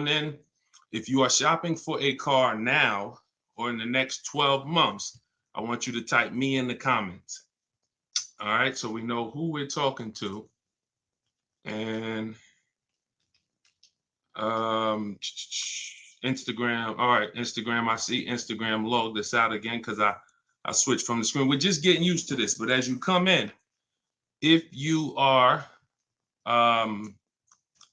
on in. If you are shopping for a car now or in the next 12 months, I want you to type me in the comments. All right, so we know who we're talking to. And Instagram. All right, Instagram. I see Instagram log this out again because I switched from the screen. We're just getting used to this. But as you come in, if you are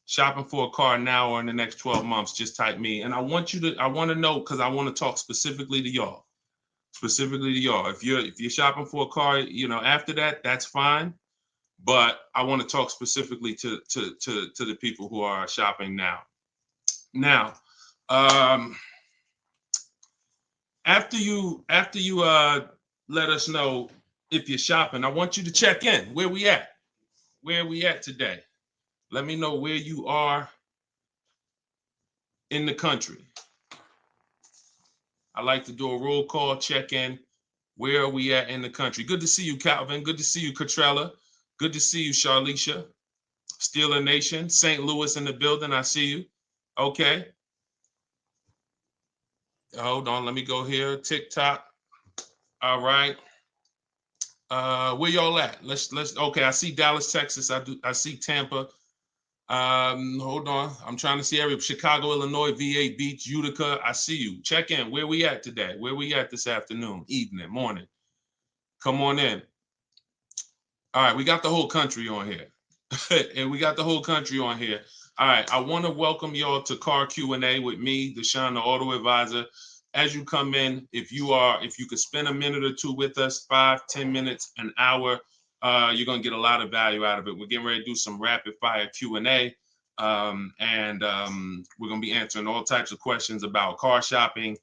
shopping for a car now or in the next 12 months, just type me. And I want to know, because I want to talk specifically to y'all. If you're shopping for a car, after that, that's fine. But I want to talk specifically to the people who are shopping now. Now, after you let us know if you're shopping, I want you to check in. Where we at? Where are we at today? Let me know where you are in the country. I like to do a roll call, check in. Where are we at in the country? Good to see you, Calvin. Good to see you, Catrella. Good to see you, Charlicia. Steeler Nation, St. Louis in the building. I see you. Okay. Hold on. Let me go here. TikTok. All right. Where y'all at? Let's. Okay. I see Dallas, Texas. I see Tampa. Hold on. I'm trying to see Chicago, Illinois, VA Beach, Utica. I see you. Check in. Where we at today? Where we at this afternoon, evening, morning? Come on in. All right. We got the whole country on here. And we got the whole country on here. All right. I want to welcome y'all to Car Q&A with me, Deshone the Auto Advisor. As you come in, if you could spend a minute or two with us, 5-10 minutes, an hour, you're going to get a lot of value out of it. We're getting ready to do some rapid fire Q&A. And we're going to be answering all types of questions about car shopping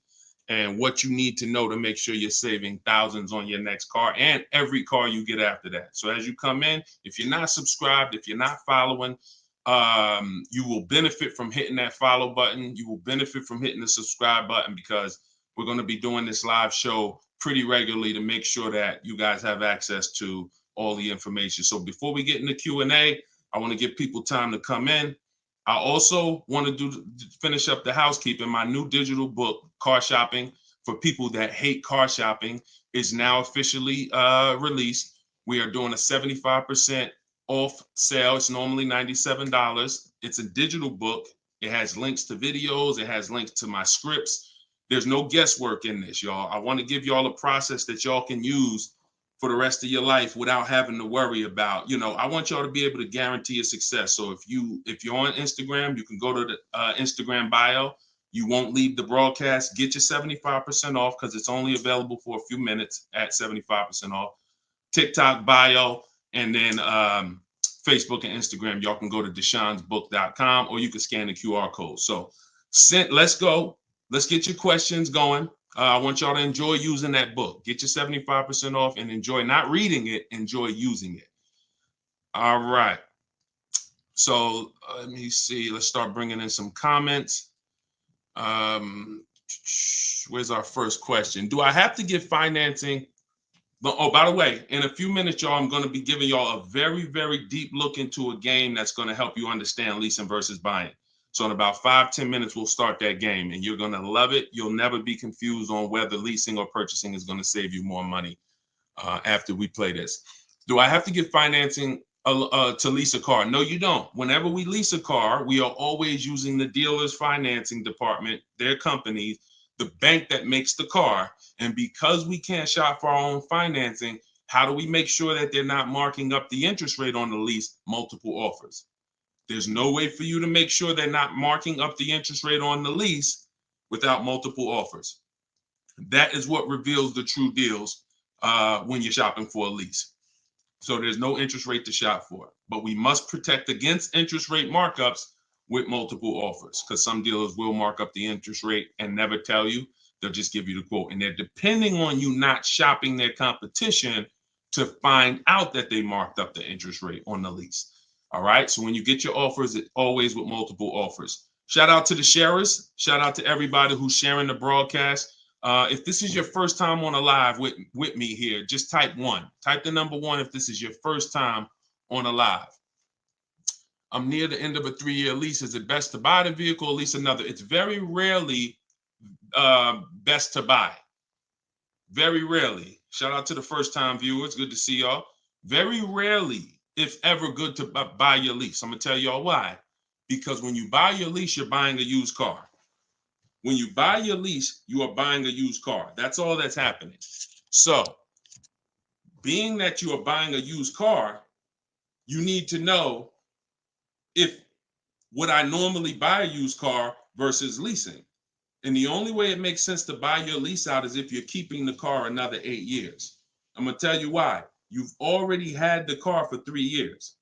and what you need to know to make sure you're saving thousands on your next car and every car you get after that. So as you come in, if you're not subscribed, if you're not following, you will benefit from hitting that follow button. You will benefit from hitting the subscribe button, because we're going to be doing this live show pretty regularly to make sure that you guys have access to all the information. So before we get into Q&A, I want to give people time to come in. I also want to finish up the housekeeping. My new digital book, Car Shopping for People That Hate Car Shopping, is now officially released. We are doing a 75% off sale. It's normally $97. It's a digital book. It has links to videos. It has links to my scripts. There's no guesswork in this, y'all. I want to give y'all a process that y'all can use for the rest of your life without having to worry about, I want y'all to be able to guarantee your success. So if you're on Instagram, you can go to the Instagram bio. You won't leave the broadcast. Get your 75% off, because it's only available for a few minutes at 75% off. TikTok bio, and then Facebook and Instagram. Y'all can go to deshonsbook.com, or you can scan the QR code. So let's go. Let's get your questions going. I want y'all to enjoy using that book. Get your 75% off and enjoy not reading it, enjoy using it. All right. So let me see. Let's start bringing in some comments. Where's our first question? Do I have to get financing? Oh, by the way, in a few minutes, y'all, I'm going to be giving y'all a very, very deep look into a game that's going to help you understand leasing versus buying. So in about 5-10 minutes, we'll start that game, and you're going to love it. You'll never be confused on whether leasing or purchasing is going to save you more money after we play this. Do I have to get financing to lease a car? No, you don't. Whenever we lease a car, we are always using the dealer's financing department, their company, the bank that makes the car. And because we can't shop for our own financing, how do we make sure that they're not marking up the interest rate on the lease? Multiple offers. There's no way for you to make sure they're not marking up the interest rate on the lease without multiple offers. That is what reveals the true deals when you're shopping for a lease. So there's no interest rate to shop for, but we must protect against interest rate markups with multiple offers, because some dealers will mark up the interest rate and never tell you. They'll just give you the quote, and they're depending on you not shopping their competition to find out that they marked up the interest rate on the lease. All right. So when you get your offers, it's always with multiple offers. Shout out to the sharers. Shout out to everybody who's sharing the broadcast. If this is your first time on a live with me here, just type 1. Type the number 1 if this is your first time on a live. I'm near the end of a 3-year lease. Is it best to buy the vehicle or lease another? It's very rarely best to buy. Very rarely. Shout out to the first time viewers. Good to see y'all. Very rarely, if ever, good to buy your lease. I'm going to tell y'all why. Because when you buy your lease, you're buying a used car. When you buy your lease, you are buying a used car. That's all that's happening. So, being that you are buying a used car, you need to know if would I normally buy a used car versus leasing. And the only way it makes sense to buy your lease out is if you're keeping the car another 8 years. I'm going to tell you why. You've already had the car for 3 years.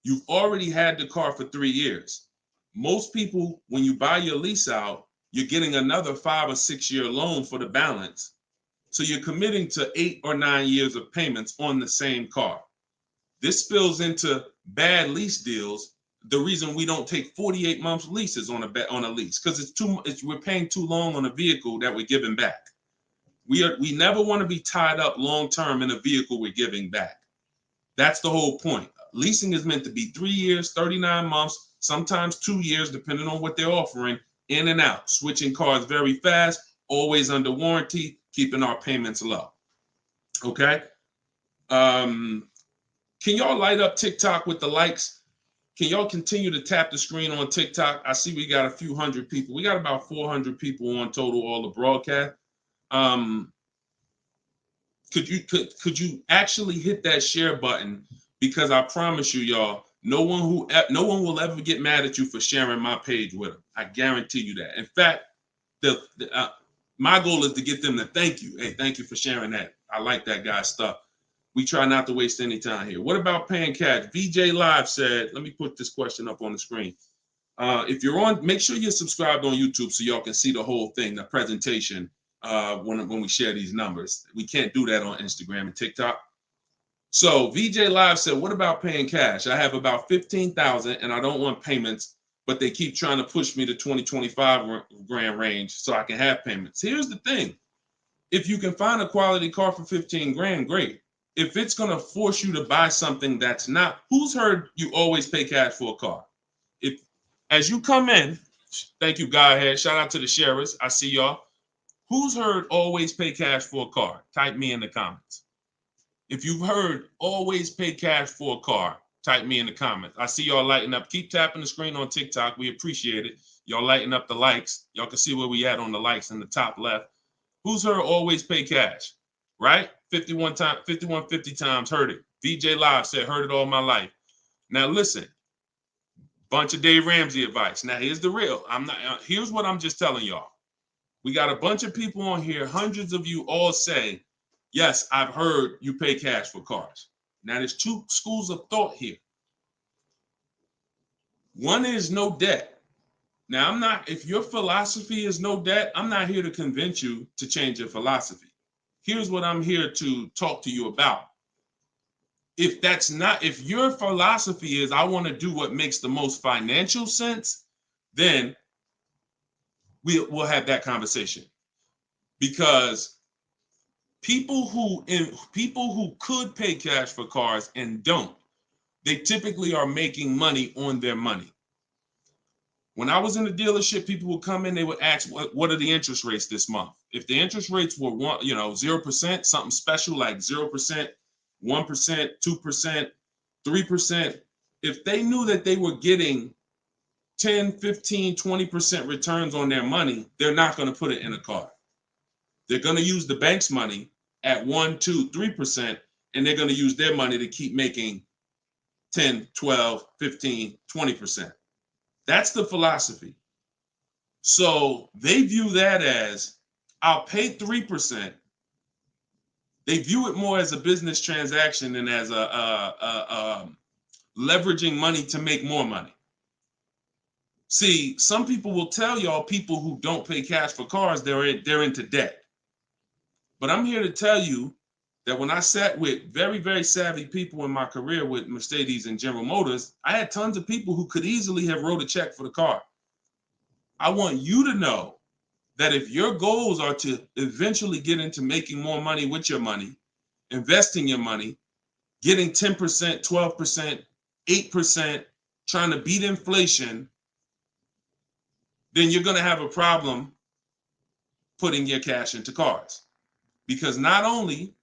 You've already had the car for 3 years. Most people, when you buy your lease out, you're getting another 5 or 6 year loan for the balance. So you're committing to 8 or 9 years of payments on the same car. This spills into bad lease deals. The reason we don't take 48 months leases on a lease, because we're paying too long on a vehicle that we're giving back. We never want to be tied up long term in a vehicle we're giving back. That's the whole point. Leasing is meant to be 3 years, 39 months, sometimes 2 years, depending on what they're offering, in and out, switching cars very fast, always under warranty, keeping our payments low. Okay. Can y'all light up TikTok with the likes? Can y'all continue to tap the screen on TikTok? I see we got a few hundred people. We got about 400 people on total, all the broadcast. Could you actually hit that share button? Because I promise you, y'all, no one will ever get mad at you for sharing my page with them. I guarantee you that. In fact, my goal is to get them to thank you. Hey, thank you for sharing that. I like that guy's stuff. We try not to waste any time here. What about paying cash? VJ Live said, let me put this question up on the screen. If you're on, make sure you're subscribed on YouTube so y'all can see the whole thing, the presentation, when we share these numbers. We can't do that on Instagram and TikTok. So VJ Live said, what about paying cash? I have about 15,000 and I don't want payments, but they keep trying to push me to 25 grand range so I can have payments. Here's the thing. If you can find a quality car for 15 grand, great. If it's going to force you to buy something that's not, who's heard you always pay cash for a car? If, as you come in, thank you, Godhead. Shout out to the sharers. I see y'all. Who's heard always pay cash for a car? Type me in the comments. If you've heard always pay cash for a car, type me in the comments. I see y'all lighting up. Keep tapping the screen on TikTok. We appreciate it. Y'all lighting up the likes. Y'all can see where we at on the likes in the top left. Who's heard always pay cash? Right? 5150 times heard it. VJ Live said, heard it all my life. Now listen, bunch of Dave Ramsey advice. Now here's the real. Here's what I'm just telling y'all. We got a bunch of people on here, hundreds of you all say, yes, I've heard you pay cash for cars. Now there's two schools of thought here. One is no debt. Now if your philosophy is no debt, I'm not here to convince you to change your philosophy. Here's what I'm here to talk to you about. If your philosophy is I want to do what makes the most financial sense, then we'll have that conversation. Because people who could pay cash for cars and don't, they typically are making money on their money. When I was in the dealership, people would come in, they would ask, what are the interest rates this month? If the interest rates were 0%, something special like 0%, 1%, 2%, 3%, if they knew that they were getting 10, 15, 20% returns on their money, they're not going to put it in a car. They're going to use the bank's money at 1, 2, 3%, and they're going to use their money to keep making 10, 12, 15, 20%. That's the philosophy. So they view that as, I'll pay 3%. They view it more as a business transaction than as a leveraging money to make more money. See, some people will tell y'all people who don't pay cash for cars, they're into debt. But I'm here to tell you that when I sat with very, very savvy people in my career with Mercedes and General Motors, I had tons of people who could easily have wrote a check for the car. I want you to know that if your goals are to eventually get into making more money with your money, investing your money, getting 10%, 12%, 8%, trying to beat inflation, then you're going to have a problem putting your cash into cars. Because not only,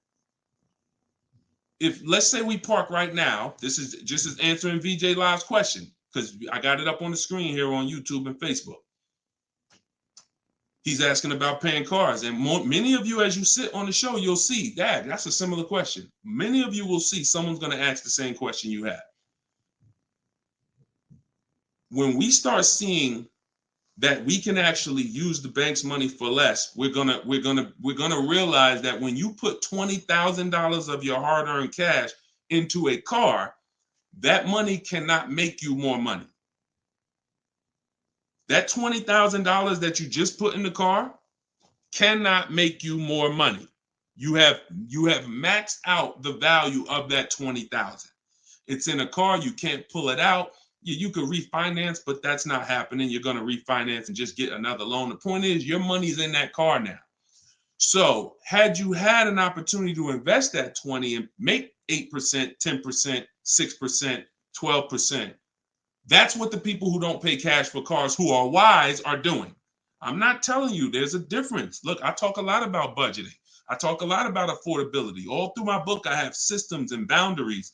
if let's say we park right now, this is just as answering VJ Live's question, because I got it up on the screen here on YouTube and Facebook. He's asking about paying cars. And many of you, as you sit on the show, you'll see, Dad, that's a similar question. Many of you will see someone's going to ask the same question you have. When we start seeing that we can actually use the bank's money for less, we're gonna realize that when you put $20,000 of your hard-earned cash into a car, that money cannot make you more money. That $20,000 that you just put in the car cannot make you more money. You have maxed out the value of that $20,000. It's in a car, you can't pull it out. You could refinance, but that's not happening. You're going to refinance and just get another loan. The point is, your money's in that car now. So had you had an opportunity to invest that 20 and make 8%, 10%, 6%, 12%, that's what the people who don't pay cash for cars, who are wise, are doing. I'm not telling you there's a difference. Look, I talk a lot about budgeting. I talk a lot about affordability. All through my book, I have systems and boundaries.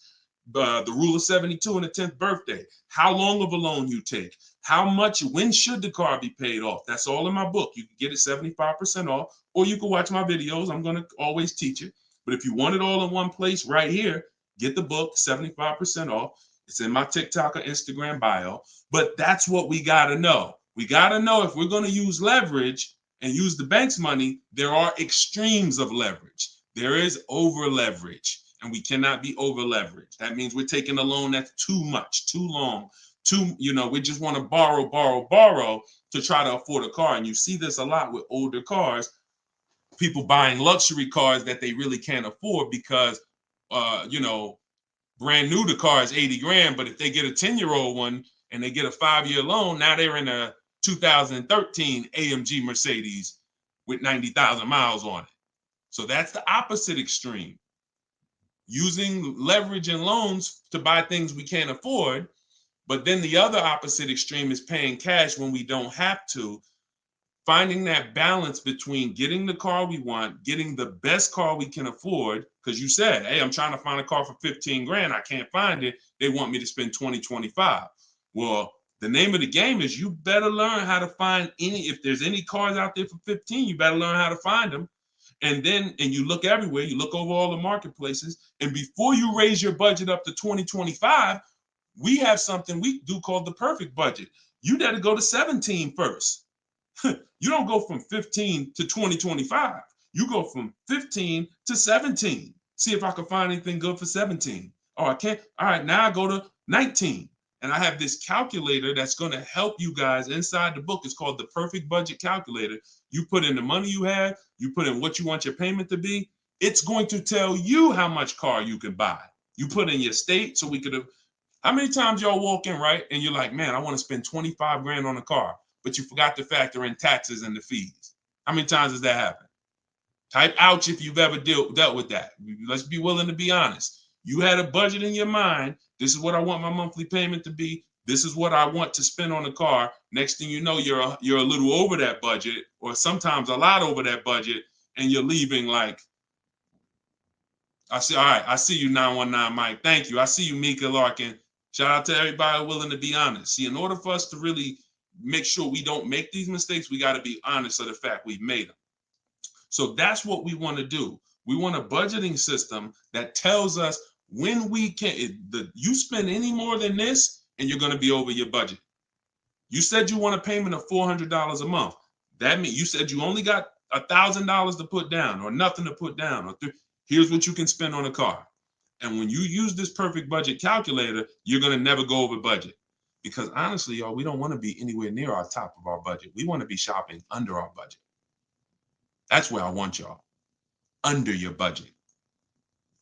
The rule of 72 and the 10th birthday, how long of a loan you take, how much, when should the car be paid off? That's all in my book. You can get it 75% off, or you can watch my videos. I'm going to always teach it. But if you want it all in one place right here, get the book, 75% off. It's in my TikTok or Instagram bio. But that's what we got to know. We got to know if we're going to use leverage and use the bank's money, there are extremes of leverage. There is over leverage. And we cannot be over leveraged. That means we're taking a loan that's too much, too long, we just want to borrow to try to afford a car. And you see this a lot with older cars, people buying luxury cars that they really can't afford because, brand new, the car is 80 grand. But if they get a 10-year-old one and they get a 5-year loan, now they're in a 2013 AMG Mercedes with 90,000 miles on it. So that's the opposite extreme. Using leverage and loans to buy things we can't afford. But then the other opposite extreme is paying cash when we don't have to. Finding that balance between getting the car we want, getting the best car we can afford. Because you said, hey, I'm trying to find a car for 15 grand. I can't find it. They want me to spend 20, 25. Well, the name of the game is you better learn how to find if there's any cars out there for 15, you better learn how to find them. And you look everywhere, you look over all the marketplaces, and before you raise your budget up to 2025, we have something we do called the perfect budget. You got to go to 17 first. You don't go from 15 to 2025. You go from 15 to 17. See if I can find anything good for 17. Oh, I can't. All right, now I go to 19. And I have this calculator that's going to help you guys inside the book. It's called the Perfect Budget Calculator. You put in the money you have, you put in what you want your payment to be. It's going to tell you how much car you can buy. You put in your state, so we could have. How many times y'all walk in, right? And you're like, man, I want to spend 25 grand on a car, but you forgot to factor in taxes and the fees. How many times does that happen? Type ouch if you've ever dealt with that. Let's be willing to be honest. You had a budget in your mind. This is what I want my monthly payment to be. This is what I want to spend on the car. Next thing you know, you're a little over that budget, or sometimes a lot over that budget, and you're leaving like, all right, I see you, 919 Mike. Thank you. I see you, Mika Larkin. Shout out to everybody willing to be honest. See, in order for us to really make sure we don't make these mistakes, we got to be honest of the fact we've made them. So that's what we want to do. We want a budgeting system that tells us when we can. You spend any more than this, and you're going to be over your budget. You said you want a payment of $400 a month. That means you said you only got $1,000 to put down, or nothing to put down. Here's what you can spend on a car. And when you use this perfect budget calculator, you're going to never go over budget. Because honestly, y'all, we don't want to be anywhere near our top of our budget. We want to be shopping under our budget. That's where I want y'all. Under your budget.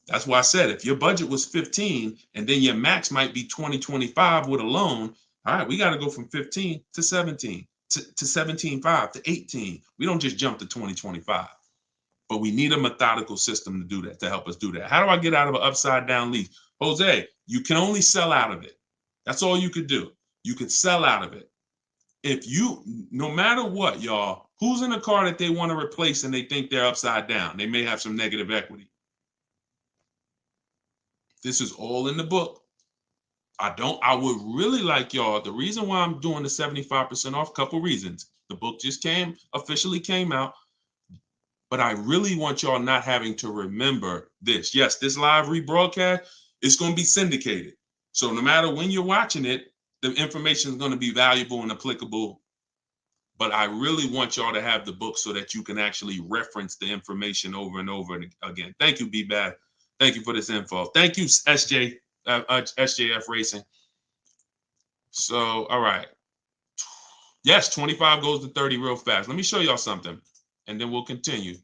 That's why I said if your budget was 15 and then your max might be 20, 25 with a loan, all right, we got to go from 15 to 17, to 17.5 to 18. We don't just jump to 20, 25. But we need a methodical system to do that, to help us do that. How do I get out of an upside down lease? Jose, you can only sell out of it. That's all you could do. You could sell out of it. If you, no matter what, y'all, who's in a car that they want to replace and they think they're upside down? They may have some negative equity. This is all in the book. I would really like y'all, the reason why I'm doing the 75% off, couple reasons. The book just officially came out, but I really want y'all not having to remember this. Yes, this live rebroadcast is going to be syndicated. So no matter when you're watching it, the information is going to be valuable and applicable. But I really want y'all to have the book so that you can actually reference the information over and over again. Thank you, B-Bad. Thank you for this info. Thank you, SJF Racing. So, all right. Yes, 25 goes to 30 real fast. Let me show y'all something, and then we'll continue.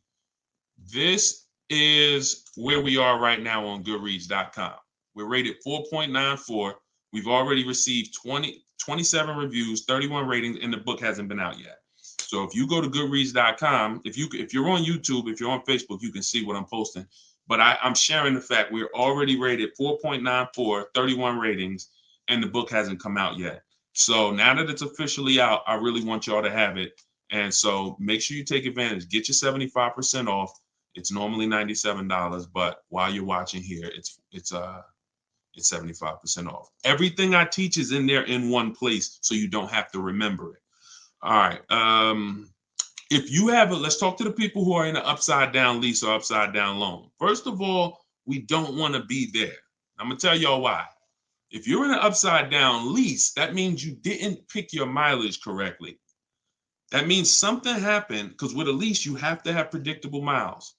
This is where we are right now on Goodreads.com. We're rated 4.94. We've already received 27 reviews, 31 ratings, and the book hasn't been out yet. So if you go to Goodreads.com, if you're on YouTube, if you're on Facebook, you can see what I'm posting. But I'm sharing the fact we're already rated 4.94, 31 ratings, and the book hasn't come out yet. So now that it's officially out, I really want y'all to have it. And so make sure you take advantage. Get your 75% off. It's normally $97, but while you're watching here, it's 75% off. Everything I teach is in there in one place, so you don't have to remember it. All right. If you have let's talk to the people who are in an upside down lease or upside down loan. First of all, we don't want to be there. I'm gonna tell y'all why. If you're in an upside down lease, that means you didn't pick your mileage correctly. That means something happened, because with a lease, you have to have predictable miles.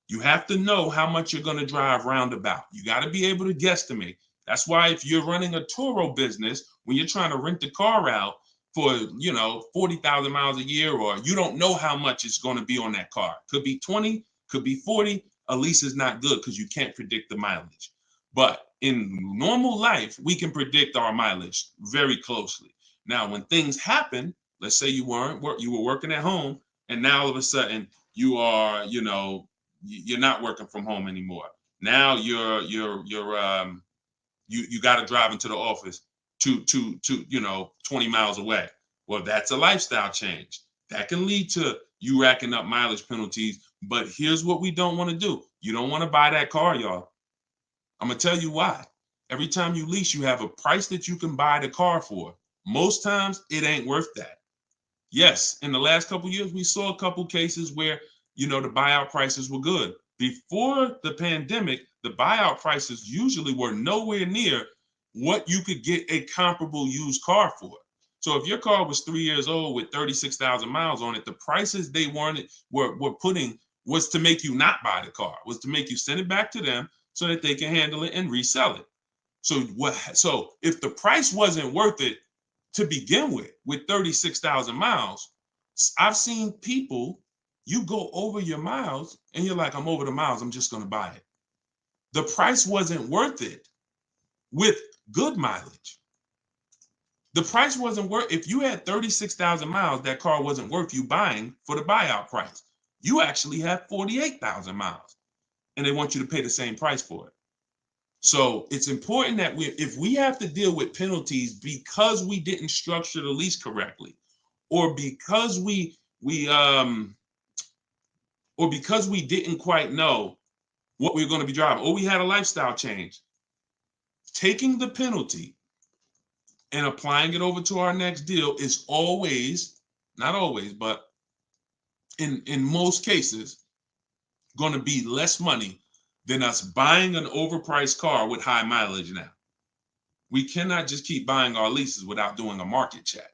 You have to know how much you're going to drive roundabout. You got to be able to guesstimate. That's why if you're running a Turo business, when you're trying to rent the car out for, 40,000 miles a year, or you don't know how much it's going to be on that car. Could be 20, could be 40. A lease is not good because you can't predict the mileage. But in normal life, we can predict our mileage very closely. Now, when things happen, let's say you were working at home, and now all of a sudden you are, you're not working from home anymore. Now you got to drive into the office to 20 miles away. Well, that's a lifestyle change. That can lead to you racking up mileage penalties. But here's what we don't want to do. You don't want to buy that car, y'all. I'm going to tell you why. Every time you lease, you have a price that you can buy the car for. Most times it ain't worth that. Yes, in the last couple of years, we saw a couple cases where, the buyout prices were good. Before the pandemic, the buyout prices usually were nowhere near what you could get a comparable used car for. So if your car was 3 years old with 36,000 miles on it, the prices they were putting was to make you not buy the car, was to make you send it back to them so that they can handle it and resell it. So if the price wasn't worth it to begin with 36,000 miles, I've seen people, you go over your miles and you're like, I'm over the miles, I'm just going to buy it. The price wasn't worth it with good mileage. The price wasn't worth, if you had 36,000 miles, that car wasn't worth you buying for the buyout price. You actually have 48,000 miles and they want you to pay the same price for it. So it's important that if we have to deal with penalties because we didn't structure the lease correctly, or because we didn't quite know what we were going to be driving, or we had a lifestyle change, taking the penalty and applying it over to our next deal is always, not always, but in most cases, going to be less money than us buying an overpriced car with high mileage now. We cannot just keep buying our leases without doing a market check.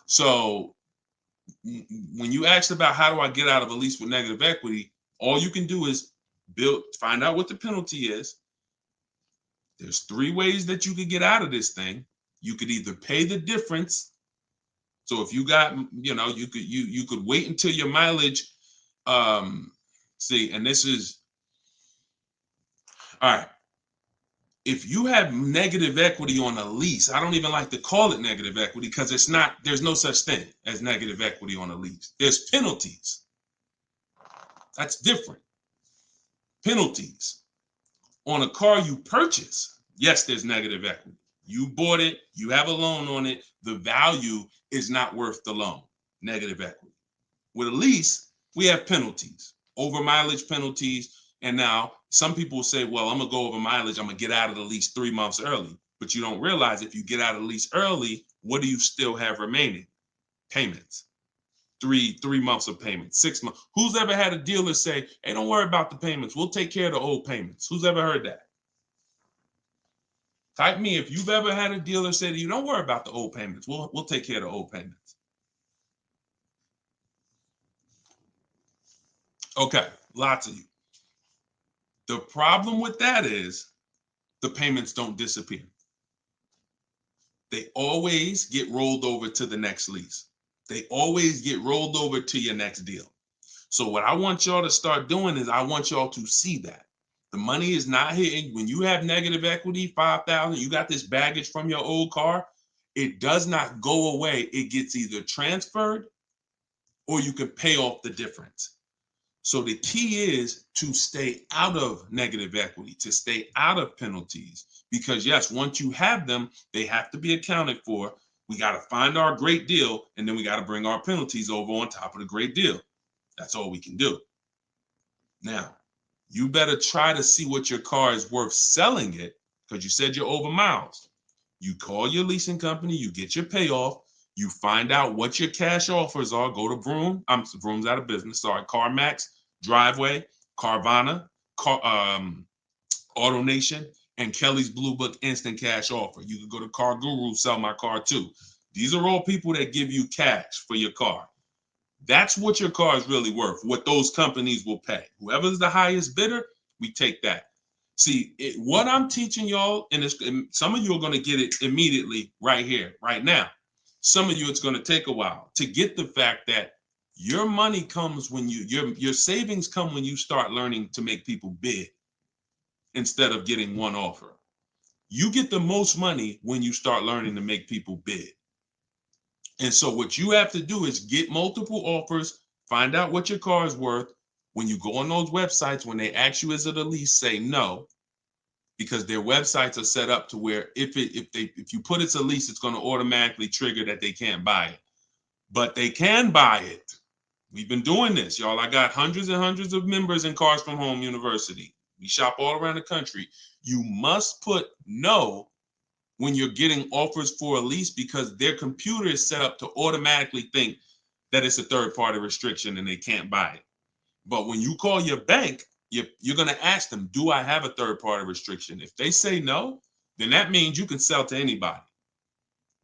So when you asked about how do I get out of a lease with negative equity, all you can do is find out what the penalty is. There's 3 ways that you could get out of this thing. You could either pay the difference. So if you got, you could wait until your mileage, and this is, all right. If you have negative equity on a lease, I don't even like to call it negative equity because there's no such thing as negative equity on a lease. There's penalties. That's different. Penalties on a car you purchase. Yes, there's negative equity. You bought it, you have a loan on it, the value is not worth the loan, negative equity. With a lease, we have penalties, over mileage penalties. And now some people say, well, I'm gonna go over mileage, I'm gonna get out of the lease 3 months early. But you don't realize if you get out of the lease early, what do you still have remaining? Payments. Three months of payments, 6 months. Who's ever had a dealer say, hey, don't worry about the payments, we'll take care of the old payments? Who's ever heard that? Type me if you've ever had a dealer say to you, don't worry about the old payments, we'll take care of the old payments. Okay, lots of you. The problem with that is the payments don't disappear. They always get rolled over to the next lease. They always get rolled over to your next deal. So what I want y'all to start doing is I want y'all to see that the money is not hitting. When you have negative equity, 5,000, you got this baggage from your old car, it does not go away. It gets either transferred or you can pay off the difference. So the key is to stay out of negative equity, to stay out of penalties, because yes, once you have them, they have to be accounted for. We got to find our great deal, and then we got to bring our penalties over on top of the great deal. That's all we can do. Now, you better try to see what your car is worth selling it, because you said you're over miles. You call your leasing company, you get your payoff, you find out what your cash offers are. Go to Vroom. Vroom's out of business. Sorry, CarMax, Driveway, Carvana, AutoNation, and Kelly's Blue Book Instant Cash Offer. You can go to Car Guru, Sell My Car Too. These are all people that give you cash for your car. That's what your car is really worth, what those companies will pay. Whoever's the highest bidder, we take that. See, what I'm teaching y'all, and some of you are going to get it immediately right here, right now. Some of you, it's going to take a while to get the fact that your money comes when your savings come when you start learning to make people bid instead of getting one offer. You get the most money when you start learning to make people bid. And so what you have to do is get multiple offers, find out what your car is worth. When you go on those websites, when they ask you is it a lease, say no, because their websites are set up to where if you put it's a lease, it's going to automatically trigger that they can't buy it. But they can buy it. We've been doing this, y'all. I got hundreds and hundreds of members in Cars from Home University. We shop all around the country. You must put no when you're getting offers for a lease, because their computer is set up to automatically think that it's a third-party restriction and they can't buy it. But when you call your bank, you're going to ask them, do I have a third-party restriction? If they say no, then that means you can sell to anybody.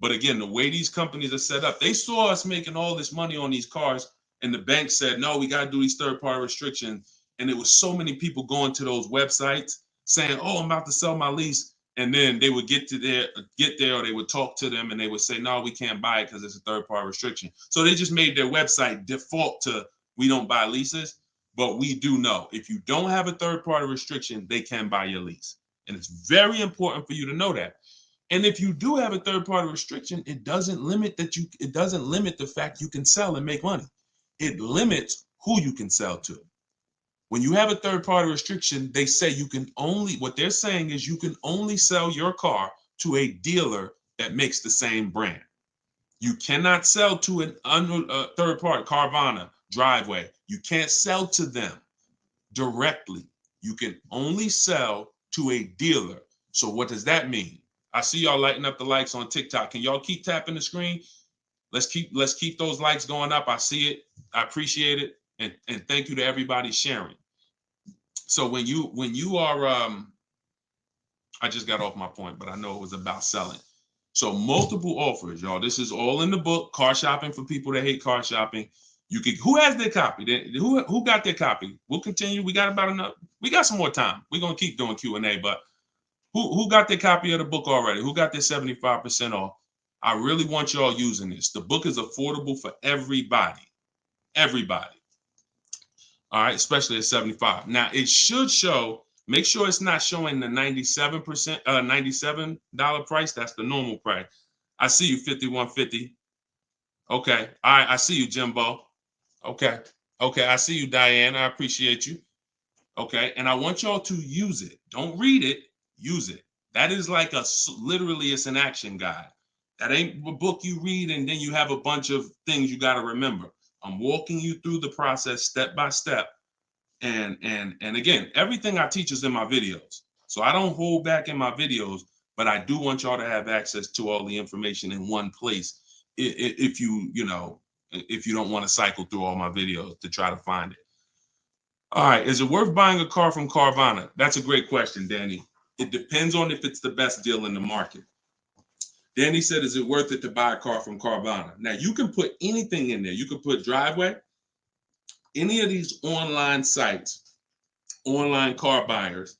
But again, the way these companies are set up, they saw us making all this money on these cars, and the bank said, no, we got to do these third-party restrictions. And it was so many people going to those websites saying, oh, I'm about to sell my lease. And then they would get there, or they would talk to them and they would say, no, we can't buy it because it's a third-party restriction. So they just made their website default to we don't buy leases, but we do know if you don't have a third-party restriction, they can buy your lease. And it's very important for you to know that. And if you do have a third-party restriction, it doesn't limit the fact you can sell and make money. It limits who you can sell to. When you have a third-party restriction, they say what they're saying is you can only sell your car to a dealer that makes the same brand. You cannot sell to a third party, Carvana, Driveway. You can't sell to them directly. You can only sell to a dealer. So what does that mean? I see y'all lighting up the likes on TikTok. Can y'all keep tapping the screen? Let's keep those likes going up. I see it. I appreciate it. And thank you to everybody sharing. So when you are, I just got off my point, but I know it was about selling. So multiple offers, y'all. This is all in the book, Car Shopping for People That Hate Car Shopping. Who has their copy? Who got their copy? We'll continue. We got some more time. We're gonna keep doing Q&A, but who got their copy of the book already? Who got their 75% off? I really want y'all using this. The book is affordable for everybody. Everybody. All right, especially at 75. Now it should show, make sure it's not showing the 97%, $97 price. That's the normal price. I see you, 5150. Okay. All right, I see you, Jimbo. Okay. Okay, I see you, Diane. I appreciate you. Okay, and I want y'all to use it. Don't read it, use it. That is like literally it's an action guide. That ain't a book you read and then you have a bunch of things you got to remember. I'm walking you through the process step by step. And again, everything I teach is in my videos. So I don't hold back in my videos, but I do want y'all to have access to all the information in one place. If if you don't want to cycle through all my videos to try to find it. All right, is it worth buying a car from Carvana? That's a great question, Danny. It depends on if it's the best deal in the market. Danny said, is it worth it to buy a car from Carvana? Now, you can put anything in there. You can put Driveway, any of these online sites, online car buyers,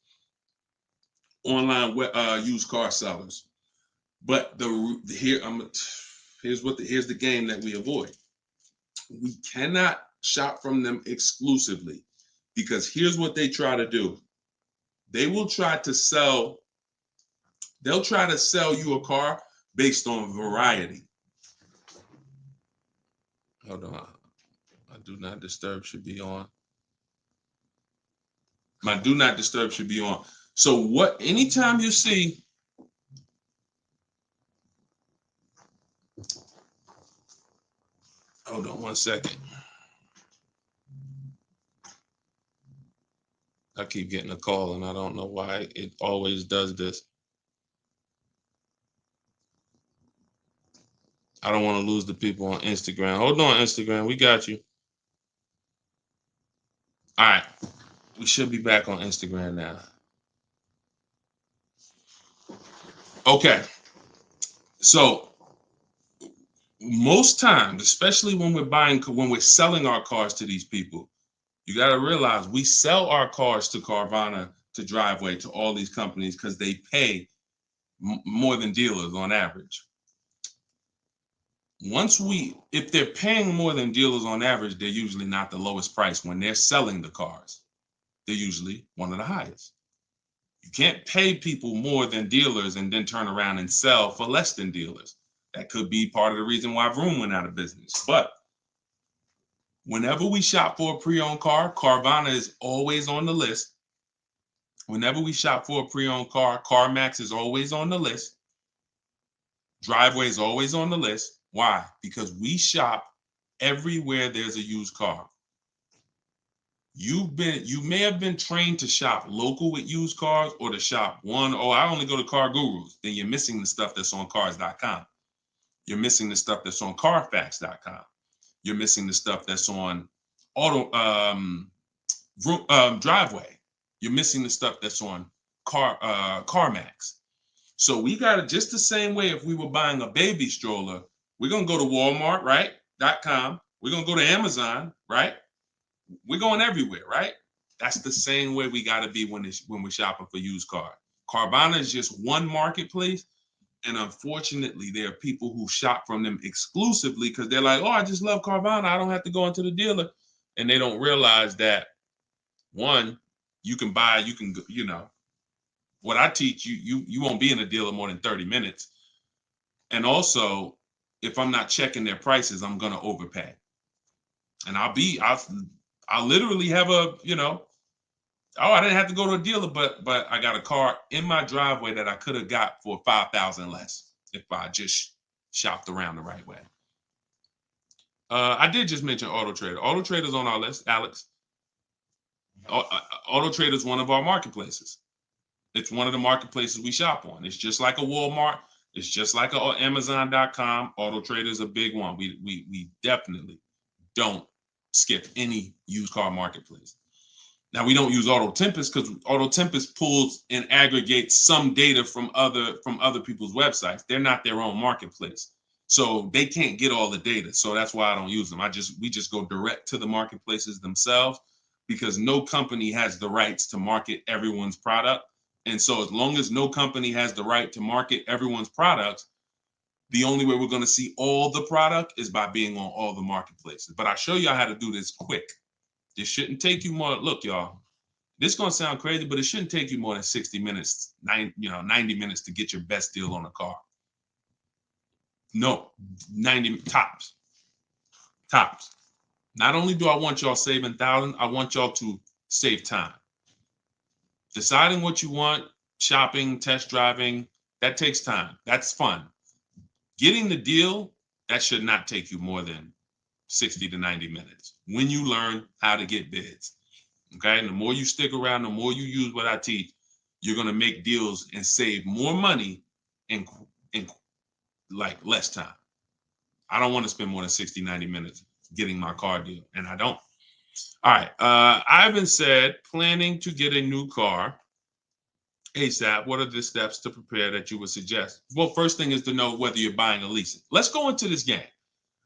online used car sellers. But here's the game that we avoid. We cannot shop from them exclusively because here's what they try to do. They'll try to sell you a car based on variety. Hold on. My do not disturb should be on. My do not disturb should be on. So anytime you see, hold on one second. I keep getting a call and I don't know why it always does this. I don't want to lose the people on Instagram. Hold on, Instagram. We got you. All right. We should be back on Instagram now. Okay. So most times, especially when we're selling our cars to these people, you got to realize we sell our cars to Carvana, to Driveway, to all these companies because they pay more than dealers on average. If they're paying more than dealers on average, they're usually not the lowest price. When they're selling the cars, they're usually one of the highest. You can't pay people more than dealers and then turn around and sell for less than dealers. That could be part of the reason why Vroom went out of business. But whenever we shop for a pre-owned car, Carvana is always on the list. Whenever we shop for a pre-owned car, CarMax is always on the list. Driveway is always on the list. Why? Because we shop everywhere there's a used car. You may have been trained to shop local with used cars or to shop I only go to Car Gurus. Then you're missing the stuff that's on cars.com. You're missing the stuff that's on carfax.com. You're missing the stuff that's on Driveway. You're missing the stuff that's on CarMax. So we got it just the same way. If we were buying a baby stroller, we're going to go to Walmart, right? .com. We're going to go to Amazon, right? We're going everywhere, right? That's the same way we got to be when we're shopping for used cars. Carvana is just one marketplace. And unfortunately, there are people who shop from them exclusively because they're like, oh, I just love Carvana. I don't have to go into the dealer. And they don't realize that, one, what I teach you won't be in a dealer more than 30 minutes. And also, if I'm not checking their prices, I'm going to overpay. And I'll literally have I didn't have to go to a dealer, but I got a car in my driveway that I could have got for $5,000 less if I just shopped around the right way. I did just mention Auto Trader. Auto Trader's on our list, Alex. Auto Trader is one of our marketplaces. It's one of the marketplaces we shop on. It's just like a Walmart. It's just like a Amazon.com. Auto Trader is a big one. We definitely don't skip any used car marketplace. Now, we don't use Auto Tempest because Auto Tempest pulls and aggregates some data from other people's websites. They're not their own marketplace, so they can't get all the data. So that's why I don't use them. We just go direct to the marketplaces themselves because no company has the rights to market everyone's product. And so as long as no company has the right to market everyone's products, the only way we're going to see all the product is by being on all the marketplaces. But I'll show you how to do this quick. This shouldn't take you more. Look, y'all, this is going to sound crazy, but it shouldn't take you more than 60 minutes, 90 minutes to get your best deal on a car. No, 90 tops. Tops. Not only do I want y'all saving thousands, I want y'all to save time. Deciding what you want shopping, test driving, that takes time. That's fun. Getting the deal, that should not take you more than 60 to 90 minutes when you learn how to get bids. Okay. And the more you stick around, the more you use what I teach, you're going to make deals and save more money in like less time. I don't want to spend more than 60, 90 minutes getting my car deal, and I don't. All right. Ivan said, planning to get a new car ASAP. What are the steps to prepare that you would suggest? Well, first thing is to know whether you're buying or leasing. Let's go into this game.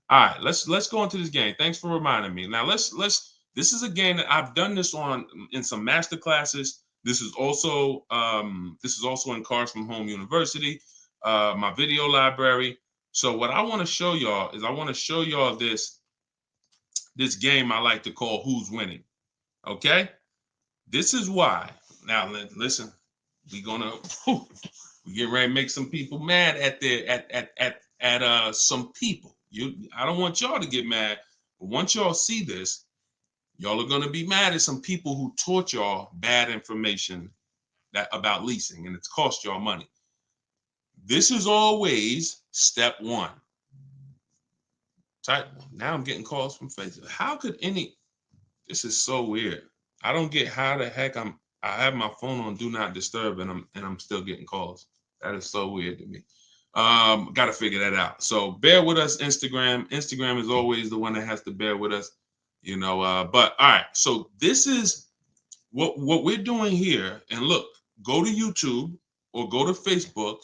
All right, let's go into this game. Thanks for reminding me. Now let's this is a game that I've done this on in some master classes. This is also in Cars from Home University, my video library. So what I want to show y'all is I want to show y'all this game I like to call Who's Winning. Okay? This is why. Now listen, we get ready to make some people mad at some people. I don't want y'all to get mad, but once y'all see this, y'all are gonna be mad at some people who taught y'all bad information about leasing, and it's cost y'all money. This is always step one. Now I'm getting calls from Facebook. How could this is so weird. I don't get how the heck I have my phone on do not disturb and I'm still getting calls. That is so weird to me. Got to figure that out. So bear with us, Instagram. Instagram is always the one that has to bear with us, you know. But all right, so this is what we're doing here. And look, go to YouTube or go to Facebook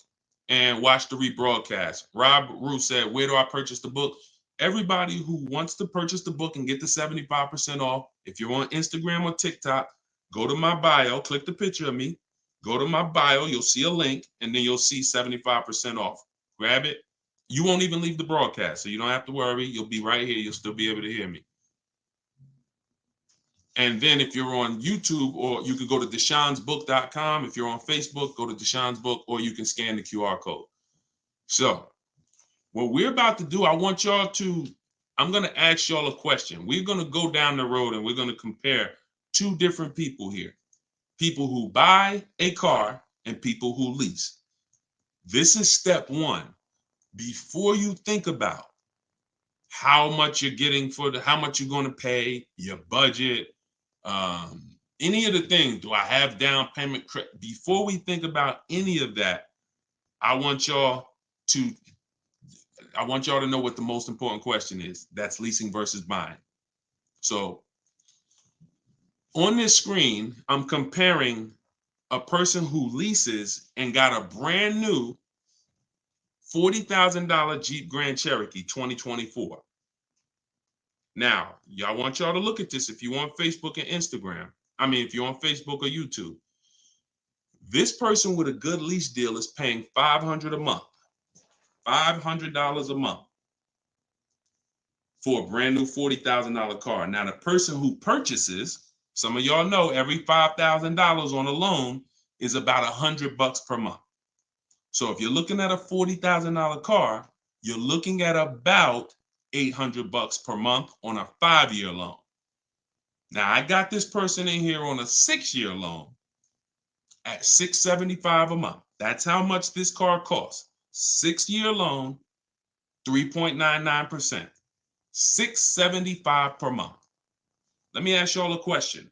and watch the rebroadcast. Rob Rue said, "Where do I purchase the book?" Everybody who wants to purchase the book and get the 75% off, if you're on Instagram or TikTok, go to my bio, click the picture of me, go to my bio, you'll see a link, and then you'll see 75% off. Grab it. You won't even leave the broadcast, so you don't have to worry. You'll be right here. You'll still be able to hear me. And then if you're on YouTube, or you can go to deshonsbook.com. If you're on Facebook, go to Deshon's Book, or you can scan the QR code. So what we're about to do, I'm going to ask y'all a question. We're going to go down the road and we're going to compare two different people here. People who buy a car and people who lease. This is step one. Before you think about how much you're getting how much you're going to pay, your budget, any of the things, do I have down payment? Before we think about any of that, I want y'all to know what the most important question is. That's leasing versus buying. So on this screen, I'm comparing a person who leases and got a brand new $40,000 Jeep Grand Cherokee 2024. Now, I want y'all to look at this if you're on Facebook and Instagram. If you're on Facebook or YouTube. This person with a good lease deal is paying $500 a month. $500 a month for a brand new $40,000 car. Now, the person who purchases, some of y'all know every $5,000 on a loan is about $100 per month. So if you're looking at a $40,000 car, you're looking at about $800 per month on a 5-year loan. Now, I got this person in here on a 6-year loan at $675 a month. That's how much this car costs. 6-year loan, 3.99%. $675 per month. Let me ask y'all a question.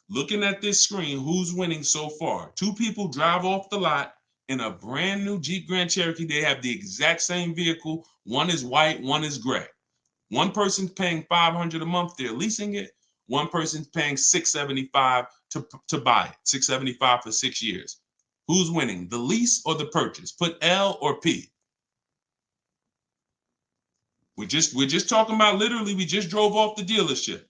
Looking at this screen, who's winning so far? Two people drive off the lot in a brand new Jeep Grand Cherokee. They have the exact same vehicle. One is white, one is gray. One person's paying $500 a month. They're leasing it. One person's paying $675 to buy it. $675 for 6 years. Who's winning, the lease or the purchase? Put L or P. We're just talking about, literally, we just drove off the dealership.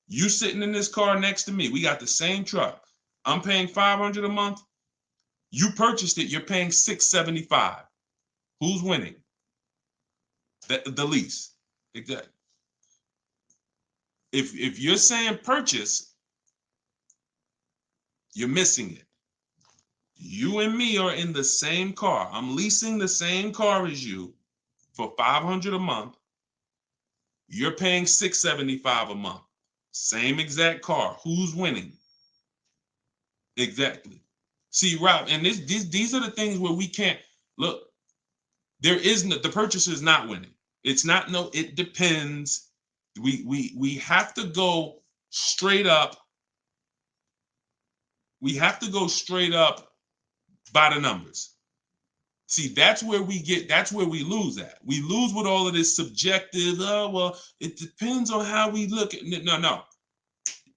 You sitting in this car next to me. We got the same truck. I'm paying $500 a month. You purchased it. You're paying $675. Who's winning? The lease. Exactly. If you're saying purchase, you're missing it. You and me are in the same car. I'm leasing the same car as you for $500 a month. You're paying $675 a month. Same exact car. Who's winning? Exactly. See, Rob, and these are the things where we can't look. There is no, the purchaser is not winning. It's not no. It depends. We have to go straight up. We have to go straight up by the numbers. See, that's where we lose at. We lose with all of this subjective, oh, well, it depends on how we look at it. No.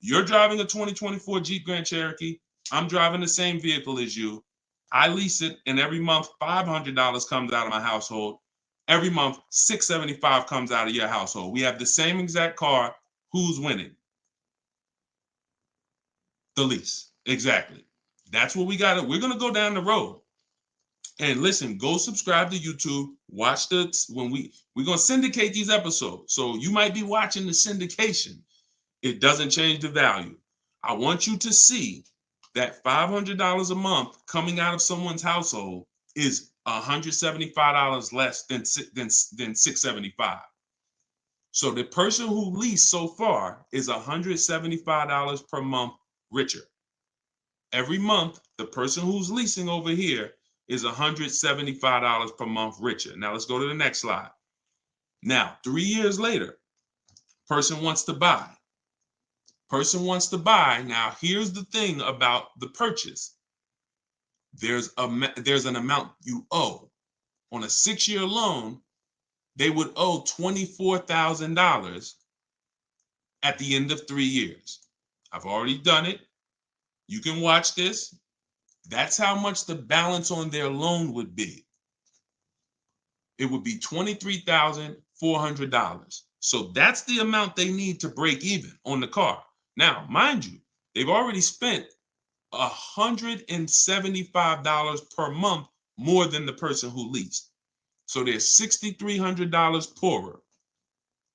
You're driving a 2024 Jeep Grand Cherokee. I'm driving the same vehicle as you. I lease it, and every month $500 comes out of my household. Every month $675 comes out of your household. We have the same exact car. Who's winning? The lease. Exactly. That's what we got. We're gonna go down the road. And listen, go subscribe to YouTube. Watch we're gonna syndicate these episodes. So you might be watching the syndication. It doesn't change the value. I want you to see that $500 a month coming out of someone's household is $175 less than $675. So the person who leased so far is $175 per month richer. Every month, the person who's leasing over here is $175 per month richer. Now let's go to the next slide. Now, 3 years later, person wants to buy. Person wants to buy. Now, here's the thing about the purchase. There's an amount you owe. On a 6-year loan, they would owe $24,000 at the end of 3 years. I've already done it. You can watch this. That's how much the balance on their loan would be. It would be $23,400. So that's the amount they need to break even on the car. Now, mind you, they've already spent $175 per month more than the person who leased. So they're $6,300 poorer.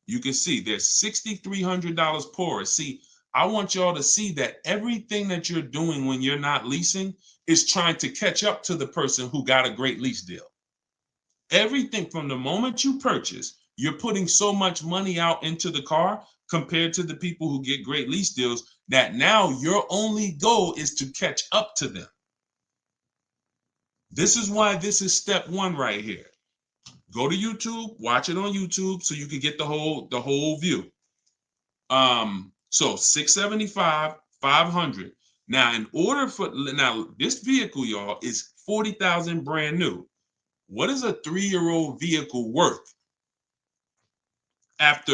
You can see they're $6,300 poorer. See, I want y'all to see that everything that you're doing when you're not leasing is trying to catch up to the person who got a great lease deal. Everything from the moment you purchase, you're putting so much money out into the car compared to the people who get great lease deals that now your only goal is to catch up to them. This is why this is step one right here. Go to YouTube, watch it on YouTube so you can get the whole view. So $675, $500. Now, this vehicle, y'all, is $40,000 brand new. What is a 3-year-old vehicle worth? If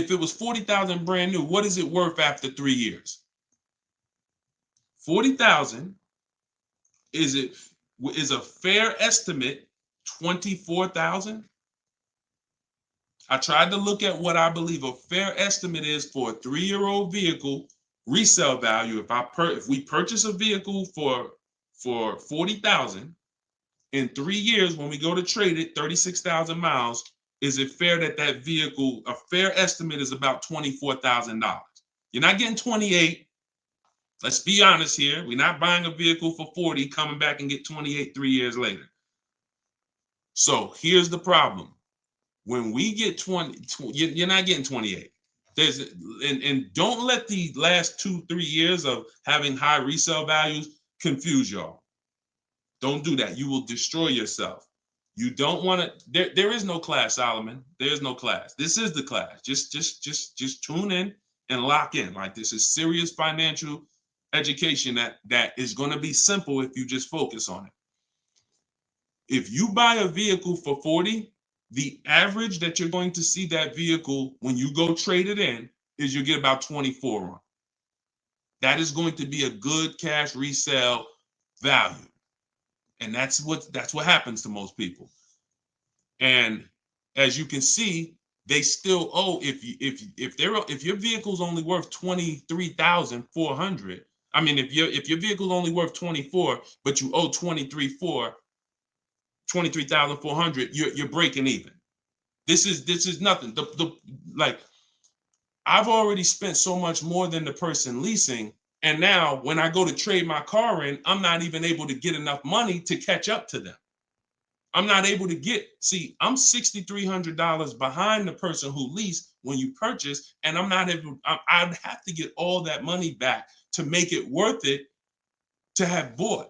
it was $40,000 brand new, what is it worth after 3 years? $40,000 is a fair estimate $24,000. I tried to look at what I believe a fair estimate is for a 3-year-old vehicle resale value. If we purchase a vehicle for $40,000 in 3 years, when we go to trade it, 36,000 miles, is it fair that vehicle, a fair estimate is about $24,000? You're not getting 28. Let's be honest here. We're not buying a vehicle for 40, coming back and get 28 3 years later. So here's the problem. When we get 20, you're not getting 28. And don't let the last 2-3 years of having high resale values confuse y'all. Don't do that. You will destroy yourself. You don't want to. There is no class, Solomon. There is no class. This is the class. Just tune in and lock in. Like, this is serious financial education that is going to be simple if you just focus on it. If you buy a vehicle for 40, the average that you're going to see that vehicle when you go trade it in is you get about 24 on. That is going to be a good cash resale value. And that's what happens to most people. And as you can see, they still owe, if your vehicle's only worth $23,400, I mean, if your vehicle's only worth 24, but you owe 23,400, you're breaking even. This is nothing. Like, I've already spent so much more than the person leasing. And now when I go to trade my car in, I'm not even able to get enough money to catch up to them. I'm not able to I'm $6,300 behind the person who leased when you purchase, and I'd have to get all that money back to make it worth it to have bought.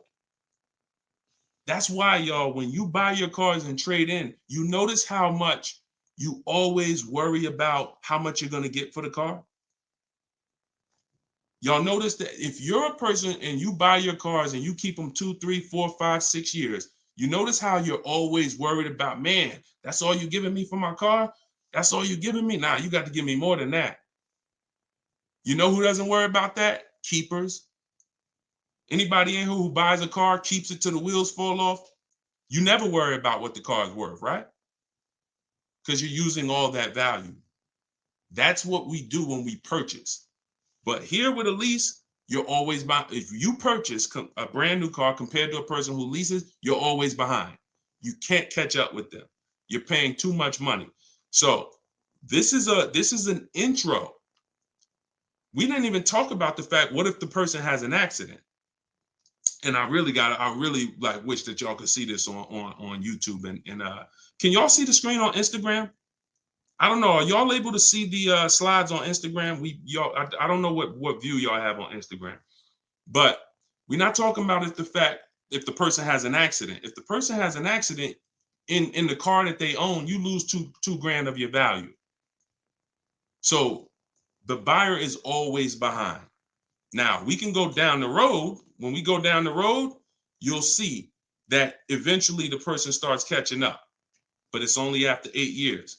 That's why, y'all, when you buy your cars and trade in, you notice how much you always worry about how much you're going to get for the car. Y'all notice that if you're a person and you buy your cars and you keep them 2, 3, 4, 5, 6 years, you notice how you're always worried about, man, that's all you're giving me for my car? That's all you're giving me? Nah, you got to give me more than that. You know who doesn't worry about that? Keepers. Anybody in here who buys a car, keeps it till the wheels fall off, you never worry about what the car is worth, right? Because you're using all that value. That's what we do when we purchase. But here with a lease, you're always behind. If you purchase a brand new car compared to a person who leases, you're always behind. You can't catch up with them. You're paying too much money. So this is an intro. We didn't even talk about the fact, what if the person has an accident? And I really like wish that y'all could see this on YouTube. And can y'all see the screen on Instagram? I don't know. Are y'all able to see the slides on Instagram? I don't know what view y'all have on Instagram, but we're not talking about if the person has an accident. If the person has an accident in the car that they own, you lose two grand of your value. So the buyer is always behind. Now we can go down the road. When we go down the road, you'll see that eventually the person starts catching up, but it's only after 8 years.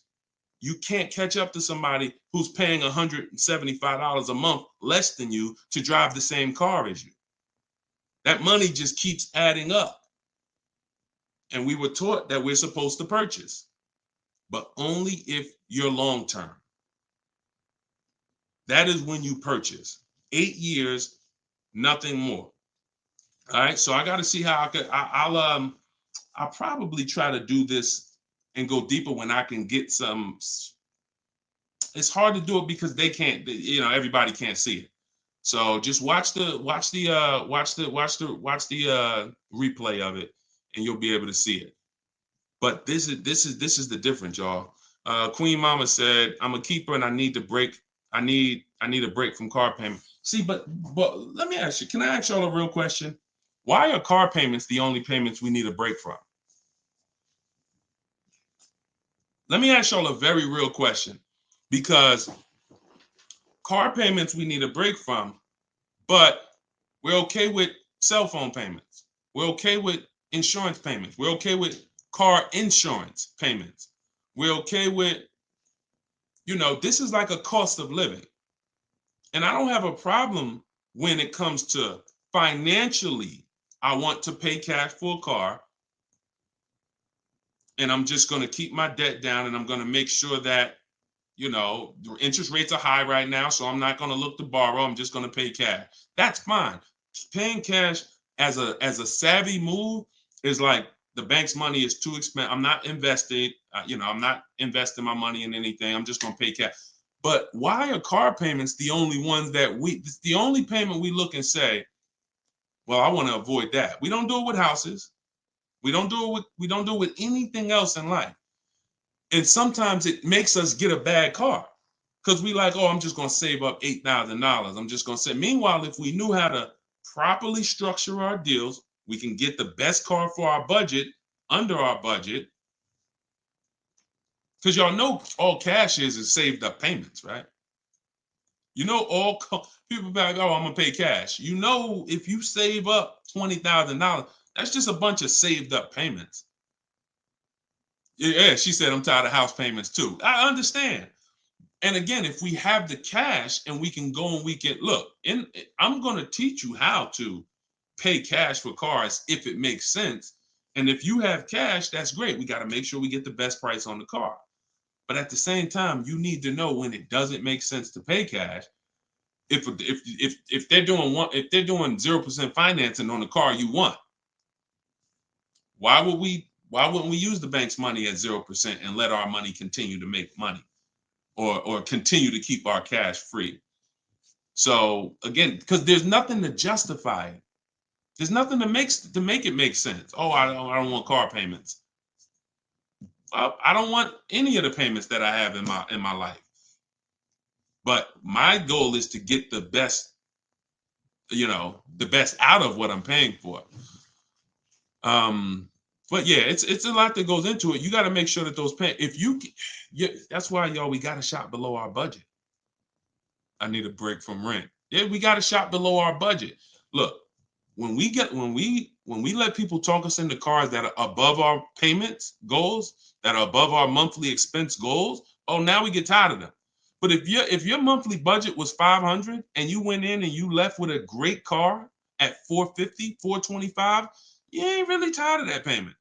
You can't catch up to somebody who's paying $175 a month less than you to drive the same car as you. That money just keeps adding up. And we were taught that we're supposed to purchase, but only if you're long-term. That is when you purchase. 8 years, nothing more. All right, so I got to see how I'll probably try to do this and go deeper when I can get some. It's hard to do it because they can't, everybody can't see it. So just watch the replay of it, and you'll be able to see it. But this is the difference, y'all. Queen Mama said, "I'm a keeper and I need to break. I need a break from car payment." See, but let me ask you. Can I ask y'all a real question? Why are car payments the only payments we need a break from? Let me ask y'all a very real question, because car payments we need a break from, but we're okay with cell phone payments. We're okay with insurance payments. We're okay with car insurance payments. We're okay with, this is like a cost of living. And I don't have a problem when it comes to financially, I want to pay cash for a car, and I'm just going to keep my debt down, and I'm going to make sure that, the interest rates are high right now, so I'm not going to look to borrow. I'm just going to pay cash. That's fine. Paying cash as a savvy move is like, the bank's money is too expensive. I'm not investing. I'm not investing my money in anything. I'm just going to pay cash. But why are car payments the only ones it's the only payment we look and say, well, I want to avoid that. We don't do it with houses. We don't do it with anything else in life. And sometimes it makes us get a bad car because we like, oh, I'm just going to save up $8,000. I'm just going to say. Meanwhile, if we knew how to properly structure our deals, we can get the best car for our budget, under our budget. Because y'all know all cash is saved up payments, right? All people be like, oh, I'm going to pay cash. If you save up $20,000, that's just a bunch of saved up payments. Yeah, she said, I'm tired of house payments too. I understand. And again, if we have the cash and we can go and we can look, I'm going to teach you how to pay cash for cars if it makes sense. And if you have cash, that's great. We got to make sure we get the best price on the car. But at the same time, you need to know when it doesn't make sense to pay cash. If they're doing 0% financing on the car you want, why wouldn't we use the bank's money at 0% and let our money continue to make money, or continue to keep our cash free? So again, because there's nothing to justify it. There's nothing to make it make sense. Oh, I don't want car payments. I don't want any of the payments that I have in my life. But my goal is to get the best you know, the best out of what I'm paying for. But yeah, it's a lot that goes into it. You got to make sure that those pay. If you, yeah, that's why y'all, we got to shop below our budget. I need a break from rent. Yeah, we got to shop below our budget. Look, when we let people talk us into cars that are above our payments goals, that are above our monthly expense goals, oh, now we get tired of them. But if your monthly budget was 500 and you went in and you left with a great car at 450, 425, you ain't really tired of that payment.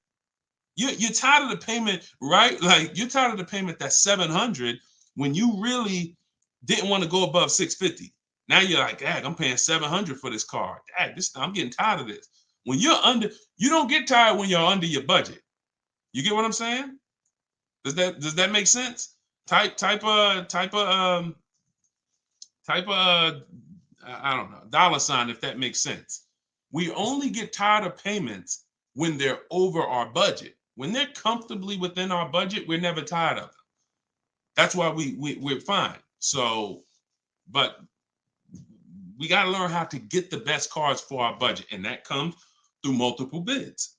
You're tired of the payment, right? Like you're tired of the payment that's 700 when you really didn't want to go above 650. Now you're like, dad, I'm paying 700 for this car. Dad, I'm getting tired of this. When you're under, you don't get tired when you're under your budget. You get what I'm saying? Does that make sense? Type of I don't know, dollar sign if that makes sense. We only get tired of payments when they're over our budget. When they're comfortably within our budget, we're never tired of them. That's why we're fine. So, but we got to learn how to get the best cars for our budget, and that comes through multiple bids.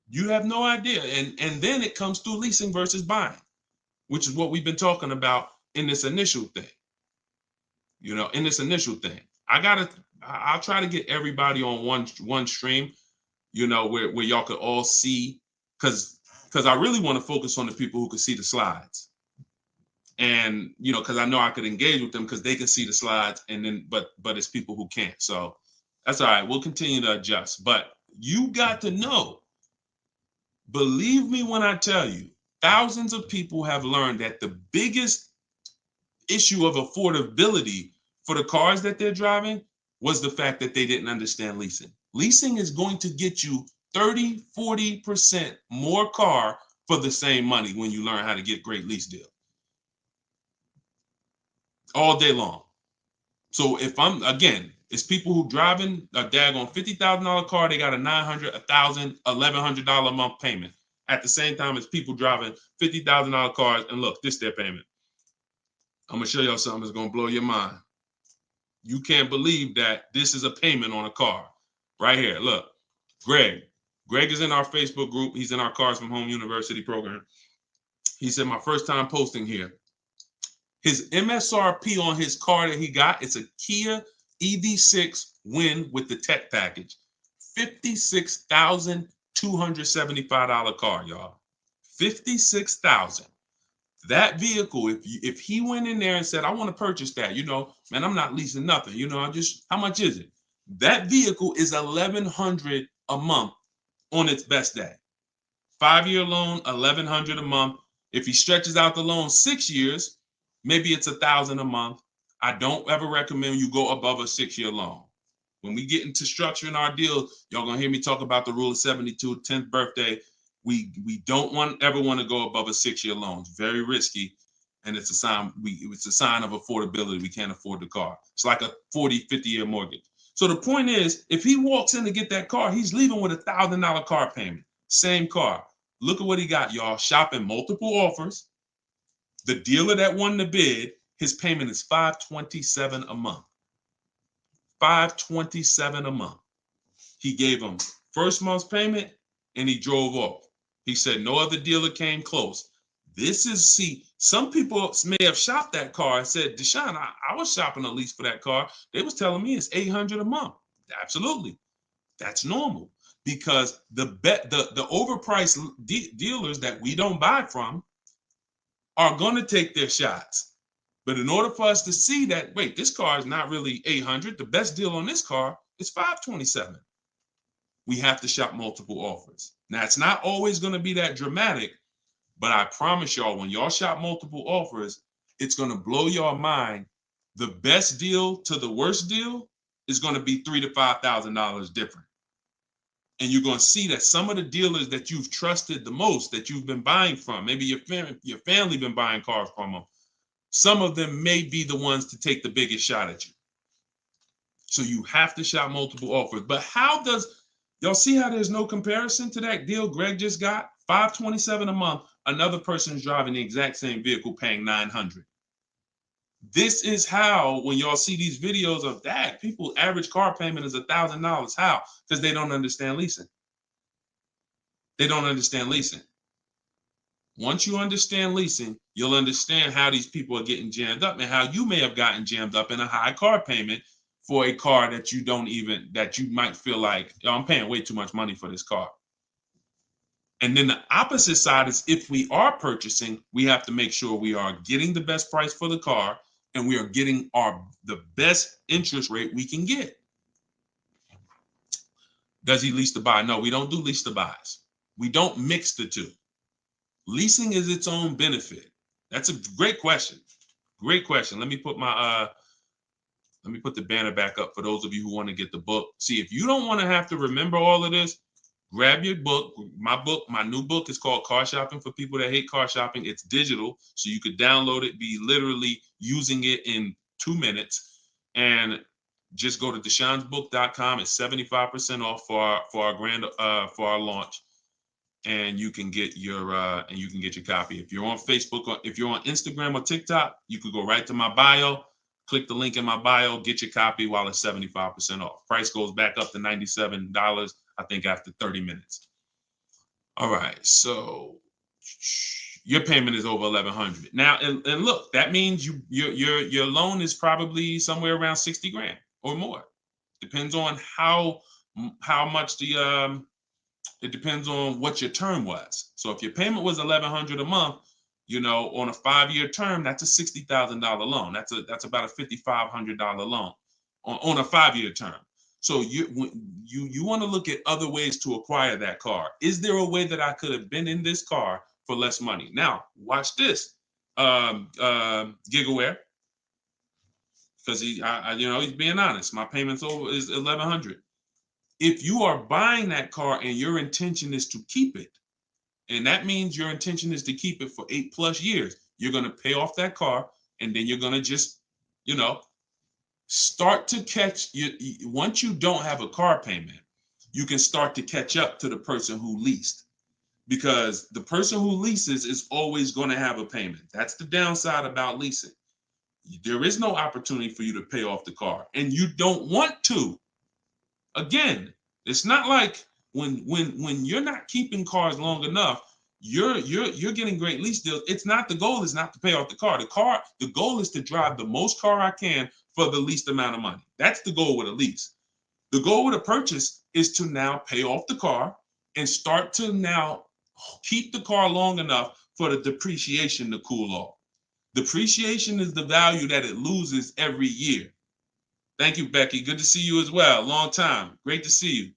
You have no idea, and then it comes through leasing versus buying, which is what we've been talking about in this initial thing. You know, in this initial thing, I'll try to get everybody on one stream, you know, where y'all could all see, because I really want to focus on the people who can see the slides. And, you know, because I know I could engage with them because they can see the slides, and then but it's people who can't. So that's all right. We'll continue to adjust. But you got to know, believe me when I tell you, thousands of people have learned that the biggest issue of affordability for the cars that they're driving was the fact that they didn't understand leasing. Leasing is going to get you 30, 40% more car for the same money when you learn how to get great lease deals. All day long. So if it's people who driving a daggone $50,000 car, they got a $900, $1,000, $1,100 a month payment. At the same time as people driving $50,000 cars, and look, this is their payment. I'm gonna show y'all something that's gonna blow your mind. You can't believe that this is a payment on a car. Right here, look, Greg is in our Facebook group. He's in our Cars from Home University program. He said, my first time posting here. His MSRP on his car that he got, it's a Kia EV6 Win with the tech package. $56,275 car, y'all. $56,000. That vehicle, if he went in there and said, I want to purchase that, you know, man, I'm not leasing nothing, you know, how much is it? That vehicle is $1,100 a month on its best day. 5-year loan, $1,100 a month. If he stretches out the loan 6 years, maybe it's $1,000 a month. I don't ever recommend you go above a 6-year loan. When we get into structuring our deal, y'all gonna hear me talk about the rule of 72, 10th birthday. We don't ever want to go above a 6-year loan. It's very risky, and it's a sign of affordability. We can't afford the car. It's like a 40, 50-year mortgage. So the point is, if he walks in to get that car, he's leaving with $1,000 car payment. Same car. Look at what he got, y'all. Shopping multiple offers. The dealer that won the bid, his payment is $527 a month. $527 a month. He gave him first month's payment and he drove off. He said no other dealer came close. Some people may have shopped that car and said, Deshone, I was shopping a lease for that car. They was telling me it's $800 a month. Absolutely. That's normal, because the overpriced dealers that we don't buy from are going to take their shots. But in order for us to see that, wait, this car is not really $800, the best deal on this car is $527. We have to shop multiple offers. Now, it's not always going to be that dramatic, but I promise y'all, when y'all shop multiple offers, it's going to blow your mind. The best deal to the worst deal is going to be $3,000 to $5,000 different. And you're going to see that some of the dealers that you've trusted the most, that you've been buying from, maybe your family been buying cars from them, some of them may be the ones to take the biggest shot at you. So you have to shop multiple offers. But y'all see how there's no comparison to that deal Greg just got? $527 a month. Another person is driving the exact same vehicle paying $900. This is how, when y'all see these videos of that, people average car payment is $1,000. How? Because they don't understand leasing. They don't understand leasing. Once you understand leasing, you'll understand how these people are getting jammed up and how you may have gotten jammed up in a high car payment for a car that you might feel like, oh, I'm paying way too much money for this car. And then the opposite side is, if we are purchasing, we have to make sure we are getting the best price for the car and we are getting the best interest rate we can get. Does he lease to buy? No, we don't do lease to buys. We don't mix the two. Leasing is its own benefit. That's a great question. Great question. Let me put the banner back up for those of you who want to get the book. See, if you don't want to have to remember all of this, grab your book. My new book is called Car Shopping for People That Hate Car Shopping. It's digital, so you could download it, be literally using it in 2 minutes, and just go to deshonsbook.com. It's 75% off for our launch, and you can get your copy. If you're on Facebook or if you're on Instagram or TikTok, you could go right to my bio. Click the link in my bio, get your copy while it's 75% off. Price goes back up to $97, I think, after 30 minutes. All right, so your payment is over $1,100 now, and look, that means your loan is probably somewhere around 60 grand or more. Depends on how much it depends on what your term was. So if your payment was $1,100 a month, on a 5-year term, that's a $60,000 loan. That's about a $5,500 loan on a 5-year term. So you want to look at other ways to acquire that car. Is there a way that I could have been in this car for less money? Now, watch this, Gigaware, because he's being honest. My payment's is $1,100. If you are buying that car and your intention is to keep it, and that means your intention is to keep it for 8+ years, you're going to pay off that car, and then you're going to just, start to catch once you don't have a car payment, you can start to catch up to the person who leased, because the person who leases is always going to have a payment. That's the downside about leasing. There is no opportunity for you to pay off the car, and you don't want to. Again, it's not like when you're not keeping cars long enough, you're getting great lease deals. The goal is not to pay off the car. The goal is to drive the most car I can for the least amount of money. That's the goal with a lease. The goal with a purchase is to now pay off the car and start to now keep the car long enough for the depreciation to cool off. Depreciation is the value that it loses every year. Thank you, Becky. Good to see you as well. Long time. Great to see you.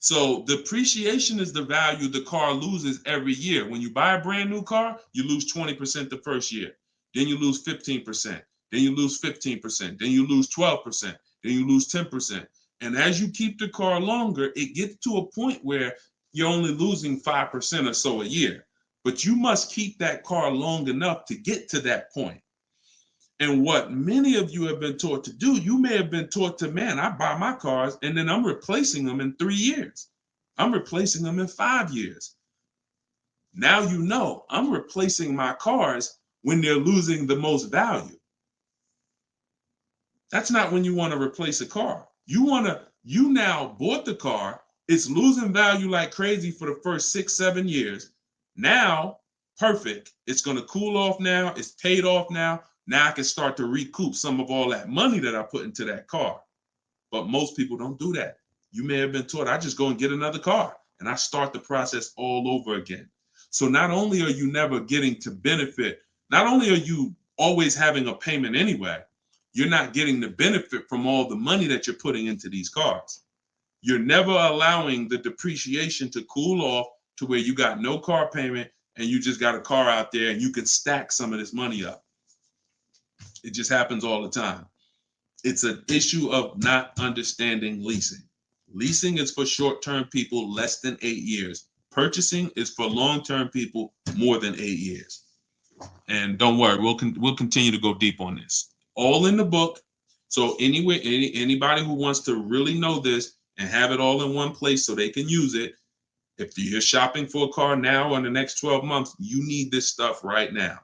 So depreciation is the value the car loses every year. When you buy a brand new car, you lose 20% the first year. Then you lose 15%. Then you lose 15%. Then you lose 12%. Then you lose 10%. And as you keep the car longer, it gets to a point where you're only losing 5% or so a year. But you must keep that car long enough to get to that point. And what many of you have been taught to do, you may have been taught to, man, I buy my cars and then I'm replacing them in 3 years. I'm replacing them in 5 years. Now I'm replacing my cars when they're losing the most value. That's not when you want to replace a car. You now bought the car, it's losing value like crazy for the first 6-7 years. Now, perfect. It's going to cool off now. It's paid off now. Now I can start to recoup some of all that money that I put into that car. But most people don't do that. You may have been taught, I just go and get another car and I start the process all over again. So not only are you never getting to benefit, not only are you always having a payment anyway, you're not getting the benefit from all the money that you're putting into these cars. You're never allowing the depreciation to cool off to where you got no car payment and you just got a car out there and you can stack some of this money up. It just happens all the time. It's an issue of not understanding leasing. Leasing is for short-term people less than 8 years. Purchasing is for long-term people more than 8 years. And don't worry, we'll continue to go deep on this. All in the book. So anyway, anybody who wants to really know this and have it all in one place so they can use it, if you're shopping for a car now or in the next 12 months, you need this stuff right now.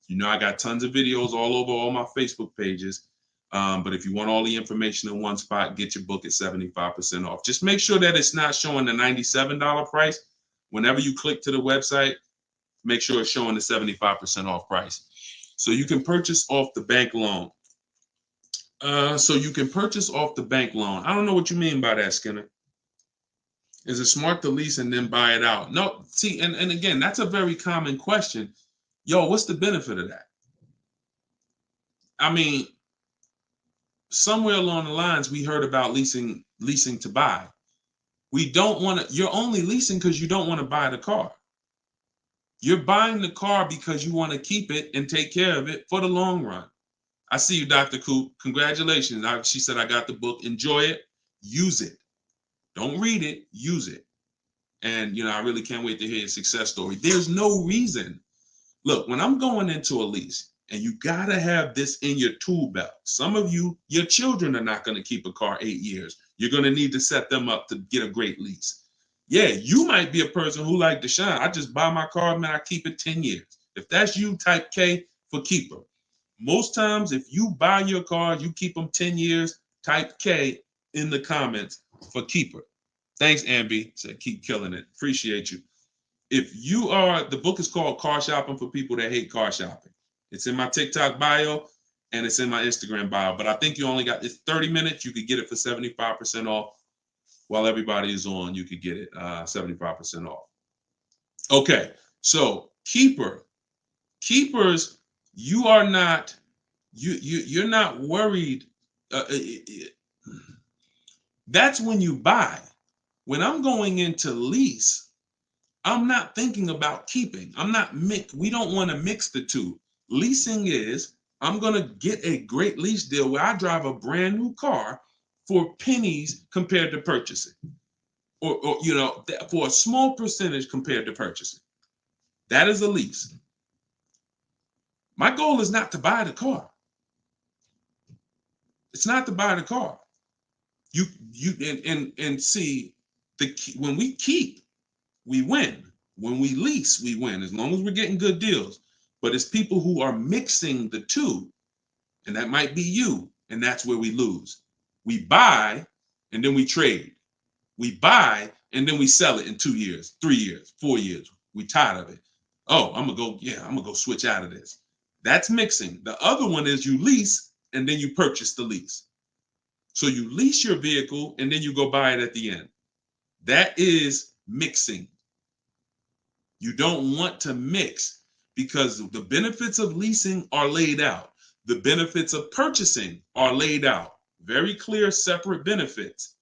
You know, I got tons of videos all over all my Facebook pages. But if you want all the information in one spot, get your book at 75% off. Just make sure that it's not showing the $97 price. Whenever you click to the website, make sure it's showing the 75% off price. So you can purchase off the bank loan. I don't know what you mean by that, Skinner. Is it smart to lease and then buy it out? No, see, and again, that's a very common question. Yo, what's the benefit of that? I mean, somewhere along the lines, we heard about leasing to buy. We don't want to, you're only leasing because you don't want to buy the car. You're buying the car because you want to keep it and take care of it for the long run. I see you, Dr. Coop. Congratulations. She said, I got the book. Enjoy it. Use it. Don't read it. Use it. And, I really can't wait to hear your success story. There's no reason. Look, when I'm going into a lease, and you got to have this in your tool belt. Some of you, your children are not going to keep a car 8 years. You're going to need to set them up to get a great lease. Yeah, you might be a person who like Deshone. I just buy my car, man, I keep it 10 years. If that's you, type K for keeper. Most times, if you buy your car, you keep them 10 years, type K in the comments for keeper. Thanks, Ambi. Said keep killing it. Appreciate you. If you are, the book is called Car Shopping for People That Hate Car Shopping. It's in my TikTok bio and it's in my Instagram bio. But I think you only got, it's 30 minutes. You could get it for 75% off. While everybody is on, you could get it 75% off. Okay, so keepers, you are not, you're not worried. That's when you buy. When I'm going into lease, I'm not thinking about keeping. We don't want to mix the two. Leasing is, I'm going to get a great lease deal where I drive a brand new car for pennies compared to purchasing. Or for a small percentage compared to purchasing. That is a lease. My goal is not to buy the car. It's not to buy the car. You see, when we keep, we win. When we lease, we win, as long as we're getting good deals. But it's people who are mixing the two, and that might be you, and that's where we lose. We buy, and then we trade. We buy, and then we sell it in 2 years, 3 years, 4 years. We tired of it. Oh, I'm gonna go switch out of this. That's mixing. The other one is you lease, and then you purchase the lease. So you lease your vehicle, and then you go buy it at the end. That is mixing. You don't want to mix because the benefits of leasing are laid out. The benefits of purchasing are laid out. Very clear, separate benefits.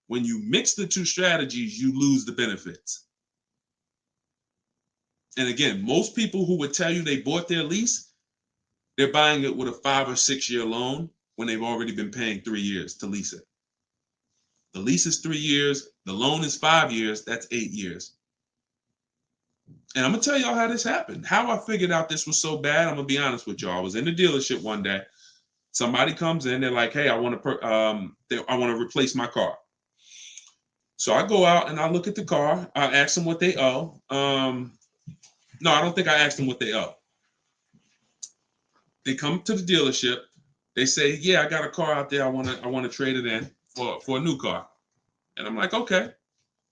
When you mix the two strategies, you lose the benefits. And again, most people who would tell you they bought their lease, they're buying it with a 5 or 6 year loan when they've already been paying 3 years to lease it. The lease is 3 years. The loan is 5 years. That's 8 years. And I'm going to tell y'all how this happened. How I figured out this was so bad, I'm going to be honest with y'all. I was in the dealership one day. Somebody comes in. They're like, hey, I want to replace my car. So I go out and I look at the car. I ask them what they owe. No, I don't think I asked them what they owe. They come to the dealership. They say, yeah, I got a car out there. I want to trade it in for a new car. And I'm like, okay,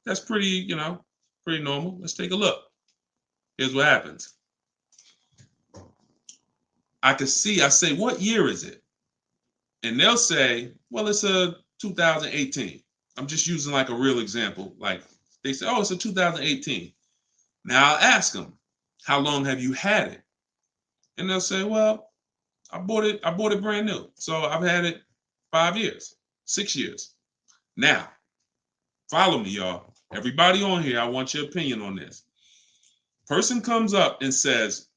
that's pretty normal. Let's take a look. Here's what happens. I say, what year is it? And they'll say, well, it's a 2018. I'm just using like a real example. Like they say, oh, it's a 2018. Now I'll ask them, how long have you had it? And they'll say, well, I bought it brand new. So I've had it 5 years, 6 years. Now, follow me, y'all. Everybody on here, I want your opinion on this. Person comes up and says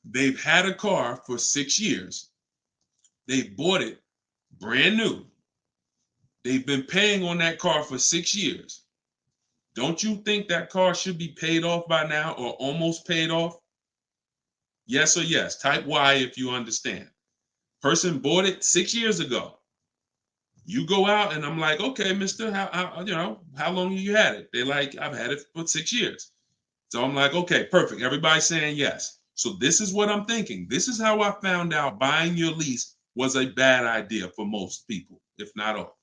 they've had a car for 6 years. They bought it brand new. They've been paying on that car for 6 years. Don't you think that car should be paid off by now or almost paid off? Yes or yes. Type Y if you understand. Person bought it 6 years ago. You go out and I'm like, okay, mister, how long have you had it? They're like, I've had it for 6 years. So I'm like, okay, perfect. Everybody's saying yes. So this is what I'm thinking. This is how I found out buying your lease was a bad idea for most people, if not all.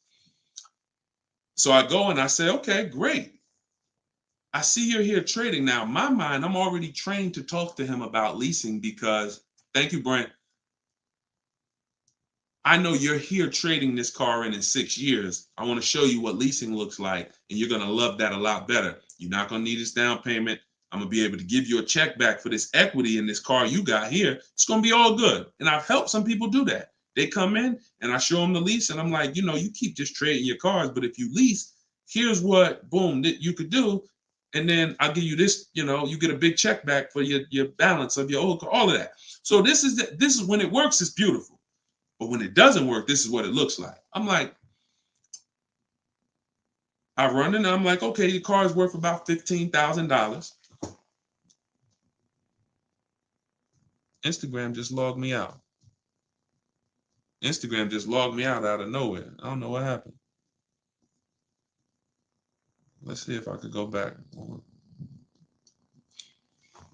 So I go and I say, okay, great. I see you're here trading. Now, in my mind, I'm already trained to talk to him about leasing because, thank you, Brent. I know you're here trading this car in 6 years. I want to show you what leasing looks like, and you're going to love that a lot better. You're not going to need this down payment. I'm going to be able to give you a check back for this equity in this car you got here. It's going to be all good. And I've helped some people do that. They come in and I show them the lease, and I'm like, you know, you keep just trading your cars, but if you lease, here's what, boom, that you could do. And then I'll give you this, you know, you get a big check back for your balance of your old car, all of that. So this is when it works, it's beautiful. But when it doesn't work, this is what it looks like. I'm like, I run in and I'm like, okay, your car is worth about $15,000. Instagram just logged me out. Instagram just logged me out of nowhere. I don't know what happened. Let's see if I could go back.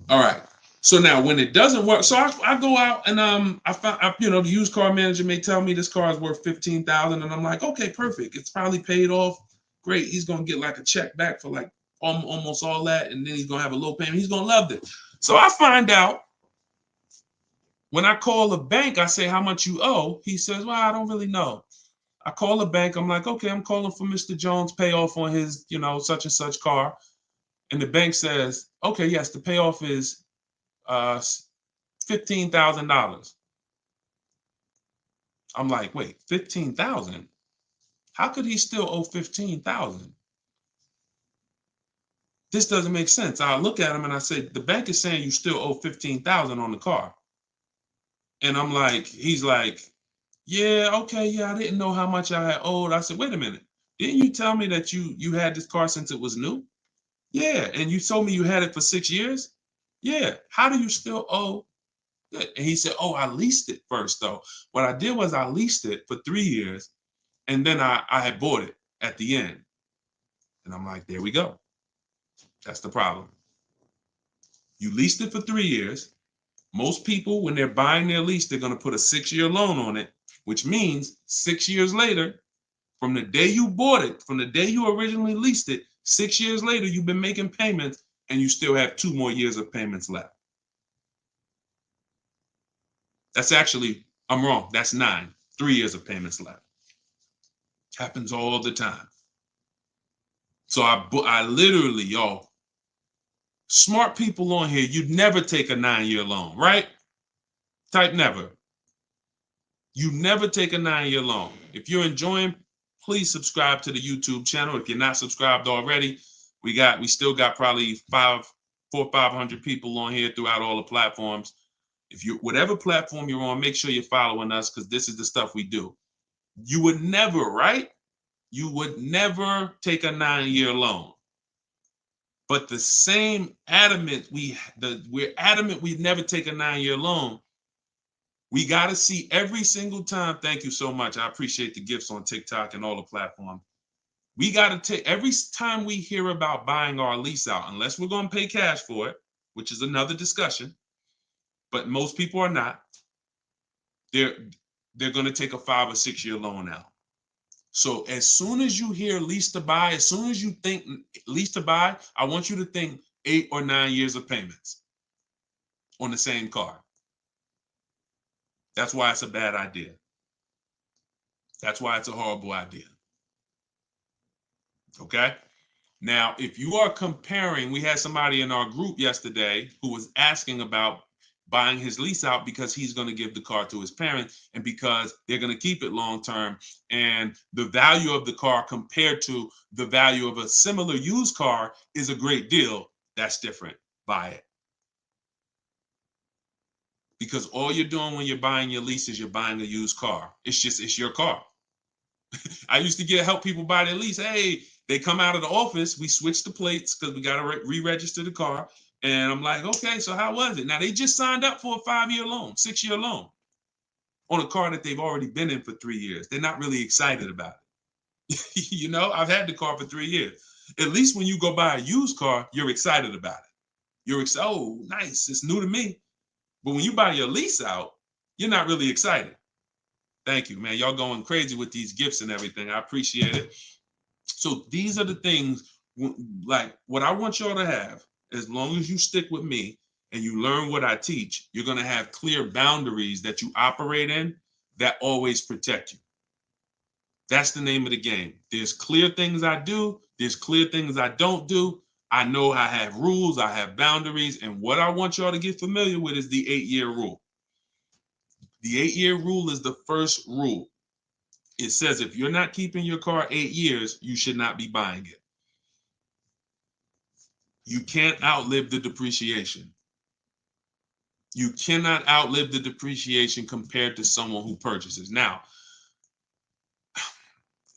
All right. So now when it doesn't work, so I go out and I find, you know, the used car manager may tell me this car is worth $15,000, and I'm like, okay, perfect. It's probably paid off. Great. He's gonna get like a check back for like almost all that, and then he's gonna have a low payment. He's gonna love it. So I find out when I call the bank, I say how much you owe. He says, well, I don't really know. I call the bank. I'm like, okay, I'm calling for Mr. Jones' payoff on his, you know, such and such car. And the bank says, okay, yes, the payoff is $15,000. I'm like, wait, 15,000? How could he still owe 15,000? This doesn't make sense. I look at him and I say, the bank is saying you still owe 15,000 on the car. And I'm like, he's like, yeah, okay, yeah, I didn't know how much I had owed. I said, wait a minute. Didn't you tell me that you had this car since it was new? Yeah, and you told me you had it for 6 years? Yeah. How do you still owe? And he said, oh, I leased it first, though. What I did was I leased it for 3 years, and then I had bought it at the end. And I'm like, there we go. That's the problem. You leased it for 3 years. Most people, when they're buying their lease, they're going to put a 6-year loan on it, which means 6 years later, from the day you bought it, from the day you originally leased it, 6 years later, you've been making payments and you still have 2 more years of payments left. That's actually, I'm wrong. That's 9, 3 years of payments left. Happens all the time. So I literally, y'all, smart people on here, you'd never take a 9-year loan, right? Type never. You never take a 9-year loan. If you're enjoying, please subscribe to the YouTube channel. If you're not subscribed already, we still got probably 400 or 500 people on here throughout all the platforms. If you, whatever platform you're on, make sure you're following us, because this is the stuff we do. You would never, right? You would never take a 9-year loan. But the same adamant, we're adamant we'd never take a 9-year loan. We got to see every single time. Thank you so much. I appreciate the gifts on TikTok and all the platforms. We got to take every time we hear about buying our lease out, unless we're going to pay cash for it, which is another discussion. But most people are not. They're going to take a 5 or 6 year loan out. So as soon as you hear lease to buy, as soon as you think lease to buy, I want you to think 8 or 9 years of payments on the same car. That's why it's a bad idea. That's why it's a horrible idea. Okay? Now, if you are comparing, we had somebody in our group yesterday who was asking about buying his lease out because he's going to give the car to his parents and because they're going to keep it long term. And the value of the car compared to the value of a similar used car is a great deal. That's different. Buy it. Because all you're doing when you're buying your lease is you're buying a used car. It's your car. I used to help people buy their lease. Hey, they come out of the office. We switch the plates because we got to re-register the car. And I'm like, okay, so how was it? Now, they just signed up for a 5-year loan, 6-year loan on a car that they've already been in for 3 years. They're not really excited about it. You know, I've had the car for 3 years. At least when you go buy a used car, you're excited about it. You're excited. Oh, nice. It's new to me. But when you buy your lease out, you're not really excited. Thank you, man. Y'all going crazy with these gifts and everything. I appreciate it. So these are the things, like what I want y'all to have, as long as you stick with me and you learn what I teach, you're going to have clear boundaries that you operate in that always protect you. That's the name of the game. There's clear things I do. There's clear things I don't do. I know I have rules. I have boundaries. And what I want y'all to get familiar with is the 8-year rule. The 8-year rule is the first rule. It says if you're not keeping your car 8 years, you should not be buying it. You can't outlive the depreciation. You cannot outlive the depreciation compared to someone who purchases. Now,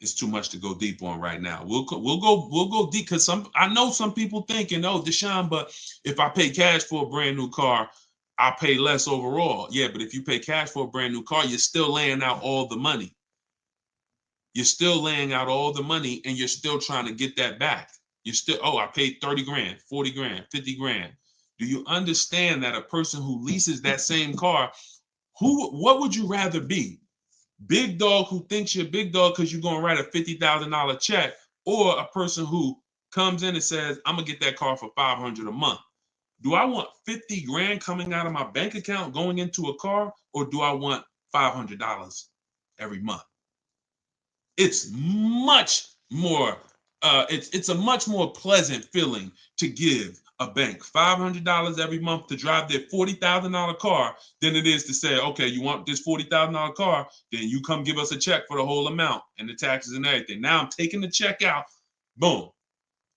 it's too much to go deep on right now. We'll go deep because I know some people thinking, oh, Deshone, but if I pay cash for a brand new car, I'll pay less overall. Yeah, but if you pay cash for a brand new car, you're still laying out all the money. You're still laying out all the money and you're still trying to get that back. You're still, oh, I paid 30 grand, 40 grand, 50 grand. Do you understand that a person who leases that same car, what would you rather be? Big dog who thinks you're big dog because you're going to write a $50,000 check, or a person who comes in and says, I'm going to get that car for $500 a month. Do I want 50 grand coming out of my bank account going into a car, or do I want $500 every month? It's much more, it's a much more pleasant feeling to give a bank $500 every month to drive their $40,000 car than it is to say, okay, you want this $40,000 car, then you come give us a check for the whole amount and the taxes and everything. Now I'm taking the check out, boom.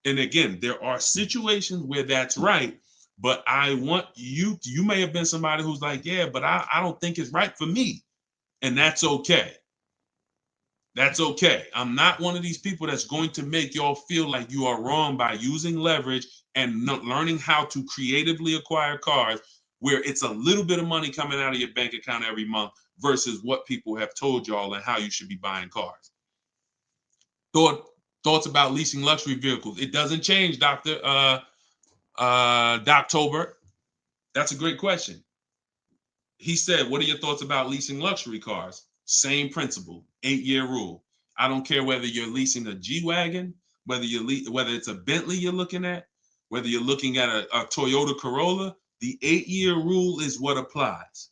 And again, there are situations where that's right, but I want you may have been somebody who's like, yeah, but I don't think it's right for me. And that's okay. That's okay. I'm not one of these people that's going to make y'all feel like you are wrong by using leverage and learning how to creatively acquire cars where it's a little bit of money coming out of your bank account every month versus what people have told y'all and how you should be buying cars. Thoughts about leasing luxury vehicles. It doesn't change, Dr. Doctober. That's a great question. He said, what are your thoughts about leasing luxury cars? Same principle, 8-year rule. I don't care whether you're leasing a G-Wagon, whether it's a Bentley you're looking at, whether you're looking at a Toyota Corolla, the 8-year rule is what applies.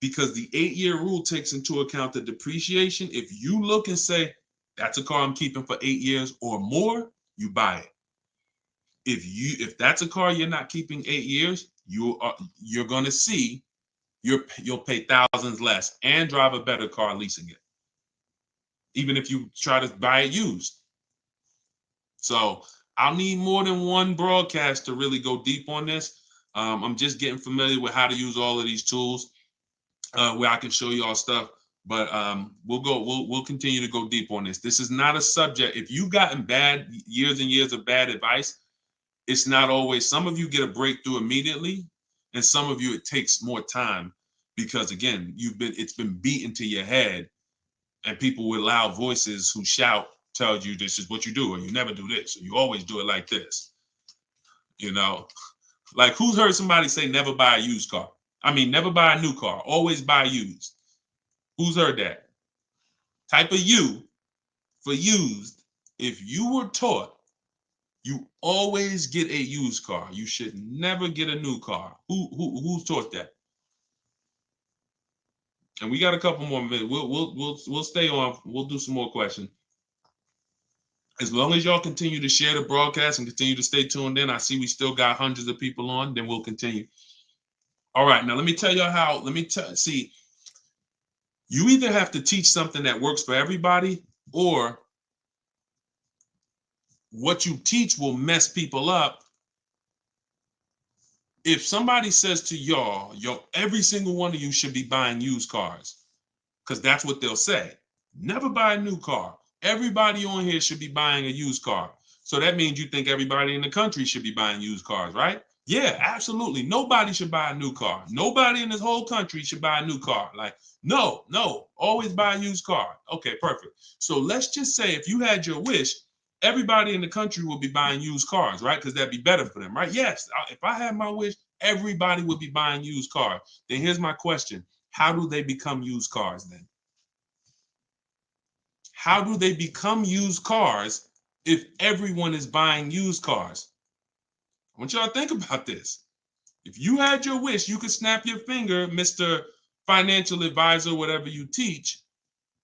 Because the 8-year rule takes into account the depreciation. If you look and say, that's a car I'm keeping for 8 years or more, you buy it. If that's a car you're not keeping 8 years, you're going to see you'll pay thousands less and drive a better car leasing it, even if you try to buy it used. So I'll need more than one broadcast to really go deep on this. I'm just getting familiar with how to use all of these tools where I can show you all stuff. But we'll continue to go deep on this. This is not a subject. If you've gotten years and years of bad advice, it's not always. Some of you get a breakthrough immediately, and some of you it takes more time because again, it's been beaten to your head, and people with loud voices who shout tell you this is what you do, or you never do this, or you always do it like this. You know, like who's heard somebody say never buy a used car? I mean, never buy a new car, always buy used. Who's heard that? Type of U for used. If you were taught you always get a used car, you should never get a new car. Who's taught that? And we got a couple more minutes. We'll stay on. We'll do some more questions. As long as y'all continue to share the broadcast and continue to stay tuned in, I see we still got hundreds of people on. Then we'll continue. All right, now let me tell you how. See. You either have to teach something that works for everybody, or what you teach will mess people up. If somebody says to y'all, every single one of you should be buying used cars, because that's what they'll say. Never buy a new car. Everybody on here should be buying a used car. So that means you think everybody in the country should be buying used cars, right? Yeah, absolutely. Nobody should buy a new car. Nobody in this whole country should buy a new car. Like, no, always buy a used car. Okay, perfect. So let's just say if you had your wish, everybody in the country will be buying used cars, right? Because that'd be better for them, right? Yes, if I had my wish, everybody would be buying used cars. Then here's my question. How do they become used cars then? How do they become used cars if everyone is buying used cars? I want y'all to think about this. If you had your wish, you could snap your finger, Mr. Financial Advisor, whatever you teach.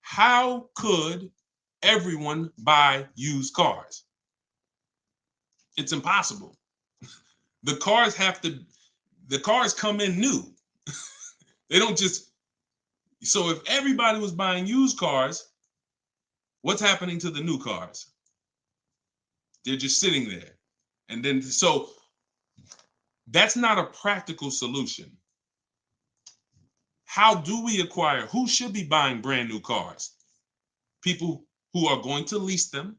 How could everyone buy used cars? It's impossible. The cars come in new. They don't just, so if everybody was buying used cars, what's happening to the new cars? They're just sitting there. And then, so that's not a practical solution. How do we acquire? Who should be buying brand new cars? People who are going to lease them,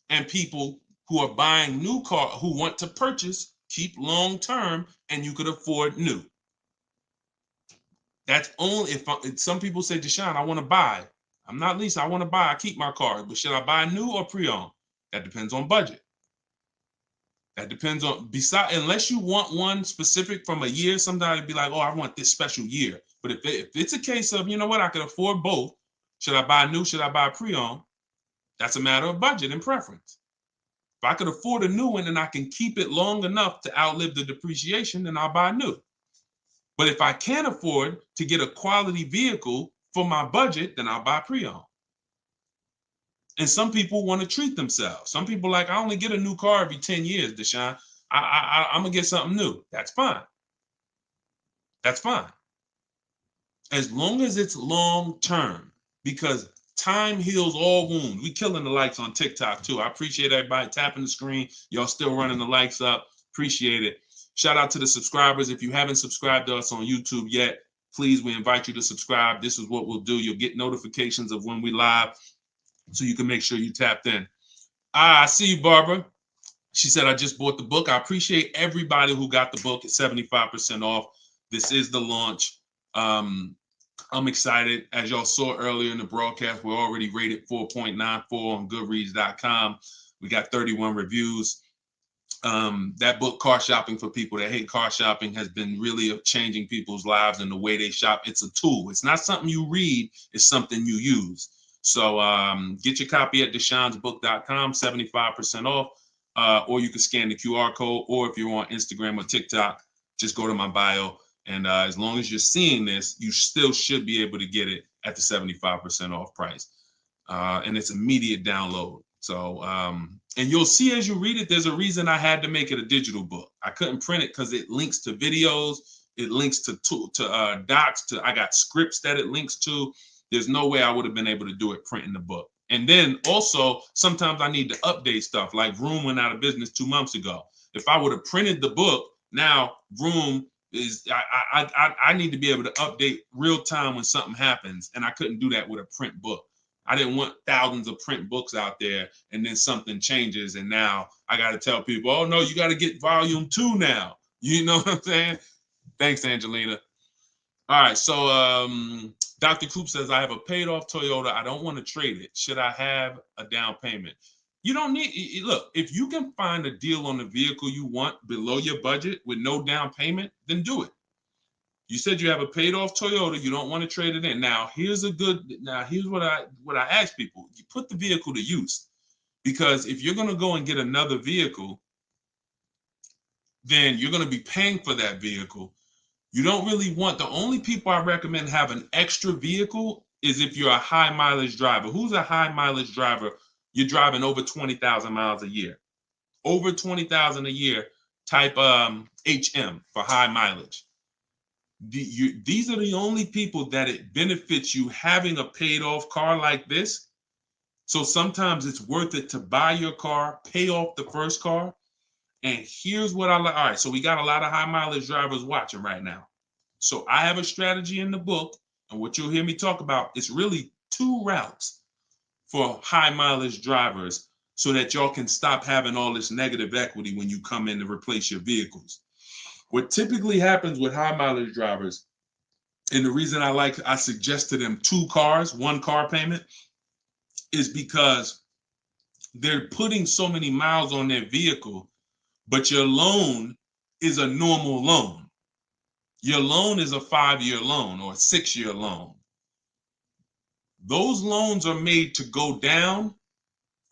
and people who are buying new cars, who want to purchase, keep long term, and you could afford new. That's only if some people say, Deshone, I want to buy. I'm not leasing, I want to buy. I keep my car, but should I buy new or pre-owned? That depends on budget. That depends on, unless you want one specific from a year, sometimes it'd be like, oh, I want this special year. But if it's a case of, you know what, I can afford both. Should I buy new? Should I buy pre-owned? That's a matter of budget and preference. If I could afford a new one and I can keep it long enough to outlive the depreciation, then I'll buy new. But if I can't afford to get a quality vehicle for my budget, then I'll buy pre-owned. And some people want to treat themselves. Some people like, I only get a new car every 10 years, Deshone. I'm going to get something new. That's fine. That's fine. As long as it's long term, because time heals all wounds. We killing the likes on TikTok too. I appreciate everybody tapping the screen. Y'all still running the likes up. Appreciate it. Shout out to the subscribers. If you haven't subscribed to us on YouTube yet, please, we invite you to subscribe. This is what we'll do. You'll get notifications of when we live, so you can make sure you tapped in. I see you, Barbara. She said, I just bought the book. I appreciate everybody who got the book at 75% off. This is the launch. I'm excited. As y'all saw earlier in the broadcast, we're already rated 4.94 on Goodreads.com. We got 31 reviews. That book, Car Shopping for People That Hate Car Shopping, has been really changing people's lives and the way they shop. It's a tool. It's not something you read. It's something you use. So get your copy at deshonesbook.com, 75% off, or you can scan the QR code, or if you're on Instagram or TikTok, just go to my bio. And as long as you're seeing this, you still should be able to get it at the 75% off price. And it's immediate download. So, and you'll see as you read it, there's a reason I had to make it a digital book. I couldn't print it because it links to videos, it links to docs, I got scripts that it links to. There's no way I would have been able to do it printing the book. And then also, sometimes I need to update stuff, like Vroom went out of business 2 months ago. If I would have printed the book, now Vroom is, I need to be able to update real time when something happens, and I couldn't do that with a print book. I didn't want thousands of print books out there, and then something changes, and now I got to tell people, oh no, you got to get volume 2 now. You know what I'm saying? Thanks, Angelina. All right, so Dr. Coop says, I have a paid off Toyota. I don't want to trade it. Should I have a down payment? You don't need, look, if you can find a deal on the vehicle you want below your budget with no down payment, then do it. You said you have a paid off Toyota. You don't want to trade it in. Now, here's what I ask people. You put the vehicle to use, because if you're going to go and get another vehicle, then you're going to be paying for that vehicle. You don't really want, the only people I recommend have an extra vehicle is if you're a high mileage driver. Who's a high mileage driver? You're driving over 20,000 miles a year. Over 20,000 a year, type HM for high mileage. These are the only people that it benefits you having a paid off car like this. So sometimes it's worth it to buy your car, pay off the first car. And here's what I like. All right, so we got a lot of high mileage drivers watching right now. So I have a strategy in the book, and what you'll hear me talk about is really 2 routes for high mileage drivers, so that y'all can stop having all this negative equity when you come in to replace your vehicles. What typically happens with high mileage drivers, and the reason I suggest to them 2 cars, 1 car payment, is because they're putting so many miles on their vehicle, but your loan is a normal loan. Your loan is a 5-year loan or a 6-year loan. Those loans are made to go down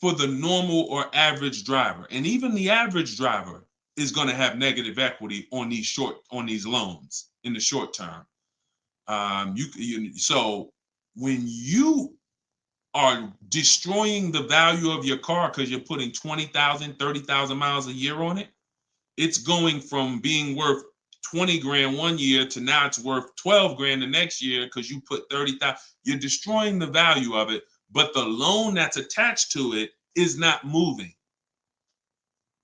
for the normal or average driver. And even the average driver is going to have negative equity on these loans in the short term. So when you are destroying the value of your car because you're putting 20,000, 30,000 miles a year on it, it's going from being worth 20 grand one year to now it's worth 12 grand the next year because you put 30,000. You're destroying the value of it, but the loan that's attached to it is not moving.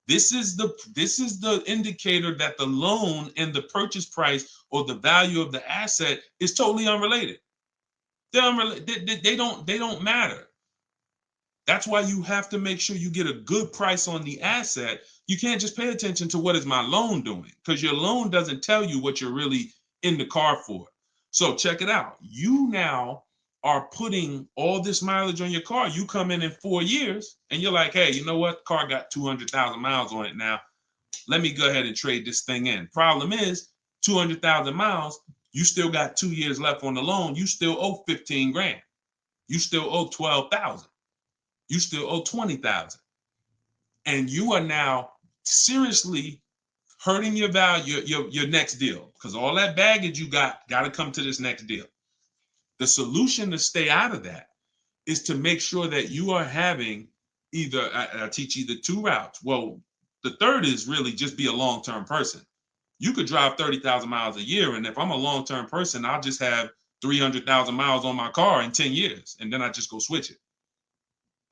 This is the indicator that the loan and the purchase price or the value of the asset is totally unrelated. They're unrelated. They don't matter. That's why you have to make sure you get a good price on the asset. You can't just pay attention to what is my loan doing, because your loan doesn't tell you what you're really in the car for. So check it out. You now are putting all this mileage on your car. You come in 4 years and you're like, hey, you know what? Car got 200,000 miles on it now. Let me go ahead and trade this thing in. Problem is 200,000 miles. You still got 2 years left on the loan. You still owe 15 grand. You still owe 12,000. You still owe 20,000. And you are now seriously hurting your value, your next deal, because all that baggage you got to come to this next deal. The solution to stay out of that is to make sure that you are having either, I teach either 2 routes. Well, the third is really just be a long-term person. You could drive 30,000 miles a year. And if I'm a long-term person, I'll just have 300,000 miles on my car in 10 years. And then I just go switch it.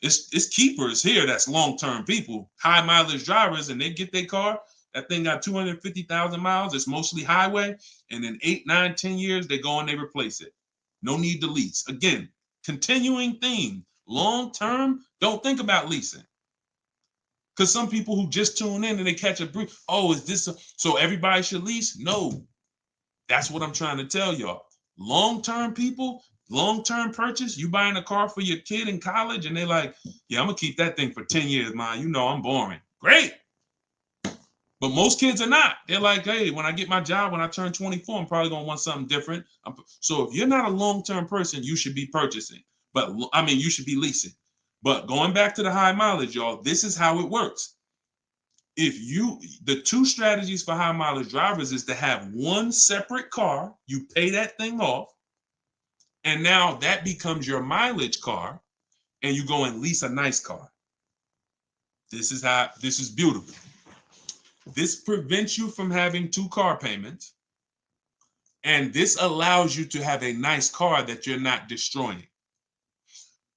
It's keepers here that's long-term people, high mileage drivers, and they get their car. That thing got 250,000 miles. It's mostly highway. And in 8, 9, 10 years, they go and they replace it. No need to lease. Again, continuing theme. Long-term, don't think about leasing. Because some people who just tune in and they catch a brief, oh, is this so everybody should lease? No. That's what I'm trying to tell y'all. Long-term people, long-term purchase, you buying a car for your kid in college and they're like, yeah, I'm going to keep that thing for 10 years, man. You know I'm boring. Great. But most kids are not. They're like, hey, when I get my job, when I turn 24, I'm probably going to want something different. So if you're not a long-term person, you should be purchasing. But I mean, you should be leasing. But going back to the high mileage, y'all, this is how it works. The 2 strategies for high mileage drivers is to have one separate car. You pay that thing off. And now that becomes your mileage car. And you go and lease a nice car. This is beautiful. This prevents you from having 2 car payments. And this allows you to have a nice car that you're not destroying.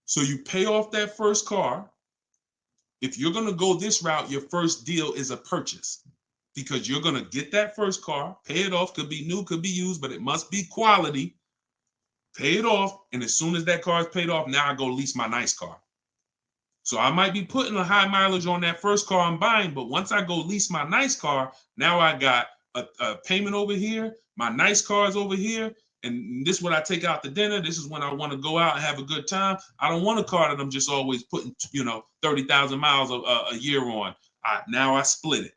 So you pay off that first car. If you're going to go this route, your first deal is a purchase, because you're going to get that first car, pay it off, could be new, could be used, but it must be quality. Pay it off. And as soon as that car is paid off, now I go lease my nice car. So I might be putting a high mileage on that first car I'm buying, but once I go lease my nice car, now I got a payment over here. My nice car is over here. And this is when I take out to dinner. This is when I want to go out and have a good time. I don't want a car that I'm just always putting, 30,000 miles a year on. Now I split it.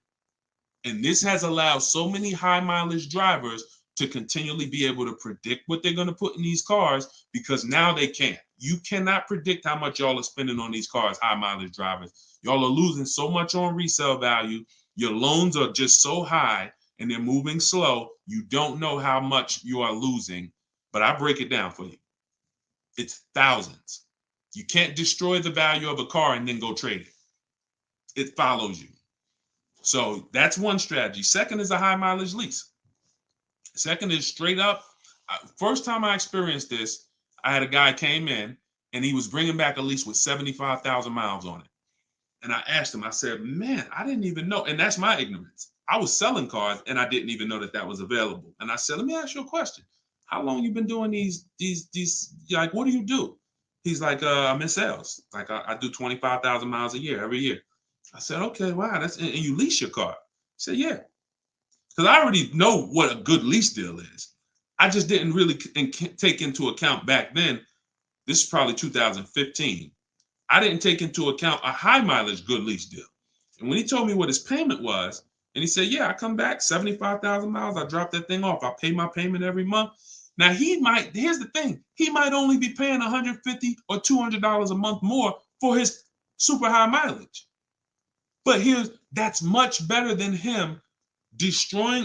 And this has allowed so many high mileage drivers to continually be able to predict what they're going to put in these cars, because now they can't. You cannot predict how much y'all are spending on these cars, high mileage drivers. Y'all are losing so much on resale value. Your loans are just so high and they're moving slow. You don't know how much you are losing, but I break it down for you. It's thousands. You can't destroy the value of a car and then go trade it. It follows you. So that's one strategy. Second is a high mileage lease. Second is straight up. First time I experienced this, I had a guy came in and he was bringing back a lease with 75,000 miles on it. And I asked him, I said, man, I didn't even know. And that's my ignorance. I was selling cars and I didn't even know that was available. And I said, let me ask you a question. How long you been doing these, like, what do you do? He's like, I'm in sales. Like I do 25,000 miles a year, every year. I said, okay, wow. And you lease your car? He said, yeah. Because I already know what a good lease deal is. I just didn't really take into account back then. This is probably 2015. I didn't take into account a high mileage good lease deal. And when he told me what his payment was, And he said, yeah, I come back 75,000 miles. I drop that thing off. I pay my payment every month. Now here's the thing. He might only be paying $150 or $200 a month more for his super high mileage. But that's much better than him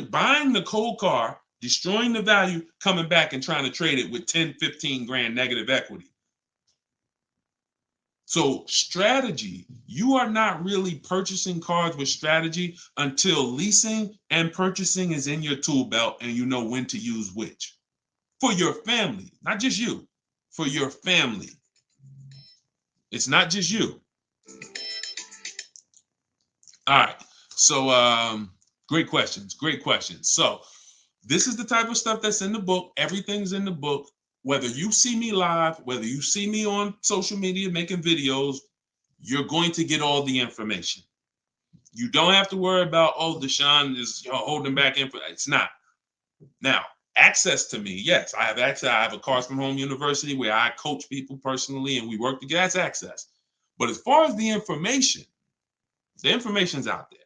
buying the cold car, destroying the value, coming back and trying to trade it with 10, 15 grand negative equity. So strategy, you are not really purchasing cars with strategy until leasing and purchasing is in your tool belt and you know when to use which. For your family, not just you, for your family. It's not just you. All right. So great questions. So this is the type of stuff that's in the book. Everything's in the book. Whether you see me live, whether you see me on social media making videos, you're going to get all the information. You don't have to worry about, oh, Deshone is holding back info. It's not. Now, access to me, yes, I have access. I have a Cars from Home University where I coach people personally and we work together. That's access. But as far as the information's out there.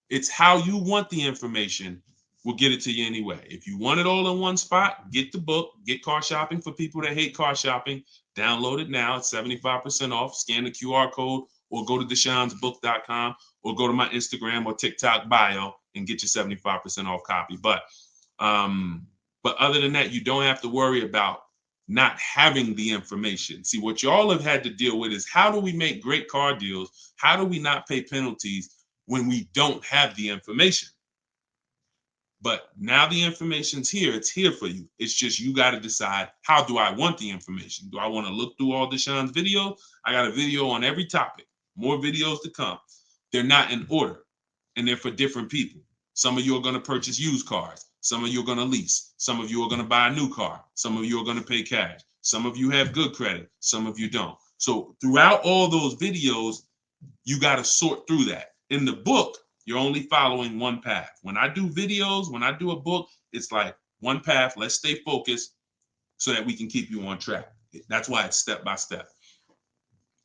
It's how you want the information. We'll get it to you anyway. If you want it all in one spot, get the book, get Car Shopping for people that hate car shopping. Download it now. It's 75% off. Scan the QR code or go to deshonesbook.com or go to my Instagram or TikTok bio and get your 75% off copy. But other than that, you don't have to worry about not having the information. See, what y'all have had to deal with is how do we make great car deals? How do we not pay penalties when we don't have the information? But now the information's here. It's here for you. It's just you got to decide, how do I want the information? Do I want to look through all Deshone's videos? I got a video on every topic. More videos to come. They're not in order, and they're for different people. Some of you are going to purchase used cars. Some of you are going to lease. Some of you are going to buy a new car. Some of you are going to pay cash. Some of you have good credit. Some of you don't. So throughout all those videos, you got to sort through that. In the book, you're only following one path. When I do videos, when I do a book, it's like one path. Let's stay focused so that we can keep you on track. That's why it's step by step.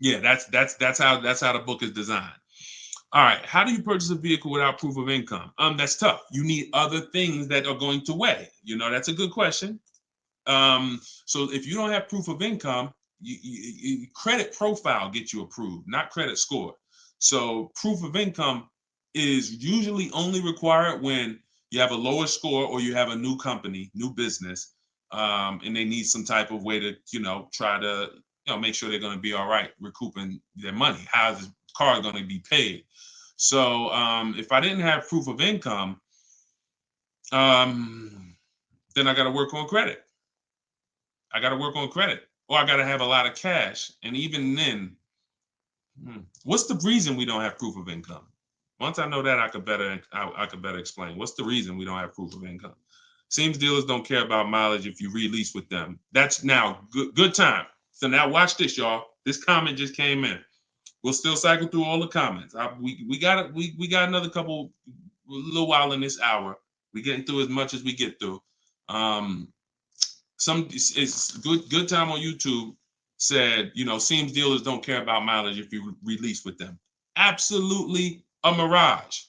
Yeah, that's how the book is designed. All right, how do you purchase a vehicle without proof of income? That's tough. You need other things that are going to weigh. That's a good question. So if you don't have proof of income, credit profile gets you approved, not credit score. So proof of income is usually only required when you have a lower score or you have a new company, new business, and they need some type of way to, try to, make sure they're going to be all right recouping their money. How is the car going to be paid? So if I didn't have proof of income, then I got to work on credit. Or I got to have a lot of cash. And even then, what's the reason we don't have proof of income? Once I know that, I could better explain. What's the reason we don't have proof of income? Seems dealers don't care about mileage if you release with them. That's now good time. So now watch this, y'all. This comment just came in. We'll still cycle through all the comments. We got another little while in this hour. We're getting through as much as we get through. It's good time on YouTube said, seems dealers don't care about mileage if you release with them. Absolutely a mirage.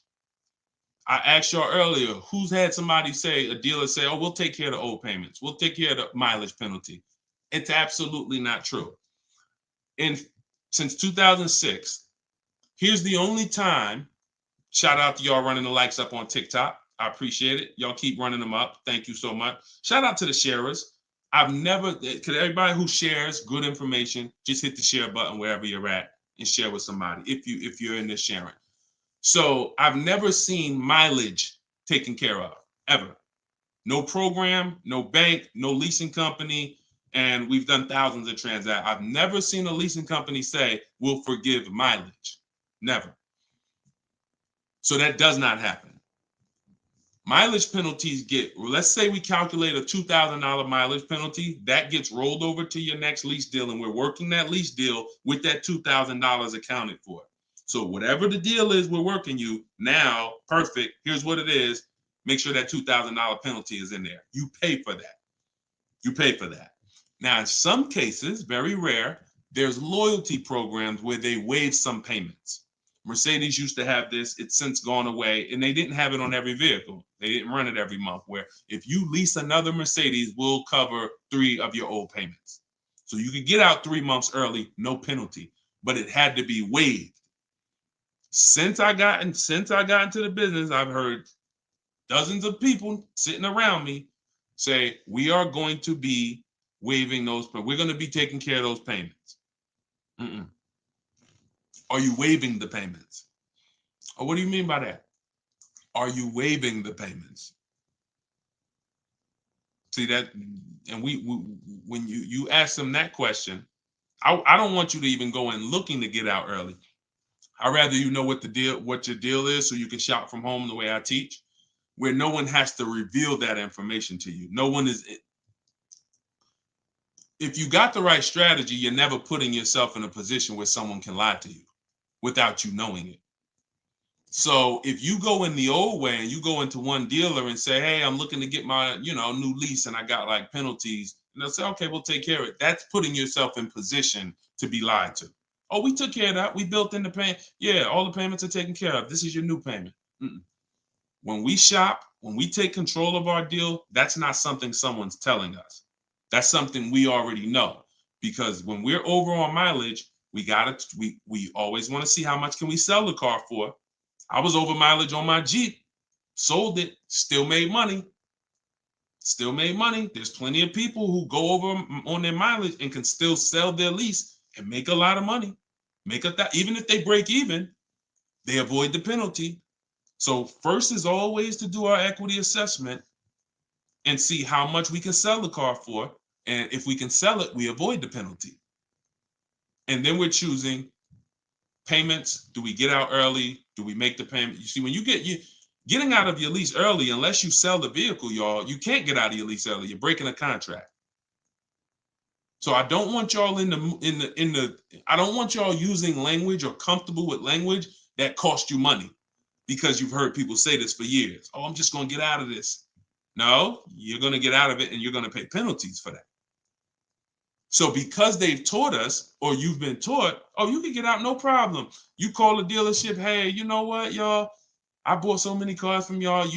I asked y'all earlier, who's had somebody a dealer say, oh, we'll take care of the old payments. We'll take care of the mileage penalty. It's absolutely not true. Since 2006, here's the only time, shout out to y'all running the likes up on TikTok. I appreciate it. Y'all keep running them up. Thank you so much. Shout out to the sharers. Everybody who shares good information, just hit the share button wherever you're at and share with somebody if you're in this sharing. So I've never seen mileage taken care of, ever. No program, no bank, no leasing company, and we've done thousands of transactions. I've never seen a leasing company say, we'll forgive mileage. Never. So that does not happen. Mileage penalties let's say we calculate a $2,000 mileage penalty, that gets rolled over to your next lease deal, and we're working that lease deal with that $2,000 accounted for. So whatever the deal is we're working you now, perfect, here's what it is. Make sure that $2,000 penalty is in there. You pay for that. Now, in some cases, very rare, there's loyalty programs where they waive some payments. Mercedes used to have this. It's since gone away, and they didn't have it on every vehicle. They didn't run it every month, where if you lease another Mercedes, we'll cover 3 of your old payments. So you could get out 3 months early, no penalty, but it had to be waived. Since I got into the business, I've heard dozens of people sitting around me say, we are going to be waiving those, but we're going to be taking care of those payments. Mm-mm. Are you waiving the payments? Oh, what do you mean by that? Are you waiving the payments? See that, and we when you ask them that question, I don't want you to even go in looking to get out early. I'd rather you know what your deal is, so you can shop from home the way I teach, where no one has to reveal that information to you. No one is. If you got the right strategy, you're never putting yourself in a position where someone can lie to you without you knowing it. So if you go in the old way and you go into one dealer and say, hey, I'm looking to get my, new lease and I got like penalties, and they'll say, okay, we'll take care of it. That's putting yourself in position to be lied to. Oh, we took care of that. We built in the payment. Yeah, all the payments are taken care of. This is your new payment. Mm-mm. When we shop, when we take control of our deal, that's not something someone's telling us. That's something we already know. Because when we're over on mileage, we always want to see how much can we sell the car for. I was over mileage on my Jeep, sold it, still made money. Still made money. There's plenty of people who go over on their mileage and can still sell their lease and make a lot of money. Even if they break even, they avoid the penalty. So first is always to do our equity assessment and see how much we can sell the car for. And if we can sell it, we avoid the penalty. And then we're choosing payments. Do we get out early? Do we make the payment? You see, when getting out of your lease early, unless you sell the vehicle, y'all, you can't get out of your lease early. You're breaking a contract. So I don't want y'all I don't want y'all using language or comfortable with language that cost you money, because you've heard people say this for years. Oh, I'm just going to get out of this. No, you're going to get out of it and you're going to pay penalties for that. So because they've taught us, or you've been taught, oh, you can get out, no problem. You call the dealership, hey, you know what, y'all? I bought so many cars from y'all.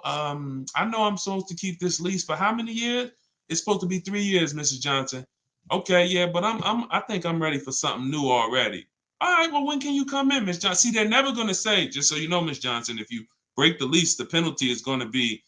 I know I'm supposed to keep this lease for how many years? It's supposed to be 3 years, Mrs. Johnson. Okay, yeah, but I think I'm ready for something new already. All right, well, when can you come in, Miss Johnson? See, they're never going to say, just so you know, Miss Johnson, if you break the lease, the penalty is going to be,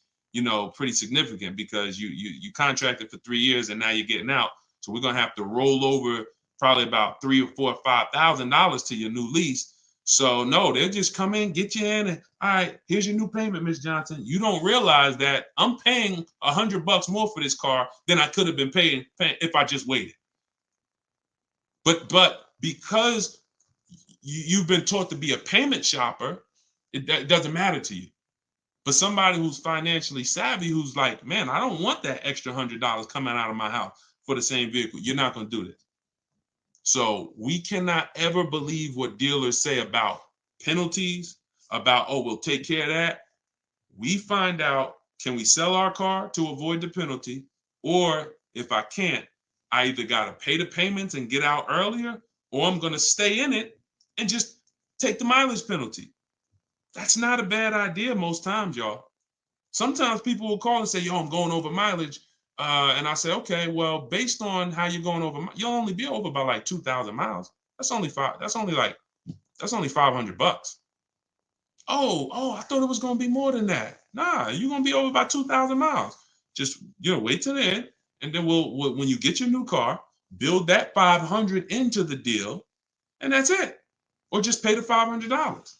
pretty significant, because you contracted for 3 years and now you're getting out. So we're going to have to roll over probably about $3,000 or $4,000 or $5,000 to your new lease. So no, they'll just come in, get you in, and all right, here's your new payment, Miss Johnson. You don't realize that I'm paying $100 more for this car than I could have been paying if I just waited. But because you've been taught to be a payment shopper, it doesn't matter to you. But somebody who's financially savvy, who's like, man, I don't want that extra $100 coming out of my house for the same vehicle. You're not going to do this. So we cannot ever believe what dealers say about penalties, about, oh, we'll take care of that. We find out, can we sell our car to avoid the penalty? Or if I can't, I either got to pay the payments and get out earlier, or I'm going to stay in it and just take the mileage penalty. That's not a bad idea most times, y'all. Sometimes people will call and say, yo, I'm going over mileage. And I say, okay, well, based on how you're going over, you'll only be over by like 2,000 miles. That's only $500. Oh, I thought it was going to be more than that. Nah, you're going to be over by 2,000 miles. Just, wait till the end. And then when you get your new car, build that 500 into the deal, and that's it. Or just pay the $500.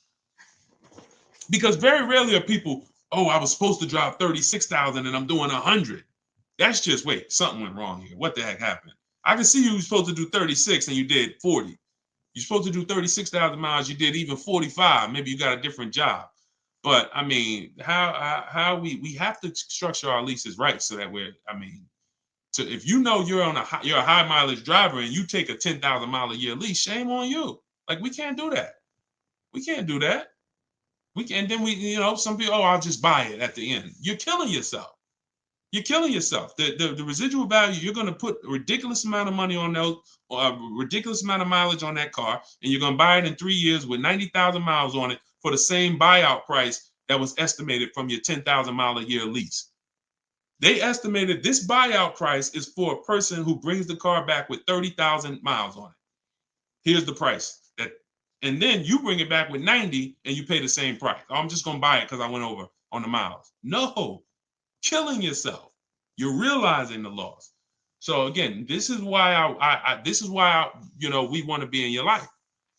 Because very rarely are people, oh, I was supposed to drive 36,000 and I'm doing 100. That's just, wait, something went wrong here. What the heck happened? I can see you were supposed to do 36 and you did 40. You're supposed to do 36,000 miles, you did even 45. Maybe you got a different job. But I mean, how we have to structure our leases right, so that if you know you're a high mileage driver and you take a 10,000 mile a year lease, shame on you. Like, we can't do that. We can't do that. We can, and then some people, oh, I'll just buy it at the end. You're killing yourself. You're killing yourself. The residual value, you're going to put a ridiculous amount of money on those, or a ridiculous amount of mileage on that car, and you're going to buy it in 3 years with 90,000 miles on it for the same buyout price that was estimated from your 10,000 mile a year lease. They estimated this buyout price is for a person who brings the car back with 30,000 miles on it. Here's the price. And then you bring it back with 90 and you pay the same price. Oh, I'm just going to buy it because I went over on the miles. No, killing yourself. You're realizing the loss. So again, this is why we want to be in your life.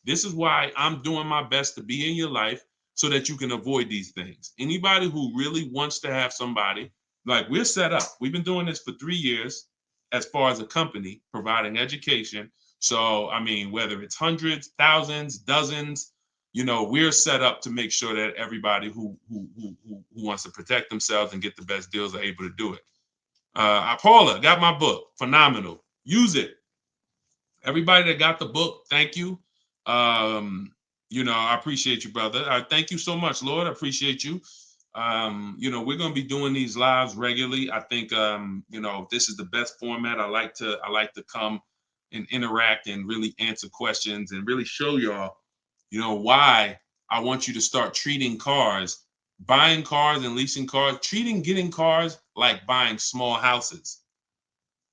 This is why I'm doing my best to be in your life so that you can avoid these things. Anybody who really wants to have somebody, like we're set up. We've been doing this for 3 years as far as a company, providing education. So, I mean, whether it's hundreds, thousands, dozens, we're set up to make sure that everybody who wants to protect themselves and get the best deals are able to do it. Paula, got my book. Phenomenal. Use it. Everybody that got the book, thank you. I appreciate you, brother. Thank you so much, Lord. I appreciate you. We're going to be doing these lives regularly. I think, this is the best format. I like to come and interact and really answer questions and really show y'all, why I want you to start treating cars, buying cars and leasing cars, getting cars like buying small houses.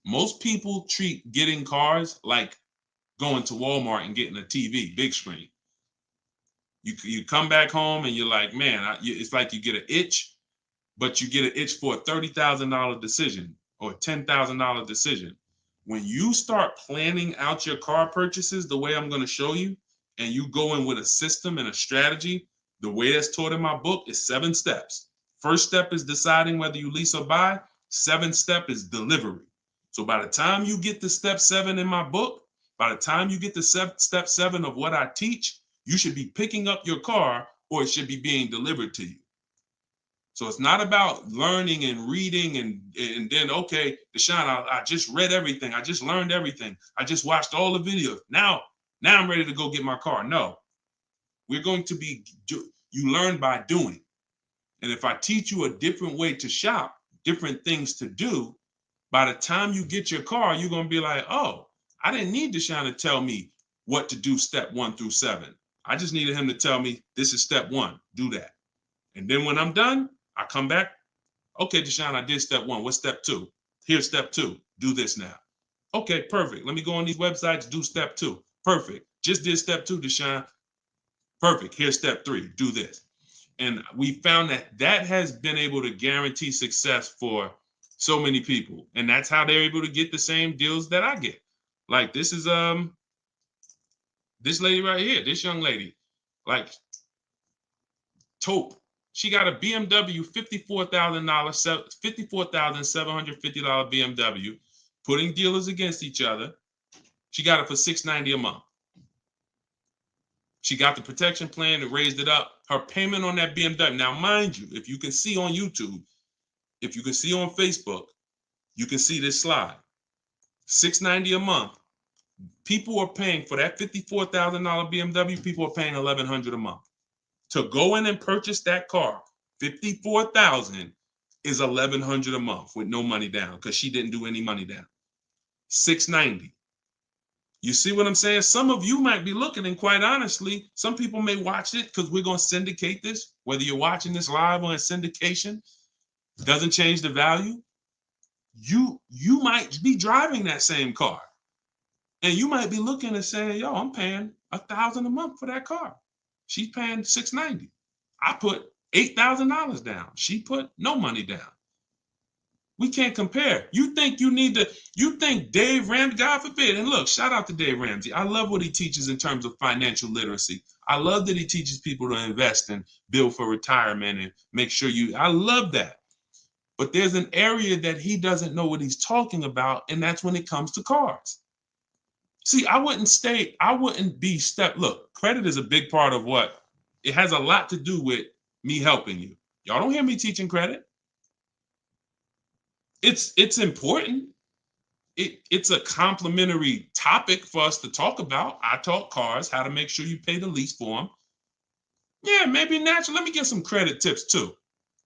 Most people treat getting cars like going to Walmart and getting a TV, big screen. You come back home and you're like, man, it's like you get an itch, but you get an itch for a $30,000 decision or a $10,000 decision. When you start planning out your car purchases the way I'm going to show you, and you go in with a system and a strategy, the way that's taught in my book is 7 steps. First step is deciding whether you lease or buy. 7th step is delivery. So by the time you get to step 7 in my book, by the time you get to step 7 of what I teach, you should be picking up your car or it should be being delivered to you. So it's not about learning and reading and then, okay, Deshone, I just read everything. I just learned everything. I just watched all the videos. Now I'm ready to go get my car. No, we're going to you learn by doing. And if I teach you a different way to shop, different things to do, by the time you get your car, you're going to be like, oh, I didn't need Deshone to tell me what to do step 1 through 7. I just needed him to tell me this is step 1, do that. And then when I'm done, I come back. Okay, Deshone, I did step 1. What's step 2? Here's step 2. Do this now. Okay, perfect. Let me go on these websites, do step 2. Perfect. Just did step 2, Deshone. Perfect. Here's step 3. Do this. And we found that has been able to guarantee success for so many people. And that's how they're able to get the same deals that I get. Like this is this lady right here, this young lady, like Taupe. She got a BMW $54,750 BMW, putting dealers against each other. She got it for $690 a month. She got the protection plan and raised it up. Her payment on that BMW. Now, mind you, if you can see on YouTube, if you can see on Facebook, you can see this slide. $690 a month. People are paying for that $54,000 BMW. People are paying $1,100 a month. To go in and purchase that car, $54,000 is $1,100 a month with no money down because she didn't do any money down. $690. You see what I'm saying? Some of you might be looking, and quite honestly, some people may watch it because we're going to syndicate this. Whether you're watching this live or in syndication, doesn't change the value. You might be driving that same car, and you might be looking and saying, "Yo, I'm paying $1,000 a month for that car. She's paying $690. I put $8,000 down. She put no money down. We can't compare. You think Dave Ramsey, God forbid, and look, shout out to Dave Ramsey. I love what he teaches in terms of financial literacy. I love that he teaches people to invest and build for retirement and make sure I love that. But there's an area that he doesn't know what he's talking about, and that's when it comes to cars. See, look, credit is a big part of it has a lot to do with me helping you. Y'all don't hear me teaching credit. It's important. It's a complimentary topic for us to talk about. I talk cars, how to make sure you pay the lease for them. Yeah, maybe naturally. Let me get some credit tips too.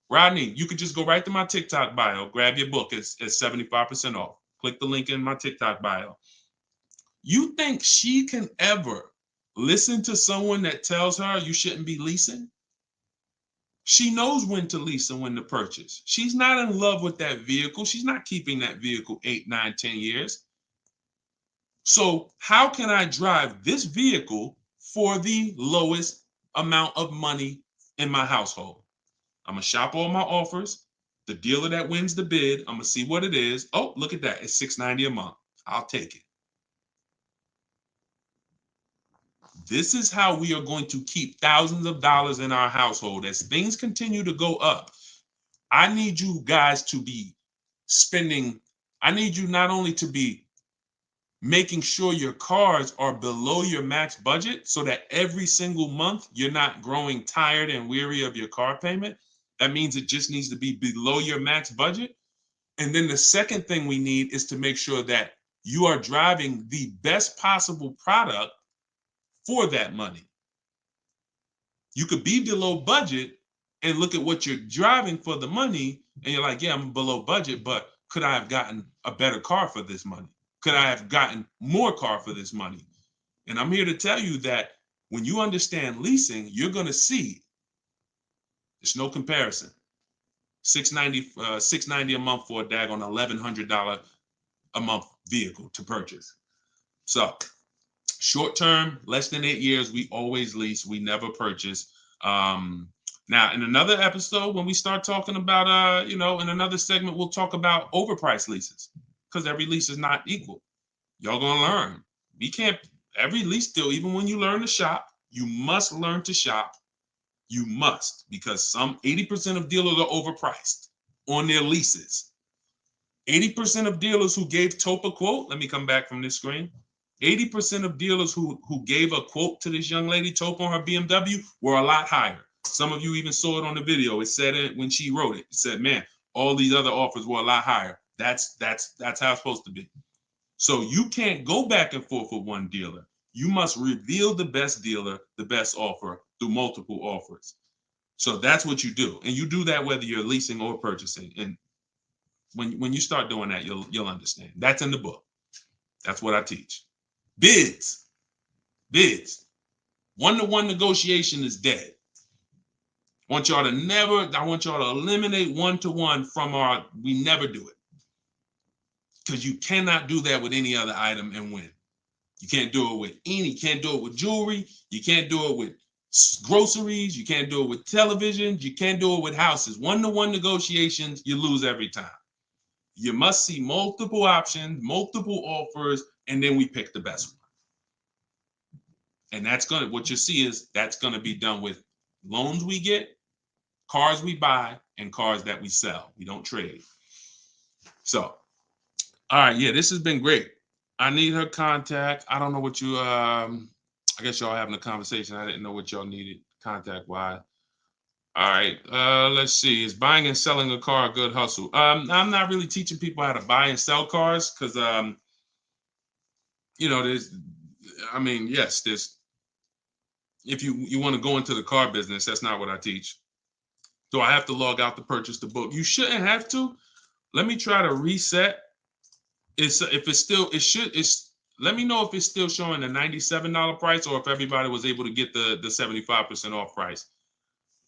Rodney, you could just go right to my TikTok bio, grab your book. It's 75% off. Click the link in my TikTok bio. You think she can ever listen to someone that tells her you shouldn't be leasing? She knows when to lease and when to purchase. She's not in love with that vehicle. She's not keeping that vehicle 8, 9, 10 years. So how can I drive this vehicle for the lowest amount of money in my household? I'm gonna shop all my offers. The dealer that wins the bid, I'm gonna see what it is. Oh, look at that. It's $690 a month. I'll take it. This is how we are going to keep thousands of dollars in our household. As things continue to go up, I need you guys to be spending, I need you not only to be making sure your cars are below your max budget so that every single month you're not growing tired and weary of your car payment. That means it just needs to be below your max budget. And then the second thing we need is to make sure that you are driving the best possible product for that money. You could be below budget and look at what you're driving for the money, and you're like, yeah, I'm below budget, but could I have gotten a better car for this money? Could I have gotten more car for this money? And I'm here to tell you that when you understand leasing, you're going to see there's no comparison. $690 a month for a daggone $1,100 a month vehicle to purchase. So short term, less than 8 years, we always lease. We never purchase. Now, in another episode, when we start talking about, in another segment, we'll talk about overpriced leases because every lease is not equal. Y'all gonna learn. We can't, every lease deal, even when you learn to shop, you must learn to shop. You must, because some 80% of dealers are overpriced on their leases. 80% of dealers who gave Tope a quote, let me come back from this screen. 80% of dealers who gave a quote to this young lady, Tope, on her BMW, were a lot higher. Some of you even saw it on the video. It said it when she wrote it. It said, man, all these other offers were a lot higher. That's how it's supposed to be. So you can't go back and forth with one dealer. You must reveal the best dealer, the best offer through multiple offers. So that's what you do. And you do that whether you're leasing or purchasing. And when you start doing that, you'll understand. That's in the book. That's what I teach. Bids. One-to-one negotiation is dead. I want y'all to eliminate one-to-one from we never do it. Because you cannot do that with any other item and win. You can't do it with jewelry. You can't do it with groceries. You can't do it with televisions. You can't do it with houses. One-to-one negotiations, you lose every time. You must see multiple options, multiple offers, and then we pick the best one. And what you see is that's gonna be done with loans we get, cars we buy, and cars that we sell. We don't trade. So, all right, yeah, this has been great. I need her contact. I don't know what you, I guess y'all having a conversation. I didn't know what y'all needed contact-wise. All right, let's see. Is buying and selling a car a good hustle? I'm not really teaching people how to buy and sell cars because, there's, if you want to go into the car business, that's not what I teach. Do I have to log out to purchase the book? You shouldn't have to. Let me try to reset. Let me know if it's still showing a $97 price or if everybody was able to get the 75% off price.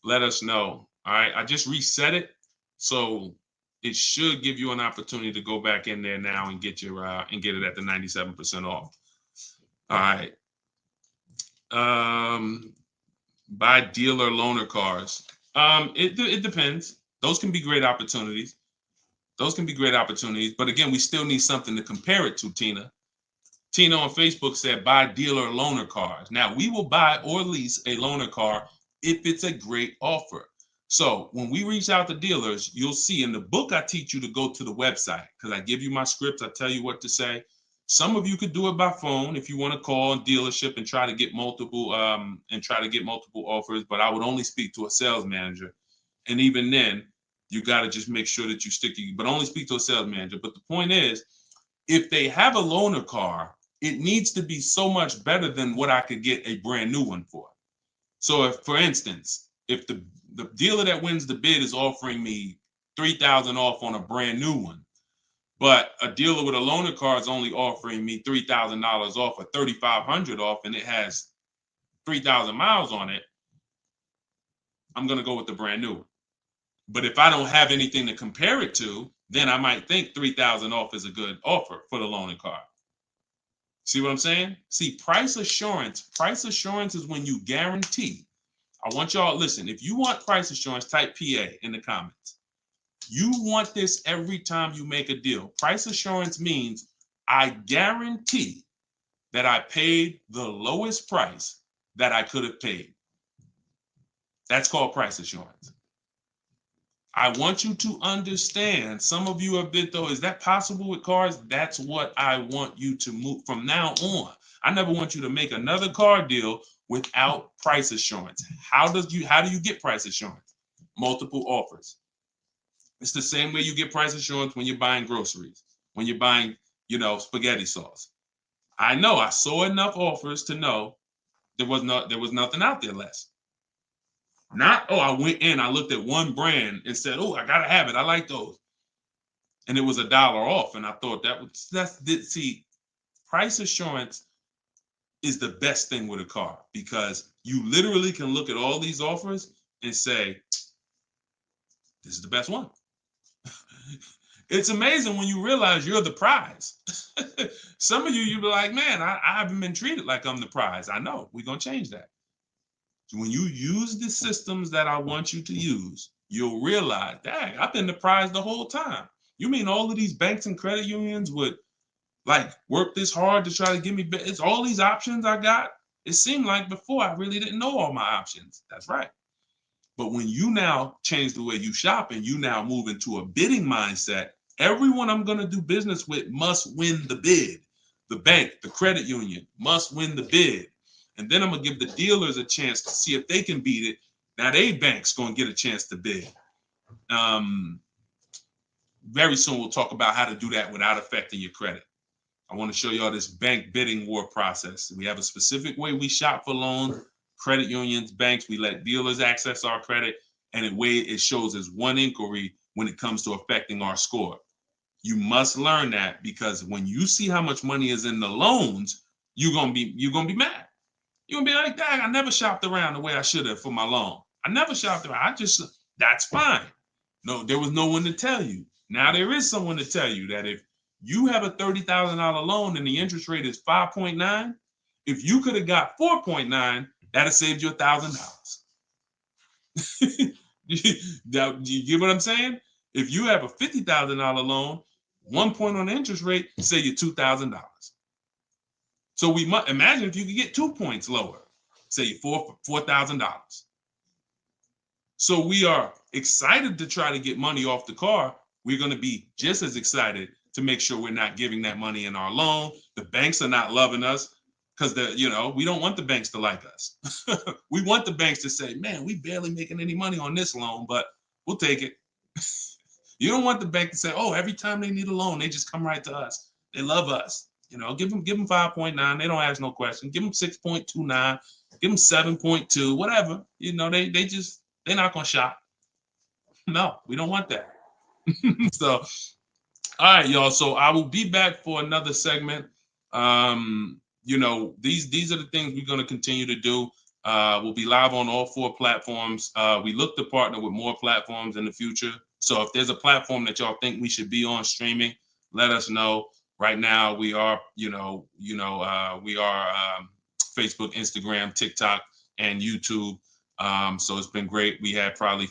Let us know. All right, I just reset it, so it should give you an opportunity to go back in there now and get your and get it at the 97% off. All right. Buy dealer loaner cars. It depends. Those can be great opportunities. But again, we still need something to compare it to, Tina. Tina on Facebook said, buy dealer loaner cars. Now, we will buy or lease a loaner car if it's a great offer. So when we reach out to dealers, you'll see in the book, I teach you to go to the website because I give you my scripts. I tell you what to say. Some of you could do it by phone if you want to call a dealership and try to get multiple offers, but I would only speak to a sales manager. And even then, you got to just make sure that you but only speak to a sales manager. But the point is, if they have a loaner car, it needs to be so much better than what I could get a brand new one for. So if, for instance, if the dealer that wins the bid is offering me $3,000 off on a brand new one, but a dealer with a loaner car is only offering me $3,000 off or $3,500 off, and it has 3,000 miles on it, I'm going to go with the brand new. But if I don't have anything to compare it to, then I might think 3,000 off is a good offer for the loaner car. See what I'm saying? See, price assurance is when you guarantee. I want y'all, listen, if you want price assurance, type PA in the comments. You want this every time you make a deal. Price assurance means I guarantee that I paid the lowest price that I could have paid. That's called price assurance. I want you to understand, some of you have been, though, is that possible with cars? That's what I want you to move from now on. I never want you to make another car deal without price assurance. How do you get price assurance? Multiple offers. It's the same way you get price assurance when you're buying groceries, when you're buying, spaghetti sauce. I know I saw enough offers to know there was nothing out there less. Not, I went in, I looked at one brand and said, I gotta have it. I like those. And it was $1 off. And I thought see, price assurance is the best thing with a car, because you literally can look at all these offers and say, this is the best one. It's amazing when you realize you're the prize. Some of you be like, man, I haven't been treated like I'm the prize. I know, we're gonna change that. When you use the systems that I want you to use, you'll realize, dang, I've been the prize the whole time. You mean all of these banks and credit unions would work this hard to try to give me, it's all these options I got? It seemed like before I really didn't know all my options. That's right. But when you now change the way you shop and you now move into a bidding mindset, everyone I'm going to do business with must win the bid. The bank, the credit union must win the bid. And then I'm going to give the dealers a chance to see if they can beat it. Now they bank's going to get a chance to bid. Very soon we'll talk about how to do that without affecting your credit. I want to show y'all this bank bidding war process. We have a specific way we shop for loans, credit unions, banks. We let dealers access our credit, and the way it shows as one inquiry when it comes to affecting our score. You must learn that, because when you see how much money is in the loans, you're gonna be mad. You're gonna be like, dang, I never shopped around the way I should have for my loan. I never shopped around. That's fine. No, there was no one to tell you. Now there is someone to tell you that if you have a $30,000 loan and the interest rate is 5.9, if you could have got 4.9, that'd have saved you $1,000. You get what I'm saying? If you have a $50,000 loan, 1 point on the interest rate, save you $2,000. So we must imagine if you could get 2 points lower, say you $4,000. So we are excited to try to get money off the car. We're going to be just as excited to make sure we're not giving that money in our loan. The banks are not loving us because we don't want the banks to like us. We want the banks to say, man, we barely making any money on this loan, but we'll take it. You don't want the bank to say, every time they need a loan, they just come right to us. They love us. Give them 5.9. They don't ask no question. Give them 6.29. Give them 7.2. Whatever. They're not gonna shop. No, we don't want that. So, all right, y'all. So I will be back for another segment. These are the things we're gonna continue to do. We'll be live on all 4 platforms. We look to partner with more platforms in the future. So if there's a platform that y'all think we should be on streaming, let us know. Right now, we are, Facebook, Instagram, TikTok, and YouTube. So it's been great. We had probably,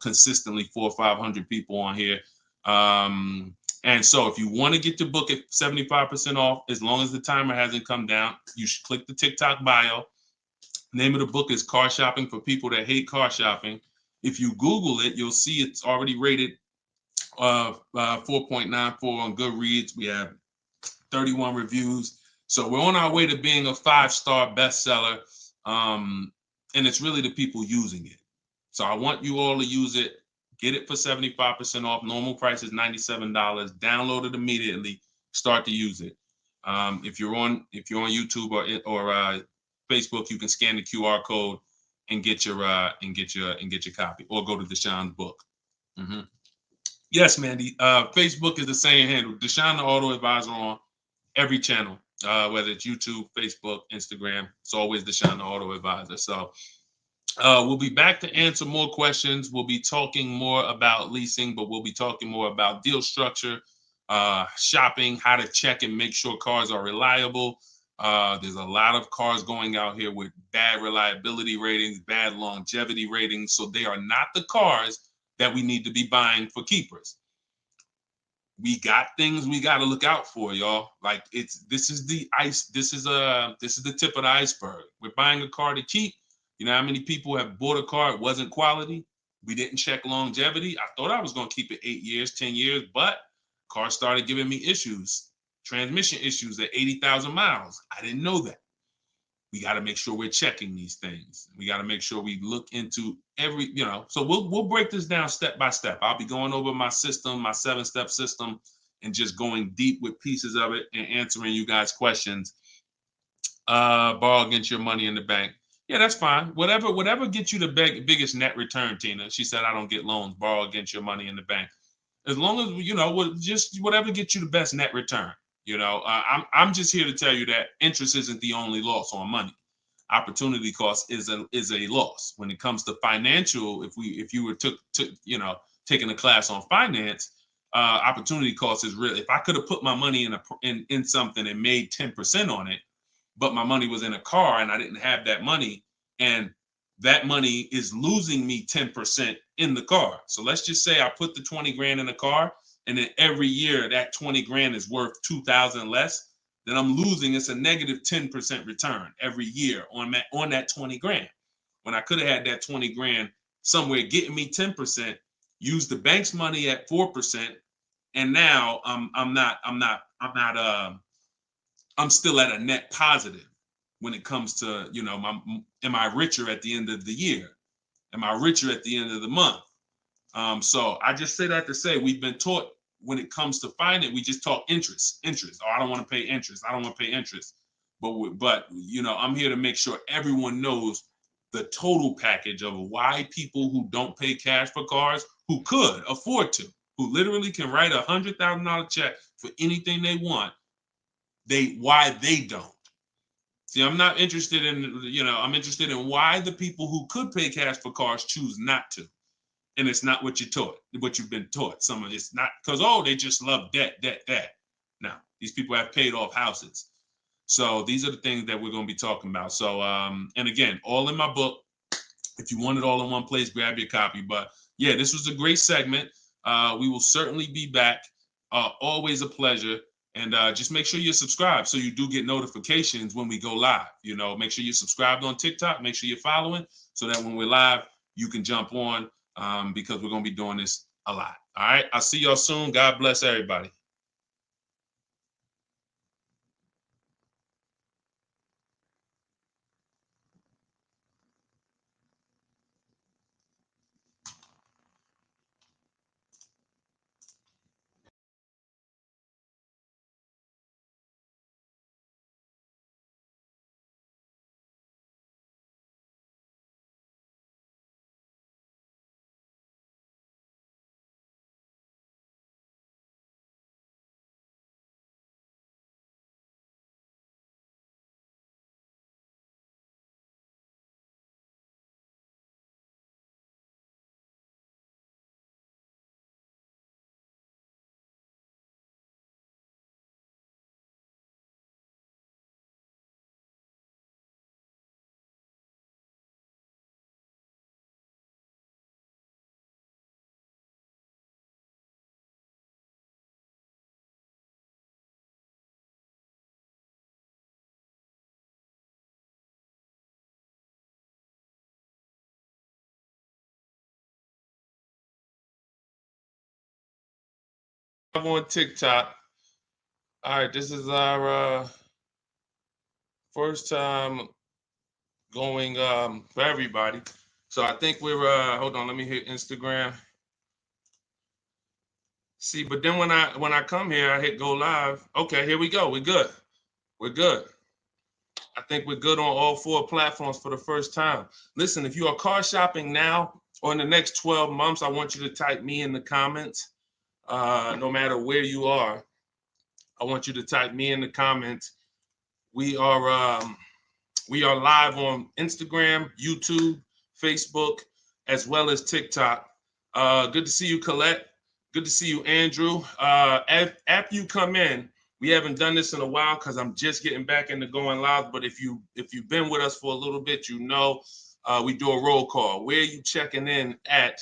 consistently 400 or 500 people on here. And so if you want to get your book at 75% off, as long as the timer hasn't come down, you should click the TikTok bio. Name of the book is Car Shopping for People That Hate Car Shopping. If you Google it, you'll see it's already rated 4.94 on Goodreads. We have 31 reviews. So we're on our way to being a 5-star bestseller. And it's really the people using it. So I want you all to use it. Get it for 75% off. Normal price is $97. Download it immediately. Start to use it. If you're on YouTube or Facebook, you can scan the QR code and get your copy, or go to Deshone's book. Yes, Mandy. Facebook is the same handle, Deshone the Auto Advisor, on every channel, whether it's YouTube, Facebook, Instagram. It's always Deshone the Auto Advisor. So we'll be back to answer more questions. We'll be talking more about leasing, but we'll be talking more about deal structure, shopping, how to check and make sure cars are reliable. There's a lot of cars going out here with bad reliability ratings, bad longevity ratings. So they are not the cars that we need to be buying for keepers. We got things we got to look out for, y'all. Like, this is the tip of the iceberg. We're buying a car to keep. You know how many people have bought a car, it wasn't quality, we didn't check longevity. I thought I was going to keep it 8 years, 10 years, but car started giving me issues, transmission issues at 80,000 miles. I didn't know that. We got to make sure we're checking these things. We got to make sure we look into every, so we'll break this down step by step. I'll be going over my system, my 7-step system, and just going deep with pieces of it and answering you guys' questions. Borrow against your money in the bank. Yeah, that's fine. Whatever gets you the biggest net return, Tina. She said, I don't get loans. Borrow against your money in the bank. As long as, just whatever gets you the best net return. I'm just here to tell you that interest isn't the only loss on money. Opportunity cost is a loss when it comes to financial. If you were taking a class on finance, opportunity cost is real. If I could have put my money in something and made 10% on it, but my money was in a car and I didn't have that money, and that money is losing me 10% in the car. So let's just say I put the 20 grand in the car, and then every year that 20 grand is worth 2,000 less, then I'm losing. It's a negative 10% return every year on that 20 grand. When I could have had that 20 grand somewhere getting me 10%, use the bank's money at 4%, and now I'm still at a net positive when it comes to, am I richer at the end of the year? Am I richer at the end of the month? So I just say that to say we've been taught when it comes to finance, we just talk interest. Oh, I don't want to pay interest. I don't want to pay interest. But I'm here to make sure everyone knows the total package of why people who don't pay cash for cars, who could afford to, who literally can write $100,000 check for anything they want, why they don't. See, I'm not interested in, I'm interested in why the people who could pay cash for cars choose not to. And it's not what you've been taught. Some of it's not because, they just love debt. Now, these people have paid off houses. So these are the things that we're going to be talking about. So, and again, all in my book. If you want it all in one place, grab your copy. But yeah, this was a great segment. We will certainly be back. Always a pleasure. And just make sure you're subscribed so you do get notifications when we go live. Make sure you're subscribed on TikTok. Make sure you're following so that when we're live, you can jump on because we're going to be doing this a lot. All right. I'll see y'all soon. God bless everybody. I'm on TikTok. All right. This is our first time going for everybody. So I think we're hold on, let me hit Instagram. See, but then when I come here, I hit go live. Okay, here we go. We're good. We're good. I think we're good on all 4 platforms for the first time. Listen, if you are car shopping now or in the next 12 months, I want you to type me in the comments. No matter where you are, I want you to type me in the comments. We are live on Instagram, YouTube, Facebook, as well as TikTok. Good to see you, Colette. Good to see you, Andrew. After you come in, we haven't done this in a while because I'm just getting back into going live. But if you've been with us for a little bit, you know we do a roll call. Where are you checking in at?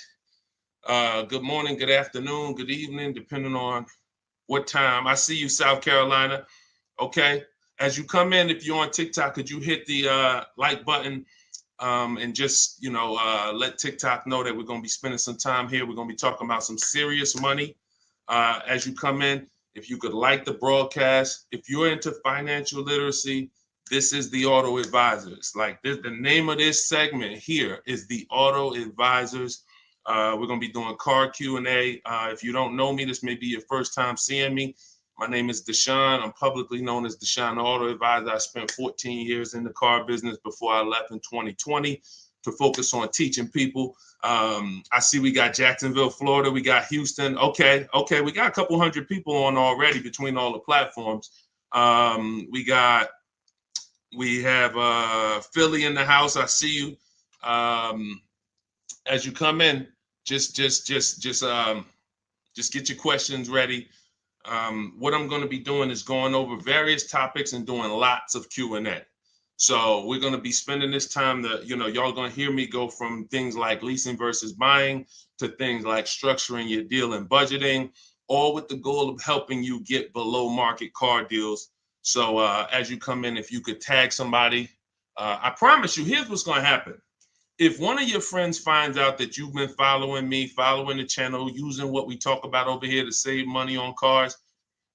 Good morning, good afternoon, good evening, depending on what time. I see you, South Carolina. Okay. As you come in, if you're on TikTok, could you hit the like button and just, let TikTok know that we're going to be spending some time here. We're going to be talking about some serious money as you come in. If you could like the broadcast, if you're into financial literacy, this is the Auto Advisors. Like this, the name of this segment here is the Auto Advisors. We're going to be doing car Q&A. If you don't know me, this may be your first time seeing me. My name is Deshone. I'm publicly known as Deshone the Auto Advisor. I spent 14 years in the car business before I left in 2020 to focus on teaching people. I see we got Jacksonville, Florida. We got Houston. Okay. We got a couple hundred people on already between all the platforms. We have Philly in the house. I see you. As you come in, just get your questions ready. What I'm going to be doing is going over various topics and doing lots of Q&A. So we're going to be spending this time that, y'all going to hear me go from things like leasing versus buying to things like structuring your deal and budgeting, all with the goal of helping you get below market car deals. So as you come in, if you could tag somebody, I promise you, here's what's going to happen. If one of your friends finds out that you've been following me, following the channel, using what we talk about over here to save money on cars,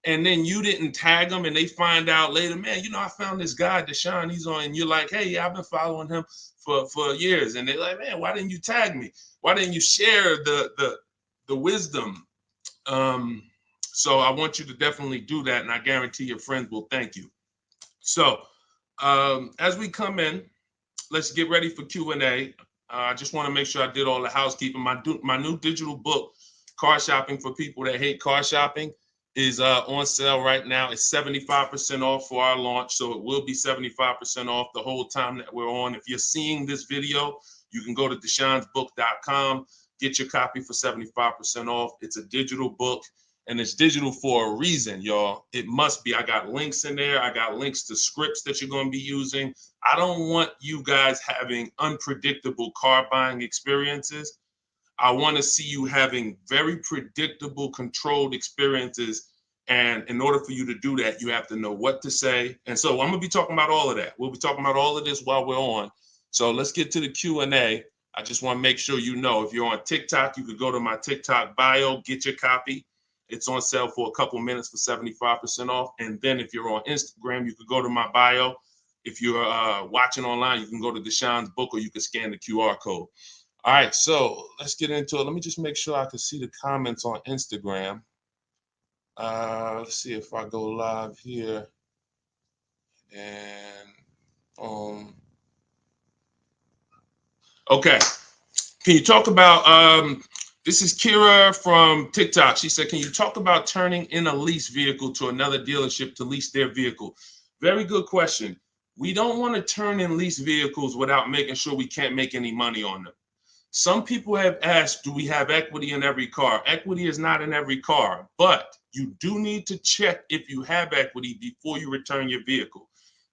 and then you didn't tag them and they find out later, man, I found this guy, Deshone, he's on, and you're like, hey, yeah, I've been following him for years. And they're like, man, why didn't you tag me? Why didn't you share the wisdom? So I want you to definitely do that. And I guarantee your friends will thank you. So as we come in, let's get ready for Q&A. I just want to make sure I did all the housekeeping. My new digital book, Car Shopping for People That Hate Car Shopping, is on sale right now. It's 75% off for our launch, so it will be 75% off the whole time that we're on. If you're seeing this video, you can go to deshonsbook.com, get your copy for 75% off. It's a digital book, and it's digital for a reason, y'all. It must be. I got links in there. I got links to scripts that you're going to be using. I don't want you guys having unpredictable car buying experiences. I want to see you having very predictable, controlled experiences. And in order for you to do that, you have to know what to say. And so I'm going to be talking about all of that. We'll be talking about all of this while we're on. So let's get to the Q&A. I just want to make sure you know, if you're on TikTok, you could go to my TikTok bio, get your copy. It's on sale for a couple minutes for 75% off. And then if you're on Instagram, you could go to my bio. If you're watching online, you can go to Deshone's book, or you can scan the QR code. All right, so let's get into it. Let me just make sure I can see the comments on Instagram. Let's see if I go live here. And okay. Can you talk about, this is Kira from TikTok. She said, can you talk about turning in a lease vehicle to another dealership to lease their vehicle? Very good question. We don't want to turn in lease vehicles without making sure we can't make any money on them. Some people have asked, do we have equity in every car? Equity is not in every car, but you do need to check if you have equity before you return your vehicle.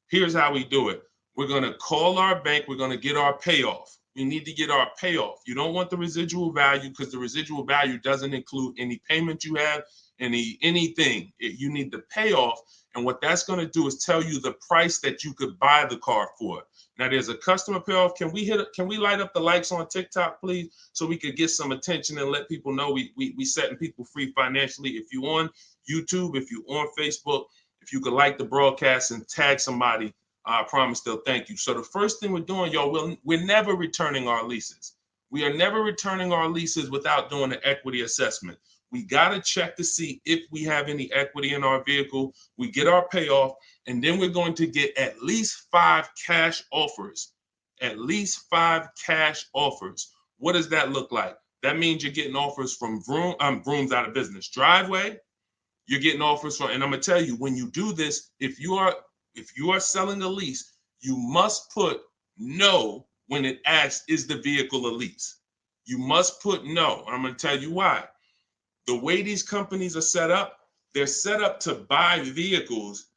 Here's how we do it. We're going to call our bank. We're going to get our payoff. We need to get our payoff. You don't want the residual value, because the residual value doesn't include any payment you have, anything. You need the payoff. And what that's going to do is tell you the price that you could buy the car for. Now there's a customer payoff. Can we light up the likes on TikTok, please, so we could get some attention and let people know we setting people free financially. If you on YouTube, if you on Facebook, if you could like the broadcast and tag somebody, I promise they'll thank you. So the first thing we're doing, y'all, we're never returning our leases. We are never returning our leases without doing an equity assessment. We got to check to see if we have any equity in our vehicle. We get our payoff. And then we're going to get at least 5 cash offers. At least 5 cash offers. What does that look like? That means you're getting offers from Vroom's out of business. Driveway, you're getting offers from, and I'm gonna tell you, when you do this, if you are selling a lease, you must put no when it asks, is the vehicle a lease? You must put no. And I'm gonna tell you why. The way these companies are set up, they're set up to buy vehicles.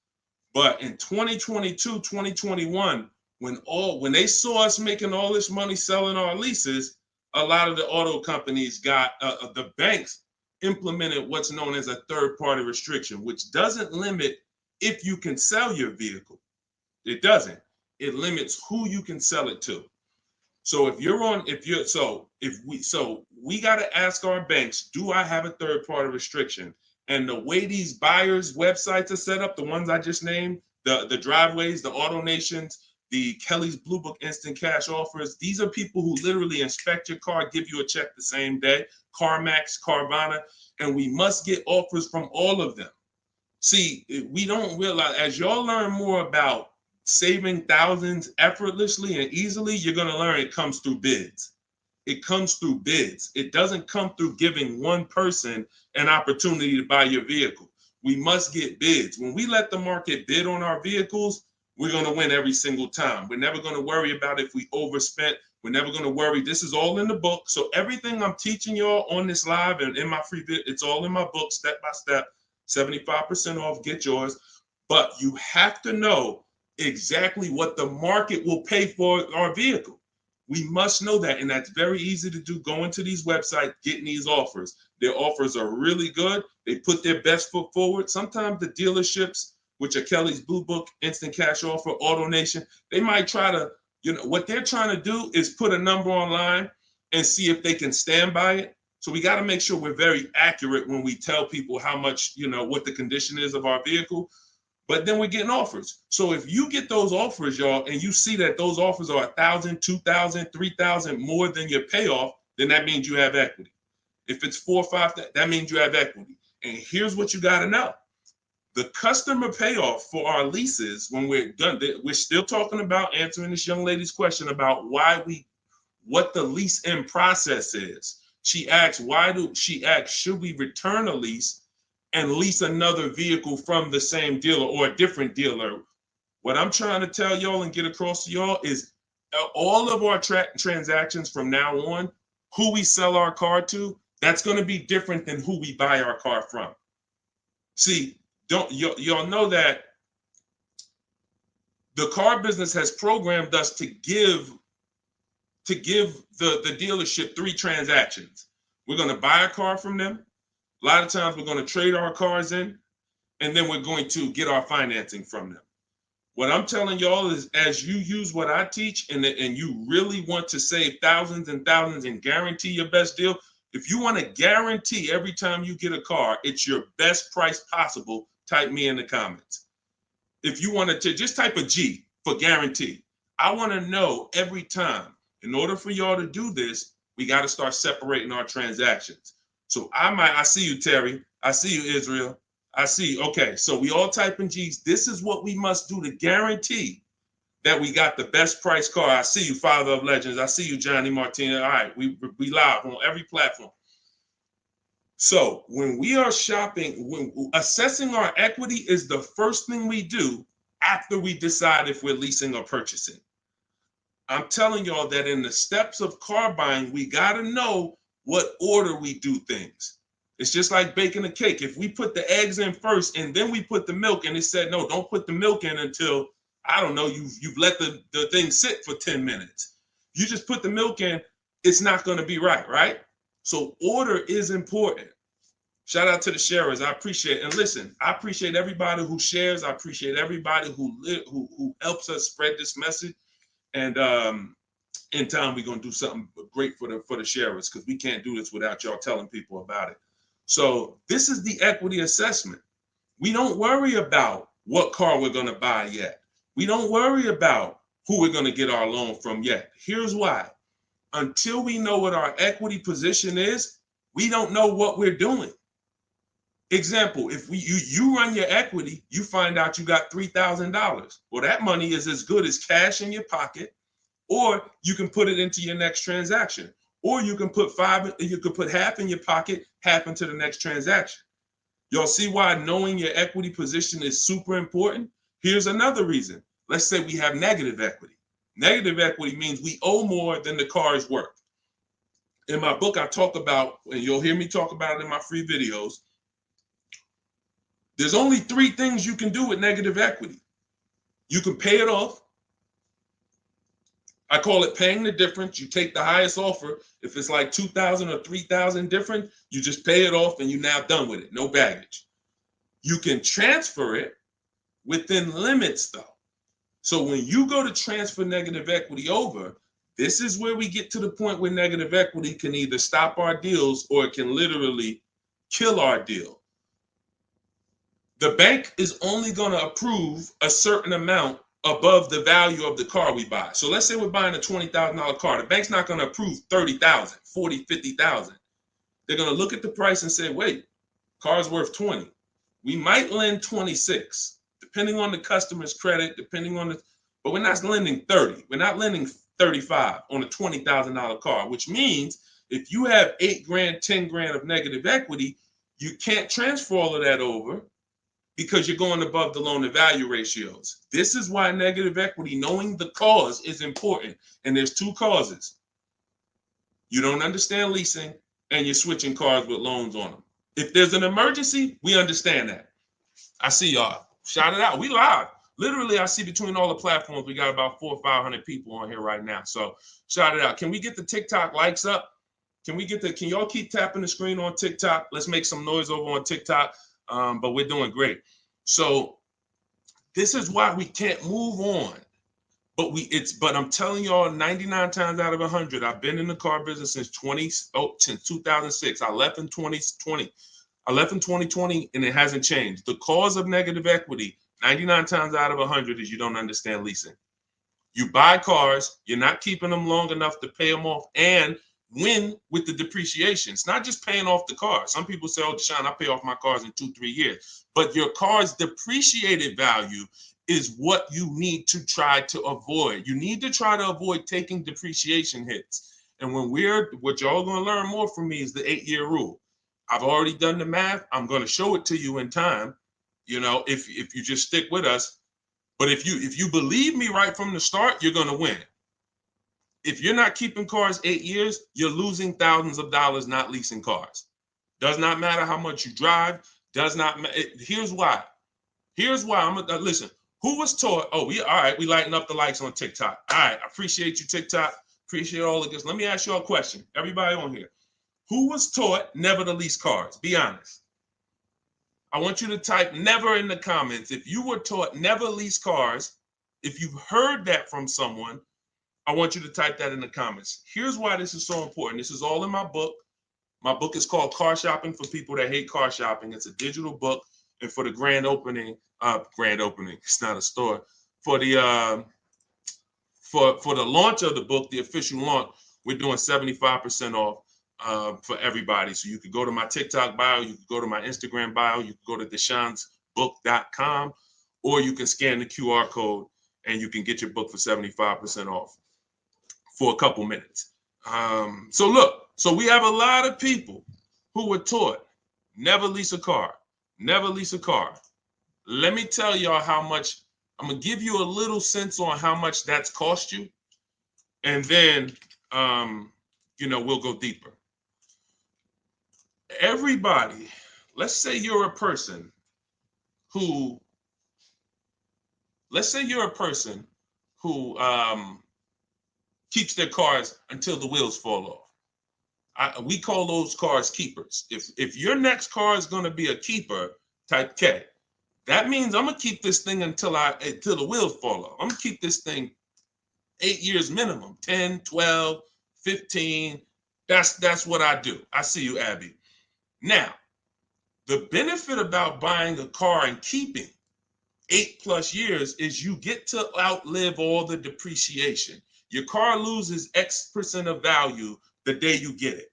But in 2022, 2021, when they saw us making all this money selling our leases, a lot of the auto companies got the banks implemented what's known as a third-party restriction, which doesn't limit if you can sell your vehicle. It doesn't. It limits who you can sell it to. So we got to ask our banks, do I have a third-party restriction? And the way these buyers' websites are set up, the ones I just named, the Driveways, the AutoNations, the Kelly's Blue Book Instant Cash Offers, these are people who literally inspect your car, give you a check the same day, CarMax, Carvana, and we must get offers from all of them. See, we don't realize, as y'all learn more about saving thousands effortlessly and easily, you're going to learn it comes through bids. It comes through bids. It doesn't come through giving one person an opportunity to buy your vehicle. We must get bids. When we let the market bid on our vehicles, we're going to win every single time. We're never going to worry about if we overspent. We're never going to worry. This is all in the book. So everything I'm teaching y'all on this live and in my free vid, it's all in my book, step by step, 75% off, get yours. But you have to know exactly what the market will pay for our vehicle. We must know that, and that's very easy to do. Going to these websites, getting these offers. Their offers are really good. They put their best foot forward. Sometimes the dealerships, which are Kelly's Blue Book, Instant Cash Offer, AutoNation, they might try to, what they're trying to do is put a number online and see if they can stand by it. So we got to make sure we're very accurate when we tell people how much, what the condition is of our vehicle. But then we're getting offers. So if you get those offers, y'all, and you see that those offers are $1,000, $2,000, $3,000 more than your payoff, then that means you have equity. If it's $4,000 or $5,000, that means you have equity. And here's what you got to know. The customer payoff for our leases, when we're done, we're still talking about answering this young lady's question about what the lease in process is. She asks, should we return a lease and lease another vehicle from the same dealer or a different dealer? What I'm trying to tell y'all and get across to y'all is all of our transactions from now on, who we sell our car to, that's going to be different than who we buy our car from. See, y'all know that the car business has programmed us to give the dealership 3 transactions. We're going to buy a car from them. A lot of times we're going to trade our cars in, and then we're going to get our financing from them. What I'm telling y'all is, as you use what I teach and you really want to save thousands and thousands and guarantee your best deal, if you want to guarantee every time you get a car, it's your best price possible, type me in the comments. If you want to just type a G for guarantee. I want to know every time. In order for y'all to do this, we got to start separating our transactions. So I see you, Terry. I see you, Israel. I see you. Okay, so we all type in G's. This is what we must do to guarantee that we got the best price car. I see you, Father of Legends. I see you, Johnny Martinez. All right, we live on every platform. So when we are shopping, when assessing our equity is the first thing we do after we decide if we're leasing or purchasing. I'm telling y'all that in the steps of car buying, we got to know what order we do things. It's just like baking a cake. If we put the eggs in first and then we put the milk, and it said, no, don't put the milk in until, I don't know, you've let the thing sit for 10 minutes. You just put the milk in, it's not going to be right? So order is important. Shout out to the sharers. I appreciate it. And listen, I appreciate everybody who shares. I appreciate everybody who helps us spread this message. And in time, we're going to do something great for the sharers, because we can't do this without y'all telling people about it. So this is the equity assessment. We don't worry about what car we're going to buy yet. We don't worry about who we're going to get our loan from yet. Here's why. Until we know what our equity position is, we don't know what we're doing. Example, if you run your equity, you find out you got $3,000. Well, that money is as good as cash in your pocket, or you can put it into your next transaction, or you can put half in your pocket, half into the next transaction. Y'all see why knowing your equity position is super important? Here's another reason. Let's say we have negative equity. Negative equity means we owe more than the car is worth. In my book, I talk about, and you'll hear me talk about it in my free videos, there's only 3 things you can do with negative equity. You can pay it off. I call it paying the difference. You take the highest offer. If it's like 2,000 or 3,000 different, you just pay it off and you're now done with it. No baggage. You can transfer it within limits though. So when you go to transfer negative equity over, this is where we get to the point where negative equity can either stop our deals or it can literally kill our deal. The bank is only going to approve a certain amount above the value of the car we buy. So let's say we're buying a $20,000 car. The bank's not going to approve 30,000, 40, 50,000. They're going to look at the price and say, wait, car's worth 20. We might lend 26, depending on the customer's credit, but we're not lending 30. We're not lending 35 on a $20,000 car, which means if you have 8 grand, 10 grand of negative equity, you can't transfer all of that over because you're going above the loan to value ratios. This is why negative equity, knowing the cause, is important. And there's 2 causes. You don't understand leasing and you're switching cars with loans on them. If there's an emergency, we understand that. I see y'all. Shout it out. We live. Literally, I see between all the platforms, we got about 400 or 500 people on here right now. So shout it out. Can we get the TikTok likes up? Can y'all keep tapping the screen on TikTok? Let's make some noise over on TikTok. But we're doing great. So this is why we can't move on. But I'm telling y'all, 99 times out of 100, I've been in the car business since 2006. I left in 2020. I left in 2020 and it hasn't changed. The cause of negative equity, 99 times out of 100, is you don't understand leasing. You buy cars, you're not keeping them long enough to pay them off and win with the depreciation. It's not just paying off the car. Some people say, oh, Deshone, I pay off my cars in 2-3 years. But your car's depreciated value is what you need to try to avoid. You need to try to avoid taking depreciation hits. And what y'all going to learn more from me is the 8-year rule. I've already done the math. I'm going to show it to you in time, if you just stick with us. But if you believe me right from the start, you're going to win. If you're not keeping cars 8 years, you're losing thousands of dollars not leasing cars. Does not matter how much you drive. Does not matter. Here's why. Listen. Who was taught? Oh, we lighten up the likes on TikTok. All right, I appreciate you, TikTok. Appreciate all of this. Let me ask you a question. Everybody on here. Who was taught never to lease cars? Be honest. I want you to type never in the comments. If you were taught never lease cars, if you've heard that from someone, I want you to type that in the comments. Here's why this is so important. This is all in my book. My book is called Car Shopping for People That Hate Car Shopping. It's a digital book. And for the grand opening, it's not a store. For the launch of the book, the official launch, we're doing 75% off for everybody. So you could go to my TikTok bio, you could go to my Instagram bio, you could go to deshonsbook.com, or you can scan the QR code and you can get your book for 75% off for a couple minutes. So we have a lot of people who were taught never lease a car. Never lease a car. Let me tell y'all how much. I'm going to give you a little sense on how much that's cost you. And then, we'll go deeper. Everybody, let's say you're a person who keeps their cars until the wheels fall off. We call those cars keepers. If your next car is going to be a keeper, type K. That means I'm going to keep this thing until the wheels fall off. I'm going to keep this thing 8 years minimum, 10, 12, 15. That's what I do. I see you, Abby. Now, the benefit about buying a car and keeping 8+ years is you get to outlive all the depreciation. Your car loses X% of value the day you get it.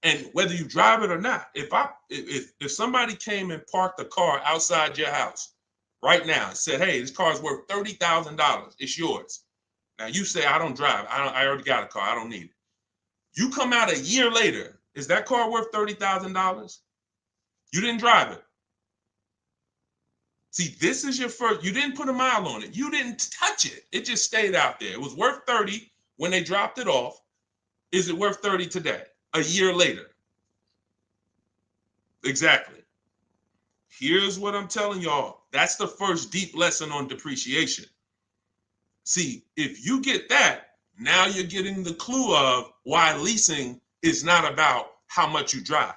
And whether you drive it or not, if somebody came and parked a car outside your house right now and said, "Hey, this car is worth $30,000. It's yours." Now you say, "I don't drive. I already got a car. I don't need it." You come out a year later, is that car worth $30,000? You didn't drive it. See, this is your first. You didn't put a mile on it. You didn't touch it. It just stayed out there. It was worth 30 when they dropped it off. Is it worth 30 today? A year later? Exactly. Here's what I'm telling y'all. That's the first deep lesson on depreciation. See, if you get that, now you're getting the clue of why leasing is not about how much you drive.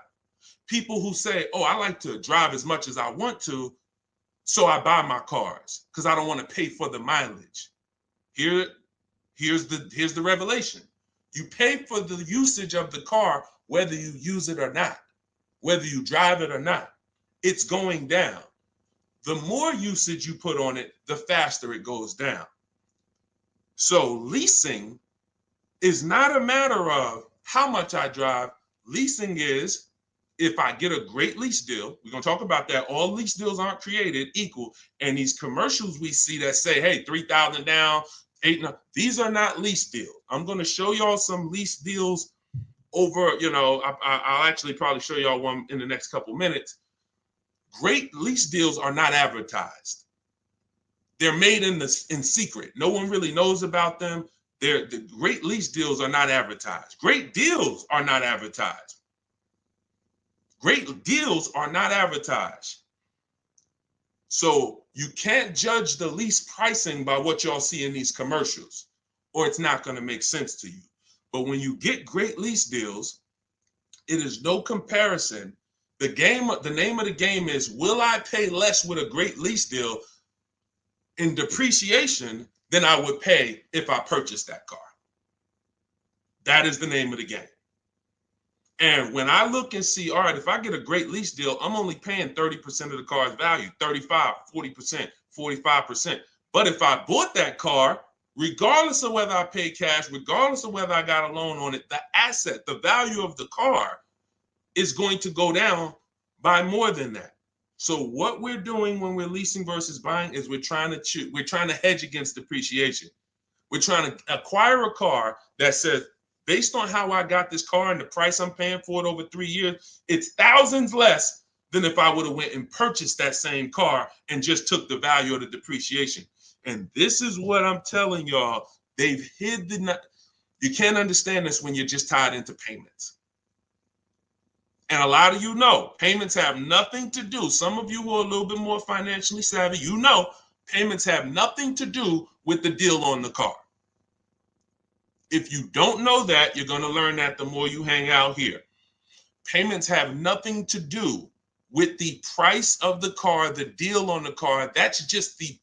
People who say, "Oh, I like to drive as much as I want to, so I buy my cars because I don't want to pay for the mileage." Here's the revelation. You pay for the usage of the car whether you use it or not, whether you drive it or not. It's going down. The more usage you put on it, the faster it goes down. So leasing is not a matter of how much I drive. Leasing is, if I get a great lease deal, we're going to talk about that. All lease deals aren't created equal. And these commercials we see that say, "Hey, 3,000 down, 8," these are not lease deals. I'm going to show y'all some lease deals over, I'll actually probably show y'all one in the next couple minutes. Great lease deals are not advertised. They're made in secret. No one really knows about them. The great lease deals are not advertised. Great deals are not advertised. Great deals are not advertised. So you can't judge the lease pricing by what y'all see in these commercials, or it's not going to make sense to you. But when you get great lease deals, it is no comparison. The name of the game is, will I pay less with a great lease deal in depreciation than I would pay if I purchased that car? That is the name of the game. And when I look and see, all right, if I get a great lease deal, I'm only paying 30% of the car's value, 35, 40%, 45%. But if I bought that car, regardless of whether I paid cash, regardless of whether I got a loan on it, the asset, the value of the car is going to go down by more than that. So what we're doing when we're leasing versus buying is we're trying to hedge against depreciation. We're trying to acquire a car that says, based on how I got this car and the price I'm paying for it over 3 years, it's thousands less than if I would have went and purchased that same car and just took the value of the depreciation. And this is what I'm telling y'all. They've hid you can't understand this when you're just tied into payments. And a lot of you know, payments have nothing to do. Some of you who are a little bit more financially savvy, payments have nothing to do with the deal on the car. If you don't know that, you're going to learn that the more you hang out here. Payments have nothing to do with the price of the car, the deal on the car. That's just the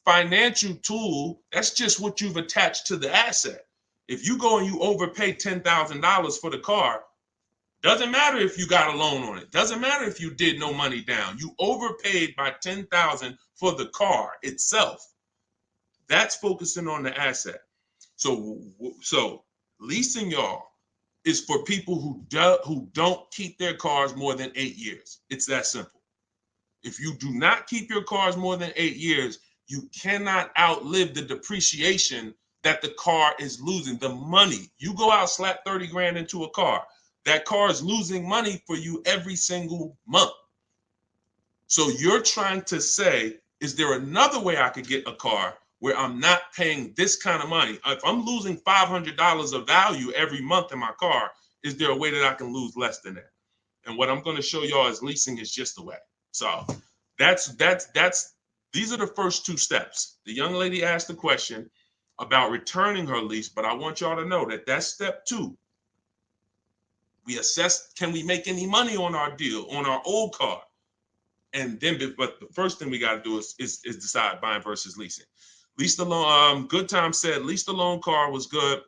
financial tool. That's just what you've attached to the asset. If you go and you overpay $10,000 for the car, doesn't matter if you got a loan on it. Doesn't matter if you did no money down. You overpaid by $10,000 for the car itself. That's focusing on the asset. So leasing, y'all, is for people who don't keep their cars more than 8 years. It's that simple. If you do not keep your cars more than 8 years, you cannot outlive the depreciation that the car is losing. The money, you go out, slap 30 grand into a car, that car is losing money for you every single month. So you're trying to say, is there another way I could get a car where I'm not paying this kind of money? If I'm losing $500 of value every month in my car, is there a way that I can lose less than that? And what I'm going to show y'all is leasing is just the way. So these are the first two steps. The young lady asked the question about returning her lease, but I want y'all to know that that's step 2. We assess, can we make any money on our deal, on our old car? And then, but the first thing we got to do is decide buying versus leasing. Lease the loan. Good Time said, lease the loan car was good.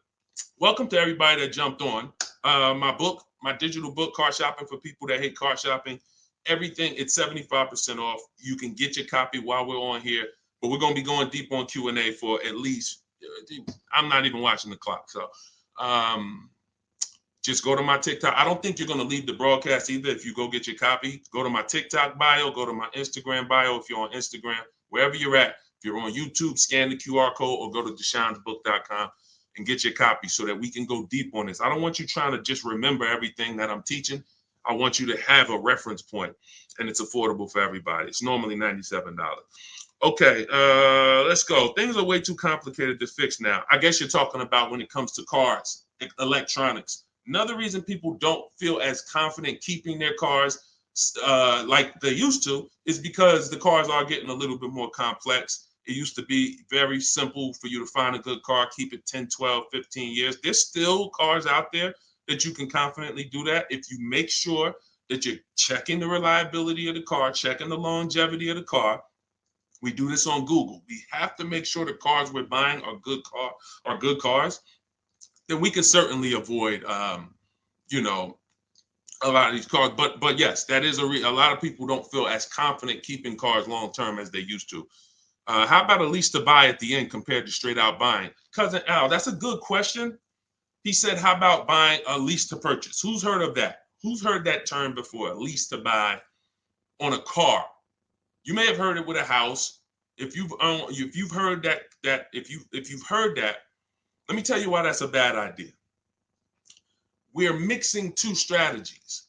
Welcome to everybody that jumped on. My digital book, Car Shopping for People That Hate Car Shopping. Everything, it's 75% off. You can get your copy while we're on here, but we're going to be going deep on Q&A for at least, I'm not even watching the clock. So Just go to my TikTok. I don't think you're going to leave the broadcast either. If you go get your copy, go to my TikTok bio, go to my Instagram bio. If you're on Instagram, wherever you're at, if you're on YouTube, scan the QR code or go to deshonebook.com and get your copy so that we can go deep on this. I don't want you trying to just remember everything that I'm teaching. I want you to have a reference point, and it's affordable for everybody. It's normally $97. Okay, let's go. Things are way too complicated to fix now. I guess you're talking about when it comes to cars, electronics. Another reason people don't feel as confident keeping their cars like they used to is because the cars are getting a little bit more complex. It used to be very simple for you to find a good car, keep it 10, 12, 15 years. There's still cars out there that you can confidently do that if you make sure that you're checking the reliability of the car, checking the longevity of the car. We do this on Google. We have to make sure the cars we're buying are good cars. Then we can certainly avoid, you know, a lot of these cars. But yes, that is a lot of people don't feel as confident keeping cars long term as they used to. How about a lease to buy at the end compared to straight out buying? Cousin Al, that's a good question. He said, how about buying a lease to purchase? Who's heard of that? Who's heard that term before? A lease to buy on a car. You may have heard it with a house. If you've heard that, if you've heard that, let me tell you why that's a bad idea. We're mixing two strategies.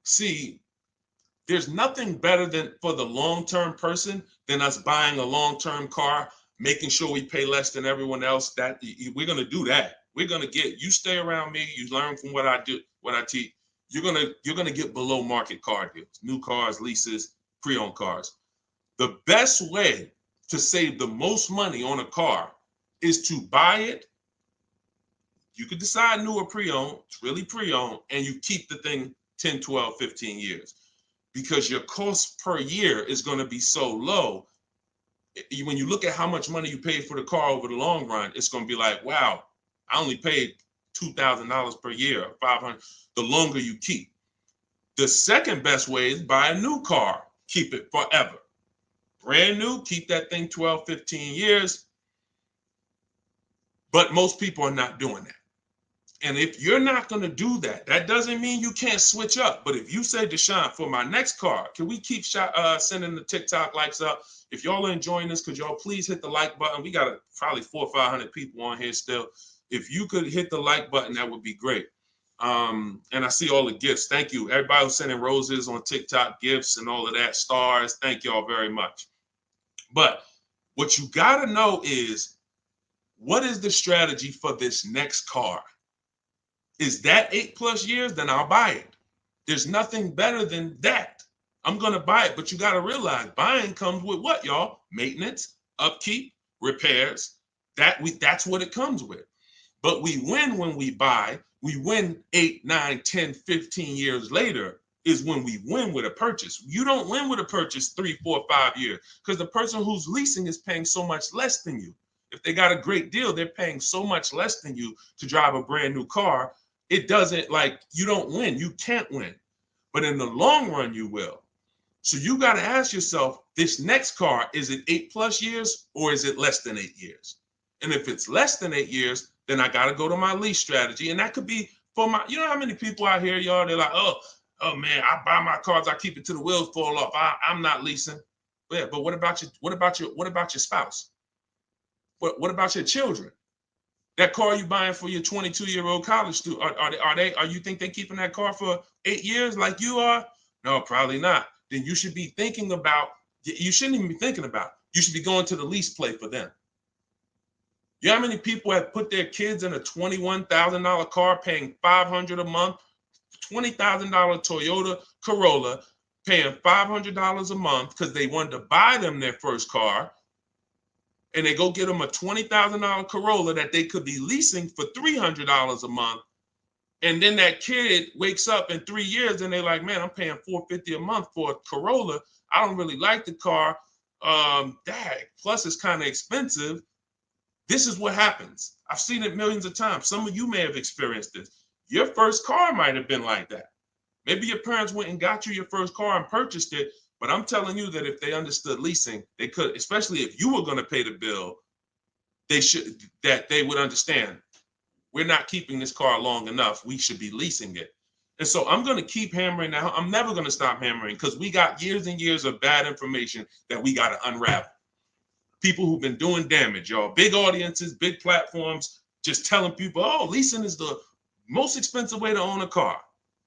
See, there's nothing better than for the long-term person than us buying a long-term car, making sure we pay less than everyone else. That we're gonna do that. We're gonna get you stay around me. You learn from what I do, what I teach. You're gonna get below market car deals, new cars, leases, pre-owned cars. The best way to save the most money on a car is to buy it. You could decide new or pre-owned. It's really pre-owned, and you keep the thing 10, 12, 15 years. Because your cost per year is going to be so low. When you look at how much money you paid for the car over the long run, it's going to be like, wow, I only paid $2,000 per year, or $500. The longer you keep. The second best way is buy a new car. Keep it forever. Brand new, keep that thing 12, 15 years. But most people are not doing that. And if you're not going to do that, that doesn't mean you can't switch up. But if you say, Deshone, for my next car, can we keep sending the TikTok likes up? If y'all are enjoying this, could y'all please hit the like button? We got probably 400 or 500 people on here still. If you could hit the like button, that would be great. And I see all the gifts. Thank you. Everybody who's sending roses on TikTok, gifts and all of that, stars. Thank y'all very much. But what you got to know is, what is the strategy for this next car? Is that 8+ years? Then I'll buy it. There's nothing better than that. I'm going to buy it. But you got to realize buying comes with what, y'all? Maintenance, upkeep, repairs. That's what it comes with. But we win when we buy. We win 8, 9, 10, 15 years later is when we win with a purchase. You don't win with a purchase 3, 4, 5 years because the person who's leasing is paying so much less than you. If they got a great deal, they're paying so much less than you to drive a brand new car. It doesn't, like, you don't win. You can't win. But in the long run, you will. So you got to ask yourself, this next car, is it 8+ years or is it less than 8 years? And if it's less than 8 years, then I got to go to my lease strategy. And that could be for my, you know how many people out here, y'all, they're like, oh man, I buy my cars, I keep it till the wheels fall off. I'm not leasing. Yeah, but what about your spouse? What about your children? That car you buying for your 22-year-old college student, are you think they're keeping that car for 8 years like you are? No, probably not. Then you should be thinking about, you shouldn't even be thinking about, you should be going to the lease play for them. You know how many people have put their kids in a $21,000 car paying $500 a month, $20,000 Toyota Corolla, paying $500 a month because they wanted to buy them their first car, and they go get them a $20,000 Corolla that they could be leasing for $300 a month. And then that kid wakes up in 3 years and they're like, man, I'm paying $450 a month for a Corolla. I don't really like the car. Plus it's kind of expensive. This is what happens. I've seen it millions of times. Some of you may have experienced this. Your first car might have been like that. Maybe your parents went and got you your first car and purchased it. But I'm telling you that if they understood leasing, they could, especially if you were going to pay the bill, they would understand. we're not keeping this car long enough. We should be leasing it. And so I'm going to keep hammering now. I'm never going to stop hammering because we got years and years of bad information that we got to unravel. People who've been doing damage, y'all. Big audiences, big platforms, just telling people, oh, leasing is the most expensive way to own a car.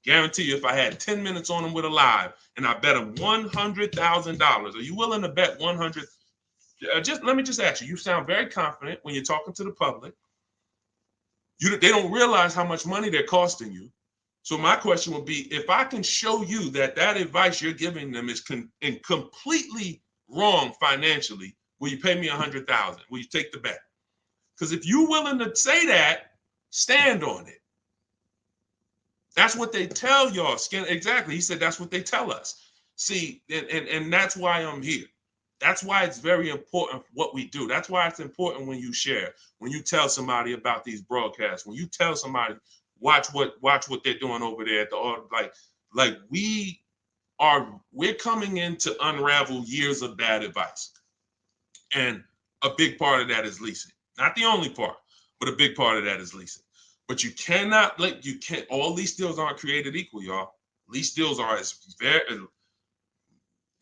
Guarantee you, if I had 10 minutes on them with a live and I bet them $100,000, are you willing to bet 100? Just let me just ask you. You sound very confident when you're talking to the public. They don't realize how much money they're costing you. So my question would be, if I can show you that advice you're giving them is completely wrong financially, will you pay me $100,000? Will you take the bet? Because if you're willing to say that, stand on it. That's what they tell y'all. Exactly. He said that's what they tell us. See, and that's why I'm here. That's why it's very important what we do. That's why it's important when you share, when you tell somebody about these broadcasts, when you tell somebody, watch what they're doing over there at the like we're coming in to unravel years of bad advice. And a big part of that is leasing. Not the only part, but a big part of that is leasing. But you cannot all lease deals aren't created equal, y'all. Lease deals are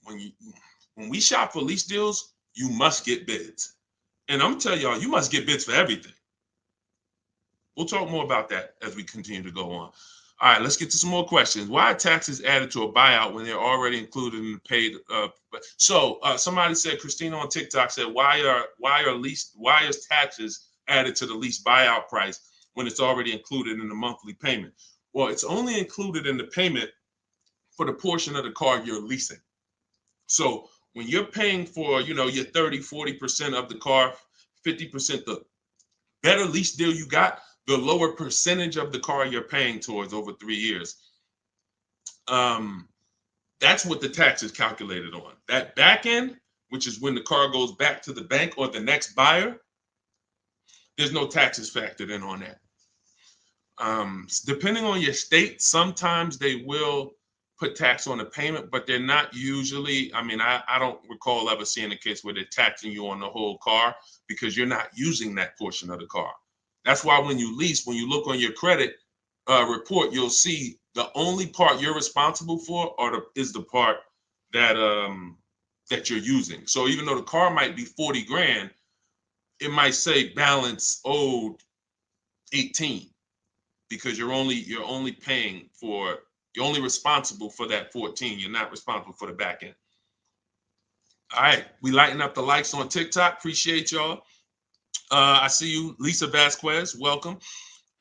when we shop for lease deals, you must get bids. And I'm telling y'all, you must get bids for everything. We'll talk more about that as we continue to go on. All right, let's get to some more questions. Why are taxes added to a buyout when they're already included in the paid? Somebody said, Christina on TikTok said, why is taxes added to the lease buyout price when it's already included in the monthly payment? Well, it's only included in the payment for the portion of the car you're leasing. So when you're paying for, your 30-40% of the car, 50%, the better lease deal you got, the lower percentage of the car you're paying towards over 3 years. That's what the tax is calculated on. That back end, which is when the car goes back to the bank or the next buyer, there's no taxes factored in on that. Depending on your state, sometimes they will put tax on the payment, but they're not usually. I don't recall ever seeing a case where they're taxing you on the whole car because you're not using that portion of the car. That's why when you lease, when you look on your credit report, you'll see the only part you're responsible for is the part that you're using. So even though the car might be 40 grand, it might say balance owed 18 because you're only responsible for that 14. You're not responsible for the back end. All right, we lighten up the likes on TikTok. Appreciate y'all. I see you, Lisa Vasquez. Welcome.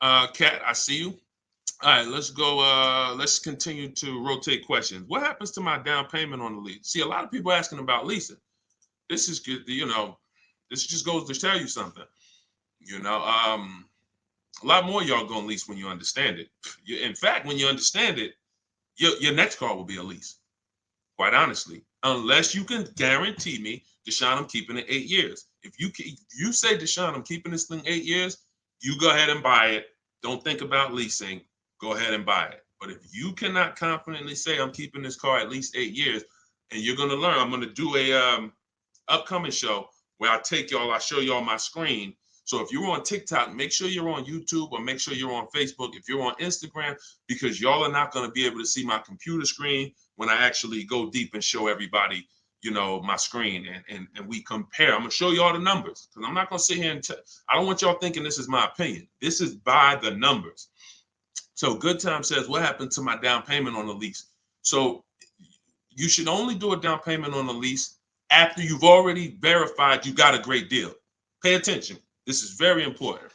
Kat, I see you. All right, let's go. Let's continue to rotate questions. What happens to my down payment on the lease? See, a lot of people asking about leasing. This is good. This just goes to tell you something. A lot more y'all gonna lease when you understand it. In fact, when you understand it, your next car will be a lease. Quite honestly, unless you can guarantee me, Deshone, I'm keeping it 8 years. If you say, Deshone, I'm keeping this thing 8 years, you go ahead and buy it. Don't think about leasing. Go ahead and buy it. But if you cannot confidently say I'm keeping this car at least 8 years, and you're gonna learn, I'm gonna do a upcoming show where I show y'all my screen. So if you're on TikTok, make sure you're on YouTube or make sure you're on Facebook. If you're on Instagram, because y'all are not going to be able to see my computer screen when I actually go deep and show everybody, my screen and we compare. I'm going to show you all the numbers because I'm not going to sit here and I don't want y'all thinking this is my opinion. This is by the numbers. So Good Time says, what happened to my down payment on the lease? So you should only do a down payment on the lease after you've already verified you got a great deal. Pay attention. This is very important.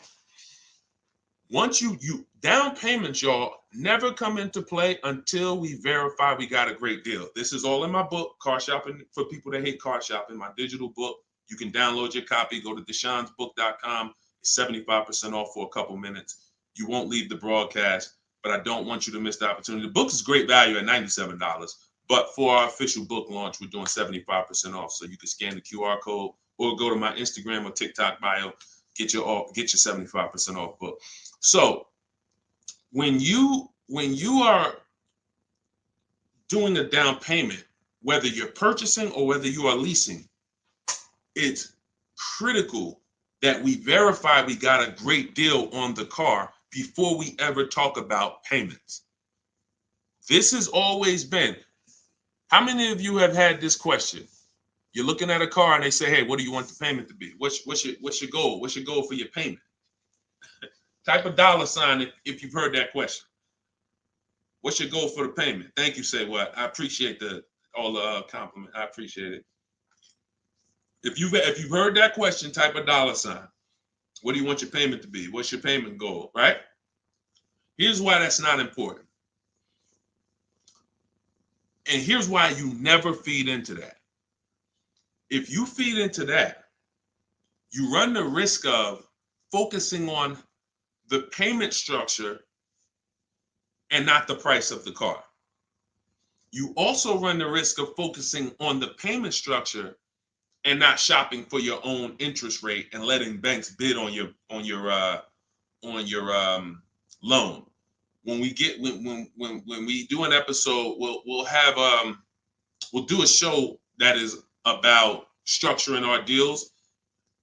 Once you down payments, y'all, never come into play until we verify we got a great deal. This is all in my book, Car Shopping for People That Hate Car Shopping, my digital book. You can download your copy. Go to deshonsbook.com. It's 75% off for a couple minutes. You won't leave the broadcast, but I don't want you to miss the opportunity. The book is great value at $97, but for our official book launch, we're doing 75% off. So you can scan the QR code or go to my Instagram or TikTok bio. Get your 75% off book. So when you are doing the down payment, whether you're purchasing or whether you are leasing, it's critical that we verify we got a great deal on the car before we ever talk about payments. This has always been. How many of you have had this question? You're looking at a car and they say, hey, what do you want the payment to be? What's your goal? What's your goal for your payment? Type a $ if you've heard that question. What's your goal for the payment? Thank you, Say What. I appreciate all the compliment. I appreciate it. If you've heard that question, type a $. What do you want your payment to be? What's your payment goal, right? Here's why that's not important. And here's why you never feed into that. If you feed into that, you run the risk of focusing on the payment structure and not the price of the car. You also run the risk of focusing on the payment structure and not shopping for your own interest rate and letting banks bid on your loan. When we do an episode, we'll do a show that is about structuring our deals,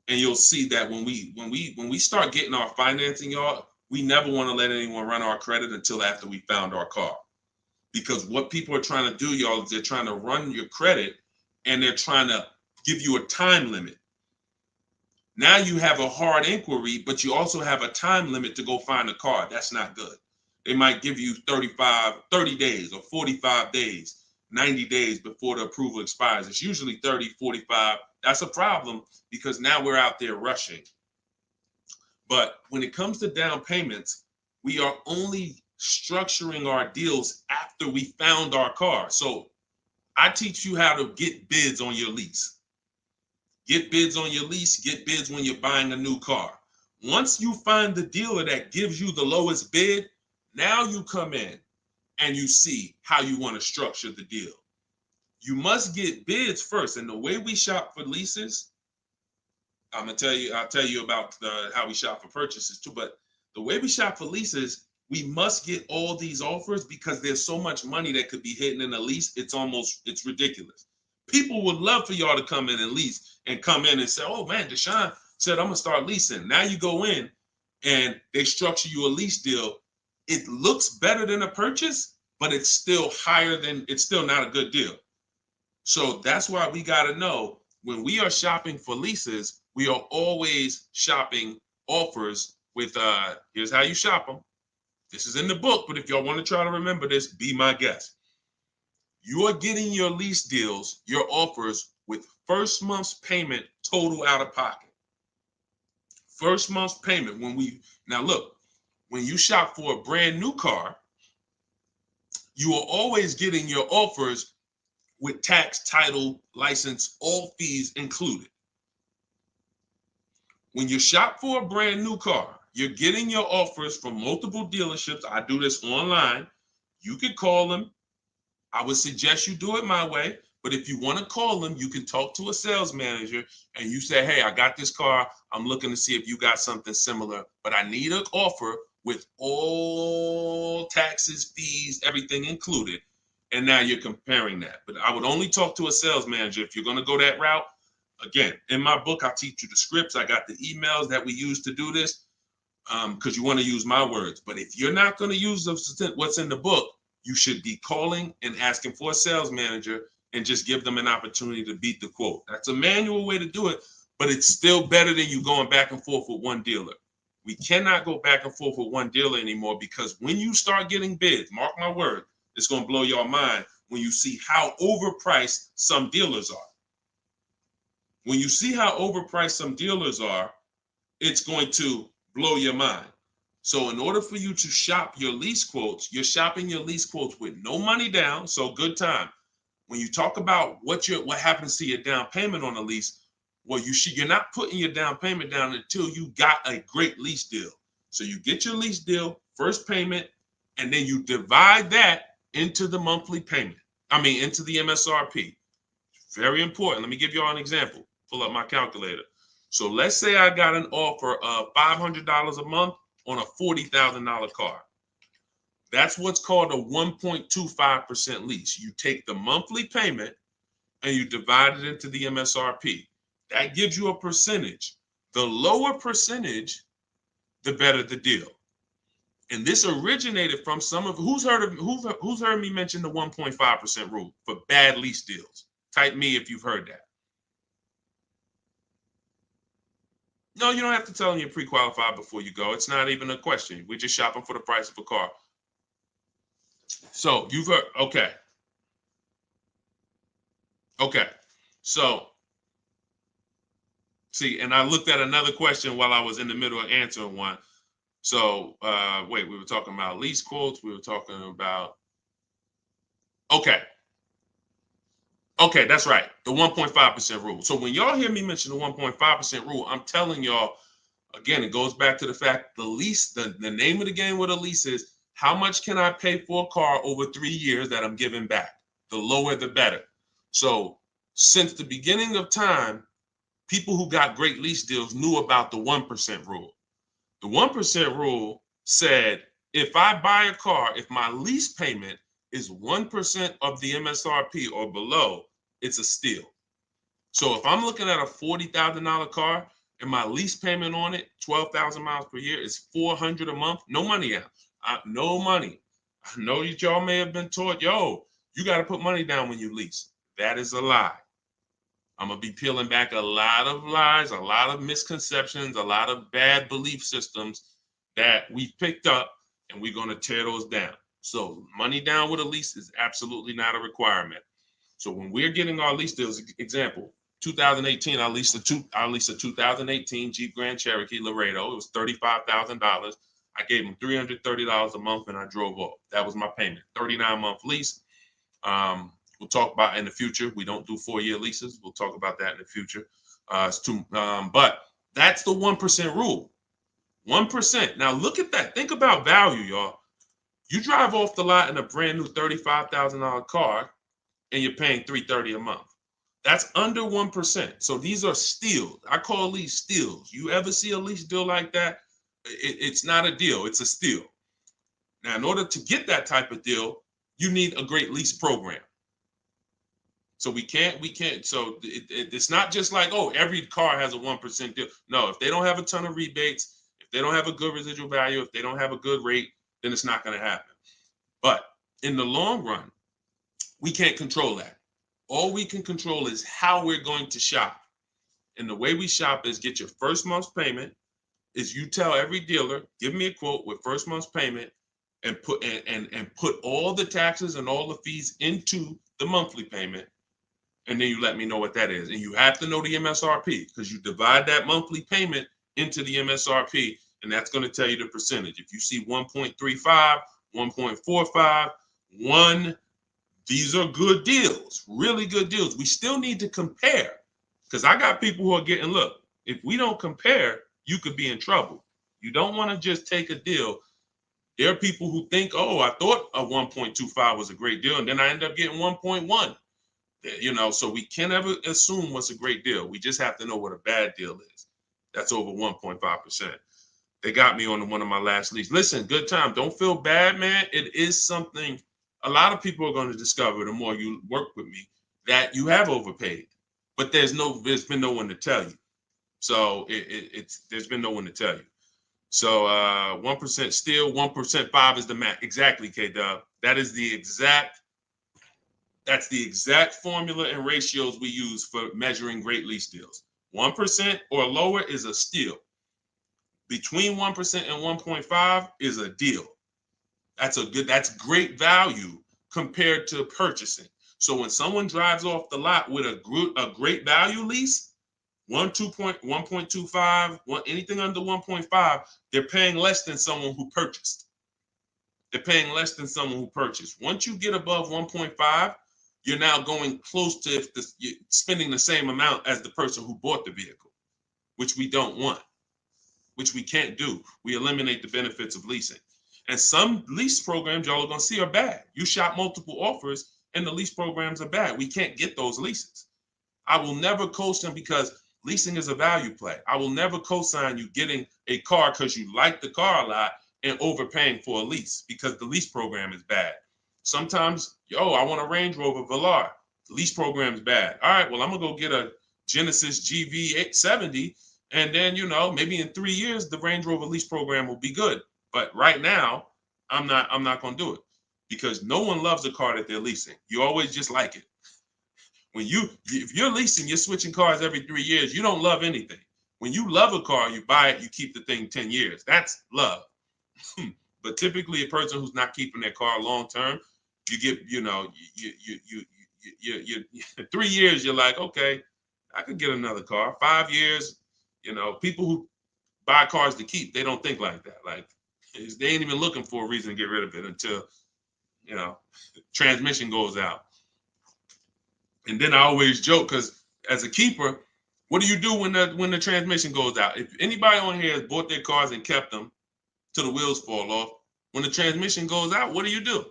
and you'll see that when we start getting our financing, y'all, we never want to let anyone run our credit until after we found our car. Because what people are trying to do, y'all, is they're trying to run your credit and they're trying to give you a time limit. Now you have a hard inquiry, but you also have a time limit to go find a car. That's not good. They might give you 30 days or 45 days, 90 days before the approval expires. It's usually 30, 45. That's a problem because now we're out there rushing. But when it comes to down payments, we are only structuring our deals after we found our car. So I teach you how to get bids on your lease. Get bids on your lease, get bids when you're buying a new car. Once you find the dealer that gives you the lowest bid, now you come in and you see how you want to structure the deal. You must get bids first. And the way we shop for leases, I'll tell you about how we shop for purchases too, but the way we shop for leases, we must get all these offers because there's so much money that could be hidden in a lease. It's ridiculous. People would love for y'all to come in and lease and come in and say, oh man, Deshone said, I'm gonna start leasing. Now you go in and they structure you a lease deal. It looks better than a purchase, but it's still not a good deal. So that's why we gotta know when we are shopping for leases, we are always shopping offers with, here's how you shop them. This is in the book, but if y'all want to try to remember this, be my guest. You are getting your lease deals, your offers with first month's payment total out of pocket. First month's payment. Now look, when you shop for a brand new car, you are always getting your offers with tax, title, license, all fees included. When you shop for a brand new car, you're getting your offers from multiple dealerships. I do this online. You can call them. I would suggest you do it my way. But if you want to call them, you can talk to a sales manager and you say, hey, I got this car. I'm looking to see if you got something similar, but I need an offer with all taxes, fees, everything included. And now you're comparing that. But I would only talk to a sales manager if you're going to go that route. Again, in my book, I teach you the scripts. I got the emails that we use to do this because you want to use my words. But if you're not going to use what's in the book, you should be calling and asking for a sales manager and just give them an opportunity to beat the quote. That's a manual way to do it, but it's still better than you going back and forth with one dealer. We cannot go back and forth with one dealer anymore because when you start getting bids, mark my word, it's going to blow your mind when you see how overpriced some dealers are. When you see how overpriced some dealers are, it's going to blow your mind. So in order for you to shop your lease quotes, you're shopping your lease quotes with no money down, so good time. When you talk about what happens to your down payment on a lease, well, you're not putting your down payment down until you got a great lease deal. So you get your lease deal, first payment, and then you divide that into the monthly payment. Into the MSRP. Very important. Let me give you all an example. Pull up my calculator. So let's say I got an offer of $500 a month on a $40,000 car. That's what's called a 1.25% lease. You take the monthly payment and you divide it into the MSRP. That gives you a percentage. The lower percentage, the better the deal. And this originated from some of who's heard me mention the 1.5% rule for bad lease deals. Type me if you've heard that. No, you don't have to tell them you're pre-qualified before you go. It's not even a question. We're just shopping for the price of a car. So you've heard, okay. Okay. So, see, and I looked at another question while I was in the middle of answering one. So, wait, we were talking about lease quotes. We were talking about, okay. Okay, that's right. The 1.5% rule. So when y'all hear me mention the 1.5% rule, I'm telling y'all, again, it goes back to the fact the lease, the name of the game with a lease is how much can I pay for a car over 3 years that I'm giving back? The lower, the better. So since the beginning of time, people who got great lease deals knew about the 1% rule. The 1% rule said, if I buy a car, if my lease payment is 1% of the MSRP or below, it's a steal. So if I'm looking at a $40,000 car and my lease payment on it, 12,000 miles per year, is $400 a month, no money out. No money. I know that y'all may have been taught, yo, you got to put money down when you lease. That is a lie. I'm going to be peeling back a lot of lies, a lot of misconceptions, a lot of bad belief systems that we've picked up, and we're going to tear those down. So money down with a lease is absolutely not a requirement. So when we're getting our lease deals, example, 2018, I leased a 2018 Jeep Grand Cherokee Laredo. It was $35,000. I gave them $330 a month, and I drove off. That was my payment. 39-month lease. We'll talk about in the future. We don't do 4-year leases. We'll talk about that in the future. But that's the 1% rule. 1%. Now look at that. Think about value, y'all. You drive off the lot in a brand new $35,000 car, and you're paying $330 a month. That's under 1%. So these are steals. I call these steals. You ever see a lease deal like that? It's not a deal. It's a steal. Now, in order to get that type of deal, you need a great lease program. So we can't. So it's not just like, oh, every car has a 1% deal. No, if they don't have a ton of rebates, if they don't have a good residual value, if they don't have a good rate, then it's not going to happen. But in the long run, we can't control that. All we can control is how we're going to shop. And the way we shop is get your first month's payment. Is you tell every dealer, give me a quote with first month's payment, and put all the taxes and all the fees into the monthly payment. And then you let me know what that is. And you have to know the MSRP, because you divide that monthly payment into the MSRP, and that's going to tell you the percentage. If you see 1.35, 1.45, 1, these are good deals, really good deals. We still need to compare, because I got people who are getting, look, if we don't compare, you could be in trouble. You don't want to just take a deal. There are people who think, oh, I thought a 1.25 was a great deal, and then I end up getting 1.1. You know, so we can't ever assume what's a great deal. We just have to know what a bad deal is. That's over 1.5%. They got me on one of my last leads. Listen, good time. Don't feel bad, man. It is something a lot of people are going to discover the more you work with me, that you have overpaid. But there's been no one to tell you. So there's been no one to tell you. So 1% still, 1% 5 is the max. Exactly, K-Dub. That's the exact formula and ratios we use for measuring great lease deals. 1% or lower is a steal. Between 1% and 1.5 is a deal. That's great value compared to purchasing. So when someone drives off the lot with a great value lease, 1.25, anything under 1.5, they're paying less than someone who purchased. They're paying less than someone who purchased. Once you get above 1.5, you're now going close to spending the same amount as the person who bought the vehicle, which we don't want, which we can't do. We eliminate the benefits of leasing. And some lease programs y'all are going to see are bad. You shop multiple offers and the lease programs are bad. We can't get those leases. I will never co-sign, because leasing is a value play. I will never co-sign you getting a car because you like the car a lot and overpaying for a lease, because the lease program is bad. Sometimes, I want a Range Rover Velar. The lease program is bad. All right, well, I'm going to go get a Genesis GV870, And then, you know, maybe in 3 years, the Range Rover lease program will be good. But right now, I'm not going to do it because no one loves a car that they're leasing. You always just like it. If you're leasing, you're switching cars every 3 years. You don't love anything. When you love a car, you buy it, you keep the thing 10 years. That's love. But typically, a person who's not keeping their car long term, you get, you know, you 3 years, you're like, okay, I could get another car. 5 years, you know, people who buy cars to keep, they don't think like that. Like, they ain't even looking for a reason to get rid of it until, you know, transmission goes out. And then I always joke because as a keeper, what do you do when the transmission goes out? If anybody on here has bought their cars and kept them till the wheels fall off, when the transmission goes out, what do you do?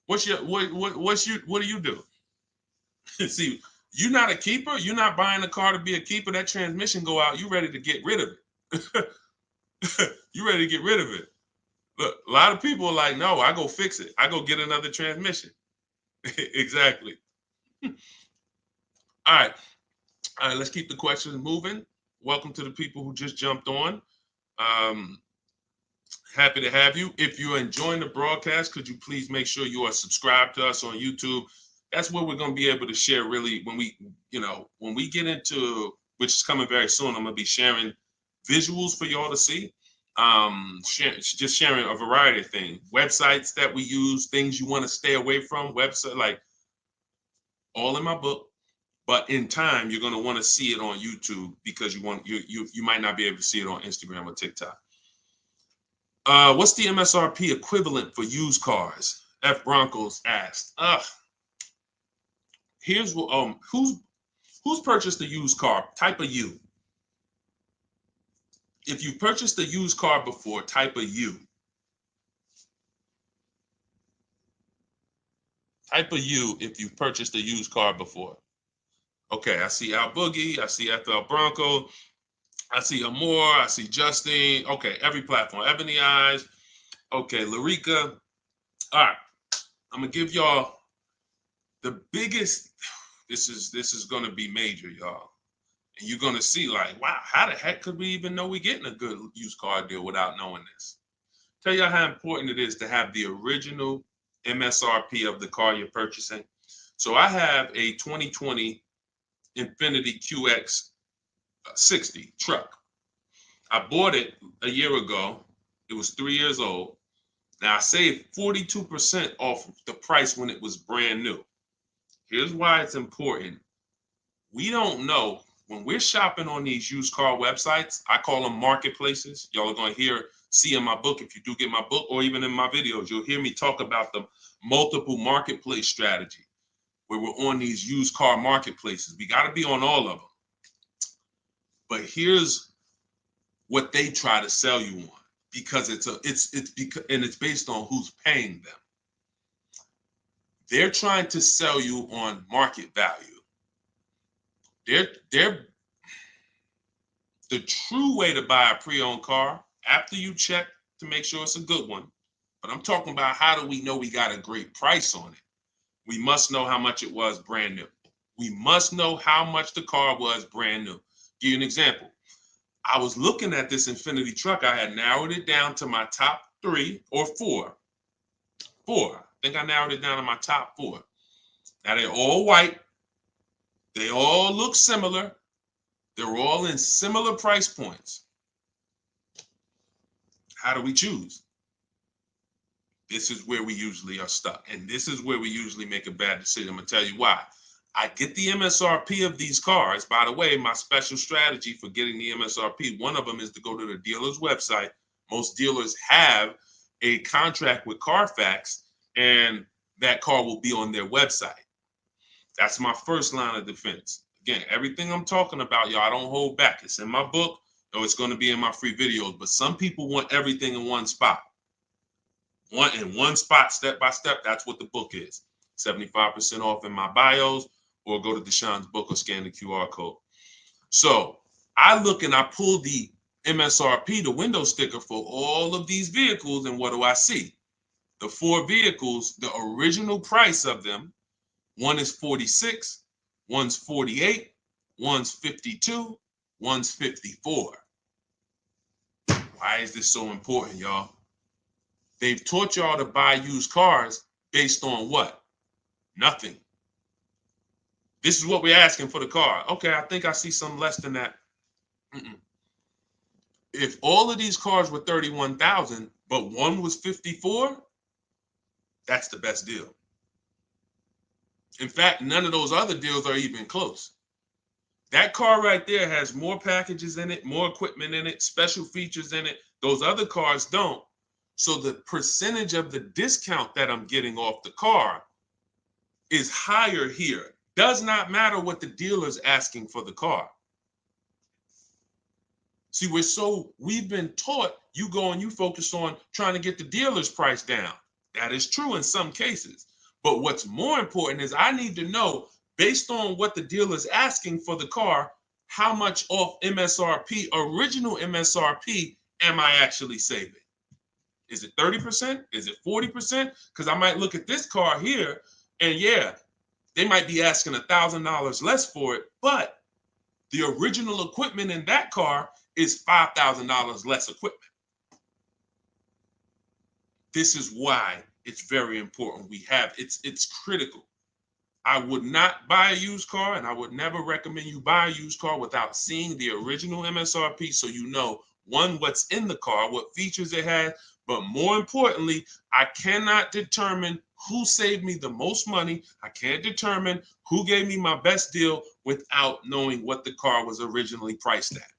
What do you do? See, you're not a keeper. You're not buying a car to be a keeper. That transmission go out, you ready to get rid of it. You ready to get rid of it. Look, a lot of people are like, no, I go fix it. I go get another transmission. Exactly. All right. All right, let's keep the questions moving. Welcome to the people who just jumped on. Happy to have you. If you're enjoying the broadcast, could you please make sure you are subscribed to us on YouTube? That's where we're going to be able to share really when we get into, which is coming very soon, I'm going to be sharing visuals for y'all to see. Just sharing a variety of things, websites that we use, things you want to stay away from, website, like all in my book. But in time, you're going to want to see it on YouTube because you might not be able to see it on Instagram or TikTok. What's the MSRP equivalent for used cars? F Broncos asked. Here's what who's purchased a used car? Type a U. If you purchased a used car before, type a U. Type a U if you've purchased a used car before. Okay, I see Al Boogie, I see FL Bronco, I see Amore, I see Justine. Okay, every platform. Ebony Eyes. Okay, Larica. All right, I'm gonna give y'all the biggest. This is gonna be major, y'all. And you're gonna see like, wow, how the heck could we even know we're getting a good used car deal without knowing this? Tell y'all how important it is to have the original MSRP of the car you're purchasing. So I have a 2020 Infiniti QX 60 truck. I bought it a year ago. It was 3 years old. Now I saved 42% off the price when it was brand new. Here's why it's important. We don't know when we're shopping on these used car websites. I call them marketplaces. Y'all are going to see in my book, if you do get my book, or even in my videos, you'll hear me talk about the multiple marketplace strategy where we're on these used car marketplaces. We got to be on all of them. But here's what they try to sell you on, because it's based on who's paying them. They're trying to sell you on market value. The true way to buy a pre-owned car, after you check to make sure it's a good one, but I'm talking about how do we know we got a great price on it? We must know how much it was brand new. We must know how much the car was brand new. Give you an example. I was looking at this Infiniti truck. I had narrowed it down to my top 3 or 4. I think I narrowed it down to my top 4. Now they're all white. They all look similar. They're all in similar price points. How do we choose? This is where we usually are stuck. And this is where we usually make a bad decision. I'm going to tell you why. I get the MSRP of these cars. By the way, my special strategy for getting the MSRP, one of them is to go to the dealer's website. Most dealers have a contract with Carfax, and that car will be on their website. That's my first line of defense. Again, everything I'm talking about, y'all, I don't hold back. It's in my book, or it's going to be in my free videos. But some people want everything in one spot. One spot, step by step. That's what the book is. 75% off in my bios, or go to Deshone's book or scan the QR code. So I look and I pull the MSRP, the window sticker for all of these vehicles, and what do I see? The 4 vehicles, the original price of them, one is 46, one's 48, one's 52, one's 54. Why is this so important, y'all? They've taught y'all to buy used cars based on what? Nothing. This is what we're asking for the car. Okay, I think I see some less than that. If all of these cars were 31,000, but one was 54, that's the best deal. In fact, none of those other deals are even close. That car right there has more packages in it, more equipment in it, special features in it. Those other cars don't. So the percentage of the discount that I'm getting off the car is higher here. Does not matter what the dealer's asking for the car. See, we've been taught you go and you focus on trying to get the dealer's price down. That is true in some cases. But what's more important is I need to know, based on what the dealer's asking for the car, how much off MSRP, original MSRP, am I actually saving? Is it 30%? Is it 40%? Because I might look at this car here and yeah, they might be asking $1,000 less for it, but the original equipment in that car is $5,000 less equipment. This is why it's very important. It's critical. I would not buy a used car, and I would never recommend you buy a used car without seeing the original MSRP, so you know, one, what's in the car, what features it has, but more importantly, I cannot determine who saved me the most money. I can't determine who gave me my best deal without knowing what the car was originally priced at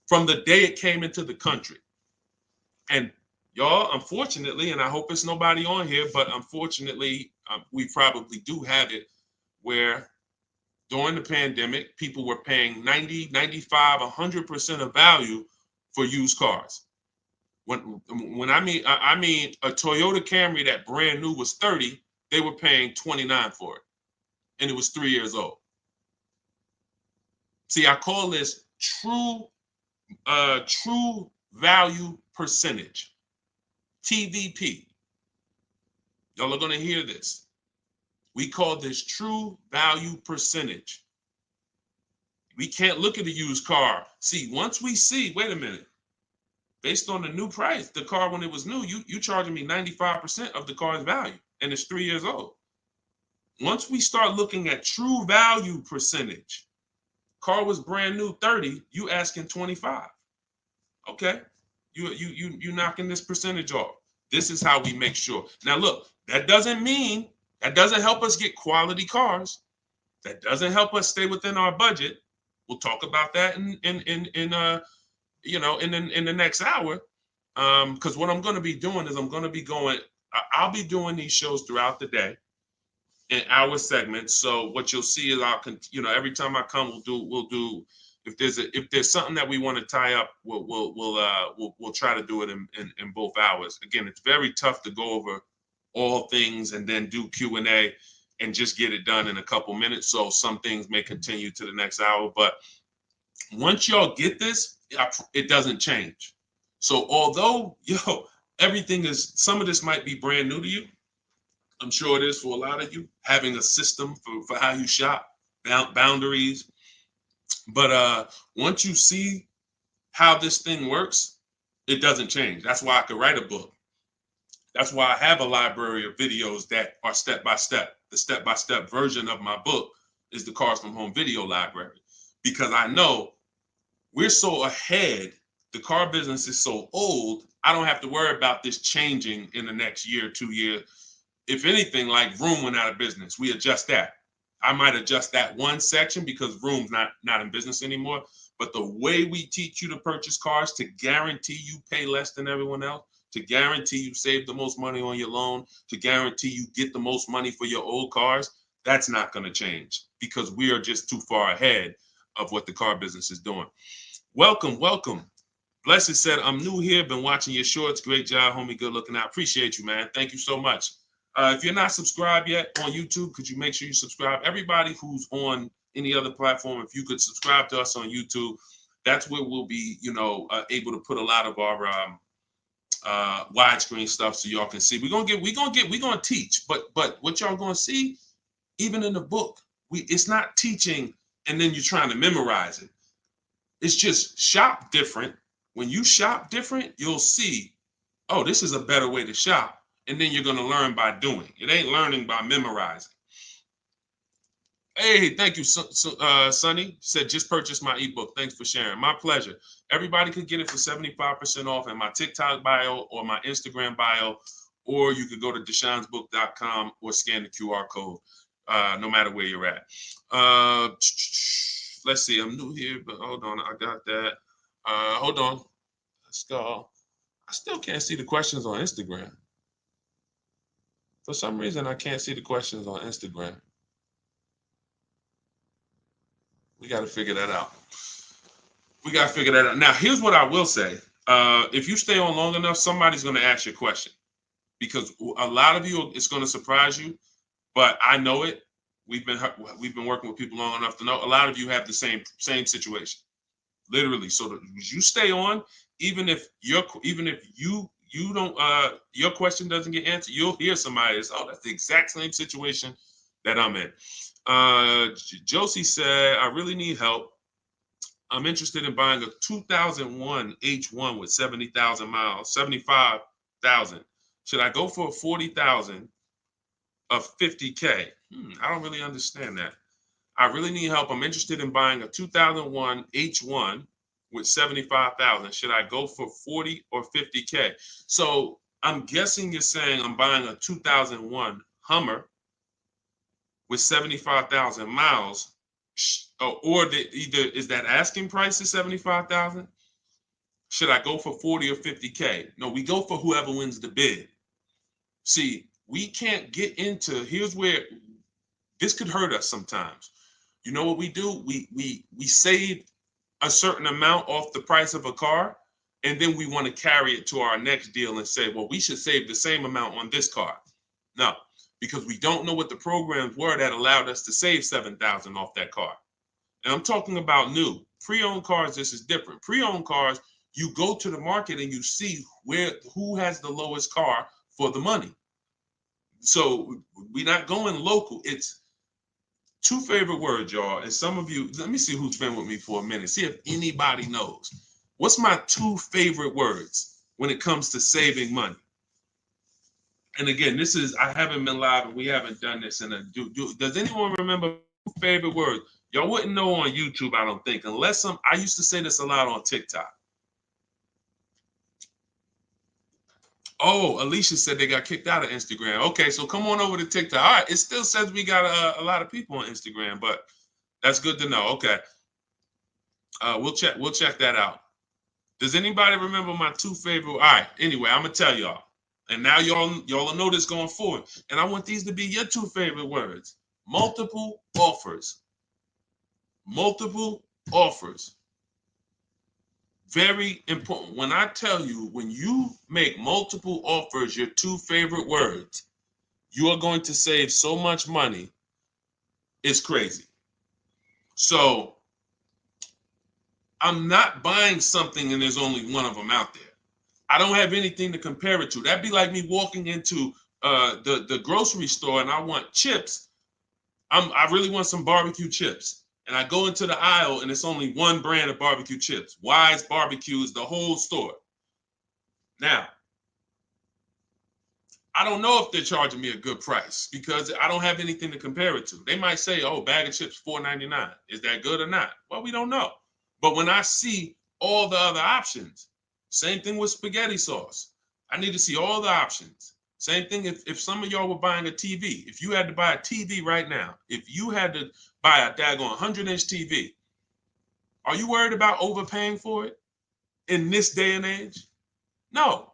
from the day it came into the country. And y'all, unfortunately, and I hope it's nobody on here, but unfortunately, we probably do have it where during the pandemic, people were paying 90, 95, 100% of value for used cars. When I mean a Toyota Camry that brand new was 30, they were paying 29 for it, and it was 3 years old. See, I call this true value percentage, TVP. Y'all are going to hear this. We call this true value percentage. We can't look at a used car. See, once we see, wait a minute, based on the new price, the car when it was new, you charging me 95% of the car's value, and it's 3 years old. Once we start looking at true value percentage, car was brand new 30, you asking 25. Okay, you knocking this percentage off. This is how we make sure. Now look, that doesn't help us get quality cars. That doesn't help us stay within our budget. We'll talk about that in the next hour. Because what I'm going to be doing is I'll be doing these shows throughout the day in hour segments. So what you'll see is every time I come, we'll do if there's something that we want to tie up, we'll try to do it in both hours. Again, it's very tough to go over all things and then do Q&A and just get it done in a couple minutes. So some things may continue to the next hour, but once y'all get this, it doesn't change. So although, some of this might be brand new to you. I'm sure it is for a lot of you, having a system for how you shop, boundaries. But once you see how this thing works, it doesn't change. That's why I could write a book. That's why I have a library of videos that are step-by-step. The step-by-step version of my book is the Cars from Home video library, because I know we're so ahead. The car business is so old. I don't have to worry about this changing in the next year, 2 years. If anything, like Vroom went out of business, we adjust that. I might adjust that one section because Vroom's not in business anymore. But the way we teach you to purchase cars to guarantee you pay less than everyone else, to guarantee you save the most money on your loan, to guarantee you get the most money for your old cars, that's not going to change because we are just too far ahead of what the car business is doing. Welcome. Blessed said, I'm new here, been watching your shorts. Great job, homie. Good looking out. Appreciate you, man. Thank you so much. If you're not subscribed yet on YouTube, could you make sure you subscribe? Everybody who's on any other platform, if you could subscribe to us on YouTube, that's where we'll be, able to put a lot of our widescreen stuff so y'all can see. We're gonna teach, but what y'all gonna see, even in the book, it's not teaching and then you're trying to memorize it. It's just shop different, When you shop different, you'll see, oh, this is a better way to shop. And then you're going to learn by doing. It ain't learning by memorizing. Hey, thank you, Sonny. Said, just purchased my ebook. Thanks for sharing. My pleasure. Everybody could get it for 75% off in my TikTok bio or my Instagram bio, or you could go to deshonesbook.com or scan the QR code, no matter where you're at. Let's see. I'm new here, but hold on. I got that. Hold on. Let's go. I still can't see the questions on Instagram. For some reason, I can't see the questions on Instagram. We got to figure that out. Now, here's what I will say. If you stay on long enough, somebody's going to ask you a question, because a lot of you, it's going to surprise you, but I know it. We've been working with people long enough to know a lot of you have the same situation, literally. So you stay on, even if you don't, your question doesn't get answered, you'll hear somebody that's, oh, that's the exact same situation that I'm in. Josie said, I really need help. I'm interested in buying a 2001 H1 with 70,000 miles, 75,000. Should I go for a 40,000 of 50K? I don't really understand that. I really need help. I'm interested in buying a 2001 H1 with 75,000. Should I go for 40 or 50K? So I'm guessing you're saying I'm buying a 2001 Hummer with 75,000 miles. Or either is that asking price is 75,000? Should I go for 40 or 50K? No, we go for whoever wins the bid. See, we can't get into, here's where this could hurt us sometimes. You know what we do? We save a certain amount off the price of a car, and then we want to carry it to our next deal and say, well, we should save the same amount on this car. No, because we don't know what the programs were that allowed us to save 7,000 off that car. And I'm talking about new. Pre-owned cars, this is different. Pre-owned cars, you go to the market and you see who has the lowest car for the money. So we're not going local. It's two favorite words, y'all. And some of you, let me see who's been with me for a minute. See if anybody knows. What's my two favorite words when it comes to saving money? And again, this is, I haven't been live and we haven't done this in a, does anyone remember favorite words? Y'all wouldn't know on YouTube, I don't think, unless I used to say this a lot on TikTok. Oh, Alicia said they got kicked out of Instagram. Okay, so come on over to TikTok. All right, it still says we got a lot of people on Instagram, but that's good to know. Okay, we'll check that out. Does anybody remember my two favorite? All right, anyway, I'm gonna tell y'all, and now y'all will know this going forward. And I want these to be your two favorite words: multiple offers. Multiple offers. Very important. When I tell you, when you make multiple offers your two favorite words, you are going to save so much money. It's crazy. So I'm not buying something and there's only one of them out there. I don't have anything to compare it to. That'd be like me walking into the grocery store and I want chips. I really want some barbecue chips. And I go into the aisle and it's only one brand of barbecue chips. Wise Barbecue is the whole store. Now, I don't know if they're charging me a good price because I don't have anything to compare it to. They might say, oh, bag of chips, $4.99. Is that good or not? Well, we don't know. But when I see all the other options, same thing with spaghetti sauce. I need to see all the options. Same thing if some of y'all were buying a TV. If you had to buy a TV right now, if you had to buy a daggone 100-inch TV, are you worried about overpaying for it in this day and age? No,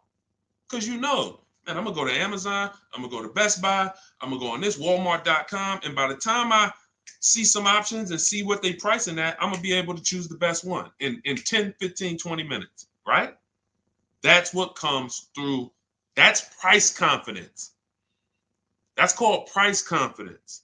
because you know, man, I'm going to go to Amazon, I'm going to go to Best Buy, I'm going to go on this Walmart.com, and by the time I see some options and see what they pricing at, I'm going to be able to choose the best one in 10, 15, 20 minutes, right? That's what comes through. That's price confidence. That's called price confidence.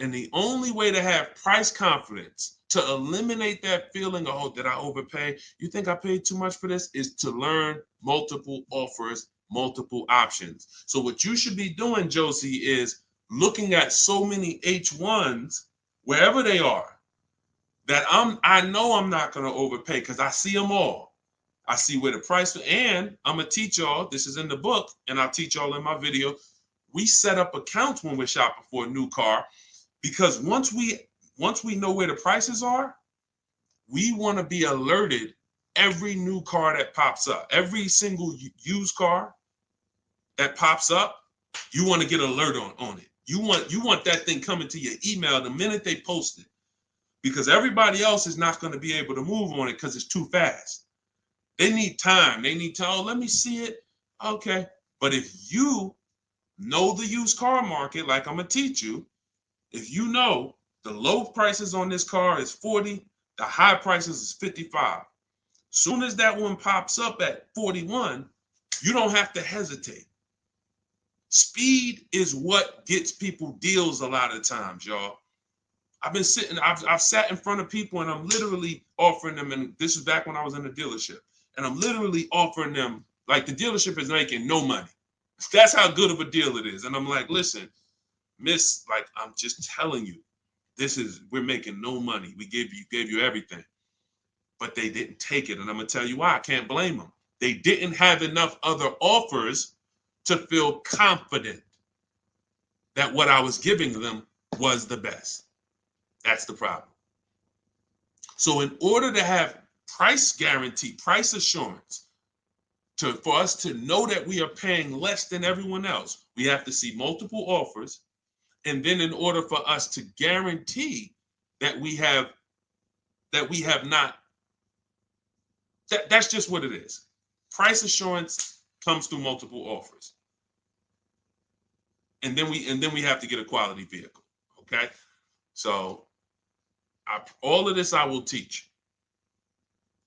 And the only way to have price confidence, to eliminate that feeling of, oh, did I overpay? You think I paid too much for this? Is to learn multiple offers, multiple options. So what you should be doing, Josie, is looking at so many H1s, wherever they are, that I know I'm not going to overpay because I see them all. I see where the price, and I'm gonna teach y'all, this is in the book, and I'll teach y'all in my video. We set up accounts when we're shopping for a new car, because once we know where the prices are, we want to be alerted every new car that pops up, every single used car that pops up, you want to get alert on it. You want that thing coming to your email the minute they post it, because everybody else is not going to be able to move on it because it's too fast. They need time. They need to, oh, let me see it. Okay. But if you know the used car market, like I'm going to teach you, if you know the low prices on this car is 40, the high prices is 55. Soon as that one pops up at 41, you don't have to hesitate. Speed is what gets people deals a lot of times, y'all. I've sat in front of people and I'm literally offering them, and this is back when I was in the dealership, and I'm literally offering them, like, the dealership is making no money. That's how good of a deal it is. And I'm like, listen, miss, like, I'm just telling you, we're making no money. We gave you everything. But they didn't take it. And I'm gonna tell you why. I can't blame them. They didn't have enough other offers to feel confident that what I was giving them was the best. That's the problem. So in order to have price guarantee, price assurance, for us to know that we are paying less than everyone else, we have to see multiple offers. And then in order for us to guarantee that we have not, that's just what it is. Price assurance comes through multiple offers. And then we have to get a quality vehicle. Okay. So all of this I will teach.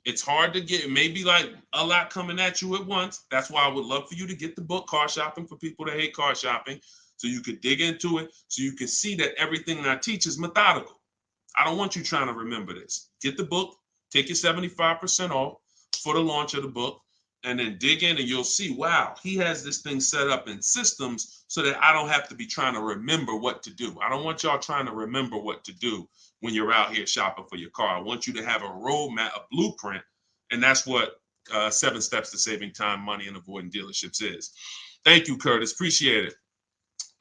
It's hard to get, maybe like a lot coming at you at once. That's why I would love for you to get the book, Car Shopping for People That Hate Car Shopping, so you could dig into it, so you can see that everything that I teach is methodical. I don't want you trying to remember this. Get the book, take your 75% off for the launch of the book, and then dig in and you'll see, wow, he has this thing set up in systems so that I don't have to be trying to remember what to do. I don't want y'all trying to remember what to do when you're out here shopping for your car. I want you to have a roadmap, a blueprint, and that's what 7 Steps to Saving Time, Money, and Avoiding Dealerships is. Thank you, Curtis. Appreciate it.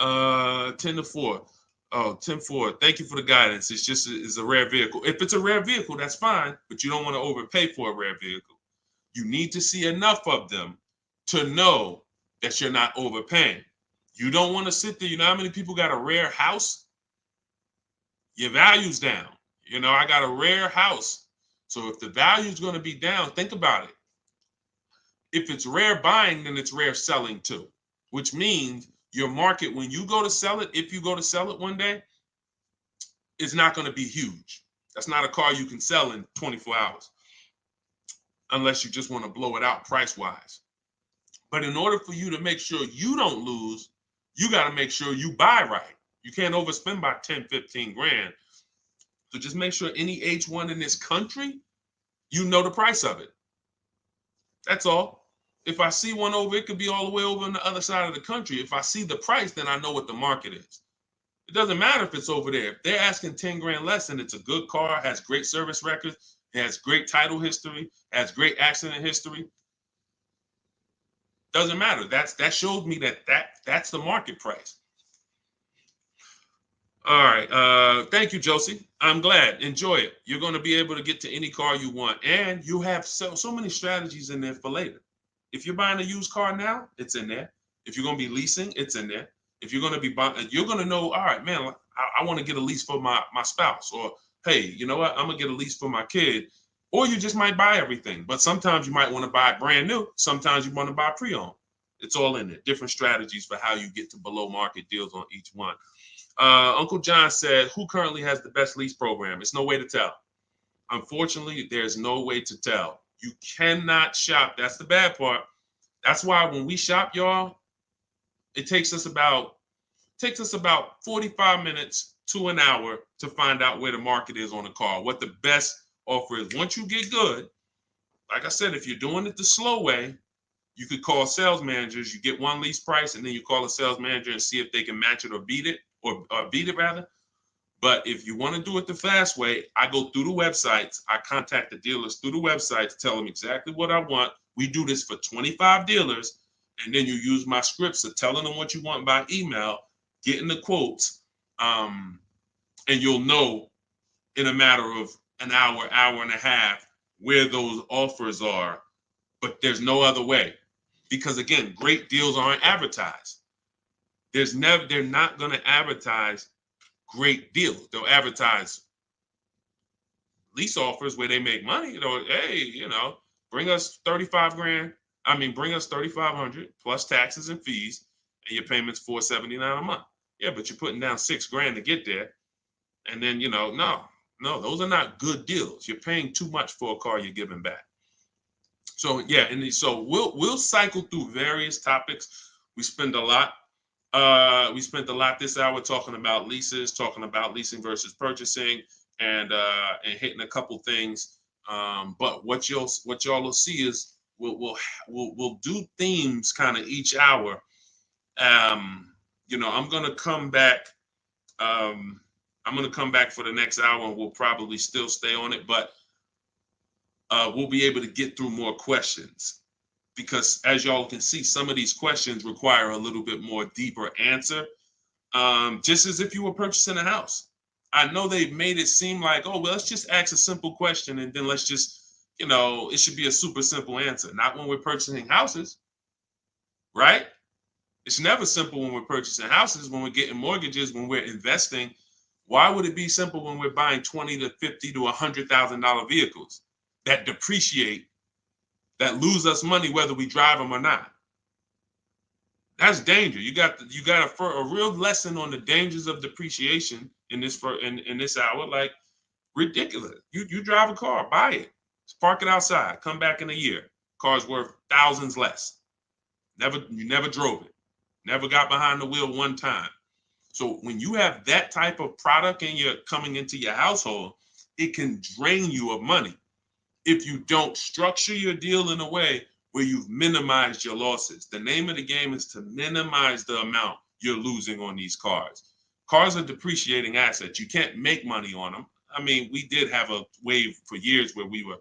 10-4. Oh, 10-4. Thank you for the guidance. It's a rare vehicle. If it's a rare vehicle, that's fine, but you don't want to overpay for a rare vehicle. You need to see enough of them to know that you're not overpaying. You don't want to sit there. You know how many people got a rare house? Your value's down. You know, I got a rare house. So if the value is going to be down, think about it. If it's rare buying, then it's rare selling too, which means your market, when you go to sell it, if you go to sell it one day, it's not going to be huge. That's not a car you can sell in 24 hours unless you just want to blow it out price-wise. But in order for you to make sure you don't lose, you got to make sure you buy right. You can't overspend by 10, 15 grand. So just make sure any H1 in this country, you know the price of it. That's all. If I see one over, it could be all the way over on the other side of the country. If I see the price, then I know what the market is. It doesn't matter if it's over there. If they're asking 10 grand less and it's a good car, has great service records, has great title history, has great accident history, doesn't matter. That shows me that's the market price. All right. Thank you, Josie. I'm glad. Enjoy it. You're going to be able to get to any car you want. And you have so many strategies in there for later. If you're buying a used car now, it's in there. If you're going to be leasing, it's in there. If you're going to be buying, you're going to know, all right, man, I want to get a lease for my spouse. Or, hey, you know what? I'm going to get a lease for my kid. Or you just might buy everything. But sometimes you might want to buy brand new. Sometimes you want to buy pre-owned. It's all in there. Different strategies for how you get to below market deals on each one. Uncle John said, who currently has the best lease program? It's no way to tell. Unfortunately, there's no way to tell. You cannot shop. That's the bad part. That's why when we shop, y'all, it takes us about 45 minutes to an hour to find out where the market is on a car, what the best offer is. Once you get good, like I said, if you're doing it the slow way, you could call sales managers. You get one lease price, and then you call a sales manager and see if they can match it or beat it, or beat it rather. But if you want to do it the fast way, I go through the websites. I contact the dealers through the websites, tell them exactly what I want. We do this for 25 dealers. And then you use my scripts of telling them what you want by email, getting the quotes, and you'll know in a matter of an hour, hour and a half where those offers are. But there's no other way. Because again, great deals aren't advertised. They're not going to advertise great deals. They'll advertise lease offers where they make money. Hey, bring us 35 grand. Bring us 3,500 plus taxes and fees, and your payment's $479 a month. Yeah, but you're putting down $6,000 to get there, and then no, those are not good deals. You're paying too much for a car you're giving back. So yeah, and so we'll cycle through various topics. We spent a lot this hour talking about leases, talking about leasing versus purchasing, and hitting a couple things. But what y'all will see is we'll do themes kind of each hour. I'm gonna come back. I'm gonna come back for the next hour, and we'll probably still stay on it, but we'll be able to get through more questions, because as y'all can see, some of these questions require a little bit more deeper answer. Just as if you were purchasing a house. I know they've made it seem like, oh, well, let's just ask a simple question and then let's just, it should be a super simple answer. Not when we're purchasing houses, right? It's never simple when we're purchasing houses, when we're getting mortgages, when we're investing. Why would it be simple when we're buying $20,000 to $50,000 to $100,000 vehicles that depreciate, that lose us money whether we drive them or not? That's danger. You got a real lesson on the dangers of depreciation in this hour. Like, ridiculous. You drive a car, buy it, park it outside, come back in a year. Car's worth thousands less. You never drove it, never got behind the wheel one time. So when you have that type of product and you're coming into your household, it can drain you of money if you don't structure your deal in a way where you've minimized your losses. The name of the game is to minimize the amount you're losing on these cars. Cars are depreciating assets. You can't make money on them. We did have a wave for years where we were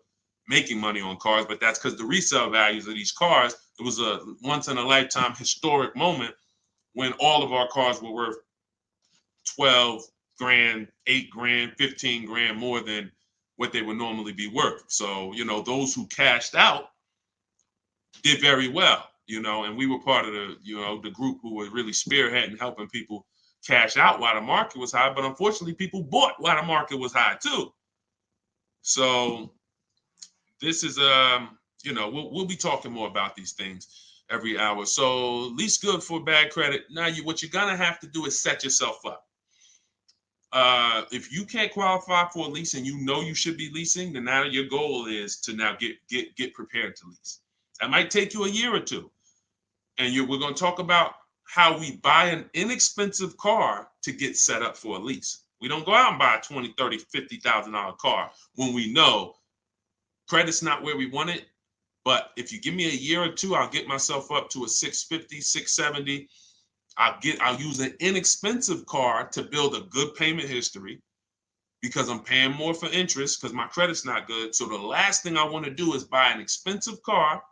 making money on cars, but that's because the resale values of these cars, it was a once in a lifetime historic moment when all of our cars were worth 12 grand, 8 grand, 15 grand more than what they would normally be worth. So, those who cashed out did very well, and we were part of the group who were really spearheading helping people cash out while the market was high. But unfortunately, people bought while the market was high too. So this is we'll be talking more about these things every hour. So lease good for bad credit. Now what you're gonna have to do is set yourself up. If you can't qualify for a lease and you should be leasing, then now your goal is to now get prepared to lease. That might take you a year or two. And we're going to talk about how we buy an inexpensive car to get set up for a lease. We don't go out and buy a $20,000, $30,000, $50,000 car when we know credit's not where we want it. But if you give me a year or two, I'll get myself up to a 650, 670. I'll use an inexpensive car to build a good payment history, because I'm paying more for interest because my credit's not good. So the last thing I want to do is buy an expensive car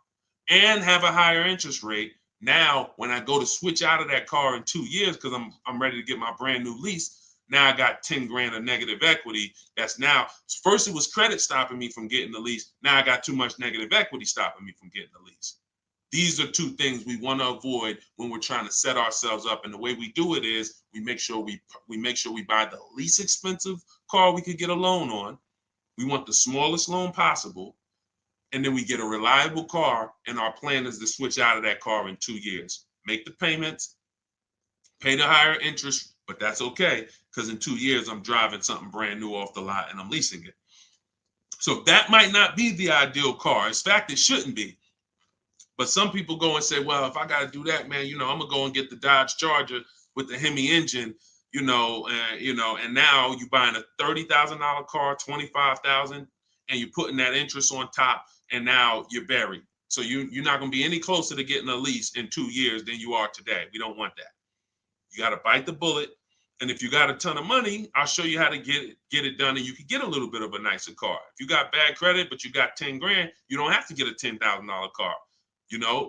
and have a higher interest rate. Now, when I go to switch out of that car in 2 years, because I'm ready to get my brand new lease, now I got 10 grand of negative equity. That's now, first it was credit stopping me from getting the lease. Now I got too much negative equity stopping me from getting the lease. These are two things we want to avoid when we're trying to set ourselves up. And the way we do it is we make sure we buy the least expensive car we could get a loan on. We want the smallest loan possible. And then we get a reliable car, and our plan is to switch out of that car in 2 years. Make the payments, pay the higher interest, but that's okay, because in 2 years, I'm driving something brand new off the lot and I'm leasing it. So that might not be the ideal car. In fact, it shouldn't be. But some people go and say, well, if I got to do that, man, I'm going to go and get the Dodge Charger with the Hemi engine, and now you're buying a $30,000 car, $25,000, and you're putting that interest on top, and now you're buried. So you're not going to be any closer to getting a lease in 2 years than you are today. We don't want that. You got to bite the bullet And if you got a ton of money, I'll show you how to get it done, and you can get a little bit of a nicer car. If you got bad credit, but you got 10 grand, you don't have to get a $10,000 car,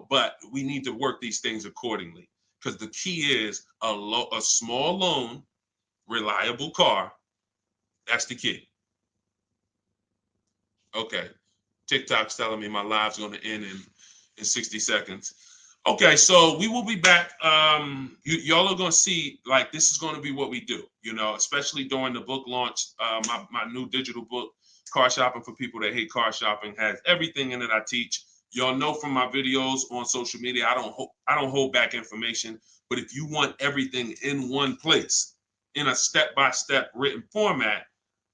but we need to work these things accordingly, because the key is a small loan, reliable car. That's the key. Okay. TikTok's telling me my live's going to end in 60 seconds. Okay, so we will be back. Y'all are going to see, like, this is going to be what we do, especially during the book launch. My new digital book, Car Shopping for People That Hate Car Shopping, has everything in it I teach. Y'all know from my videos on social media, I don't hold back information. But if you want everything in one place, in a step-by-step written format,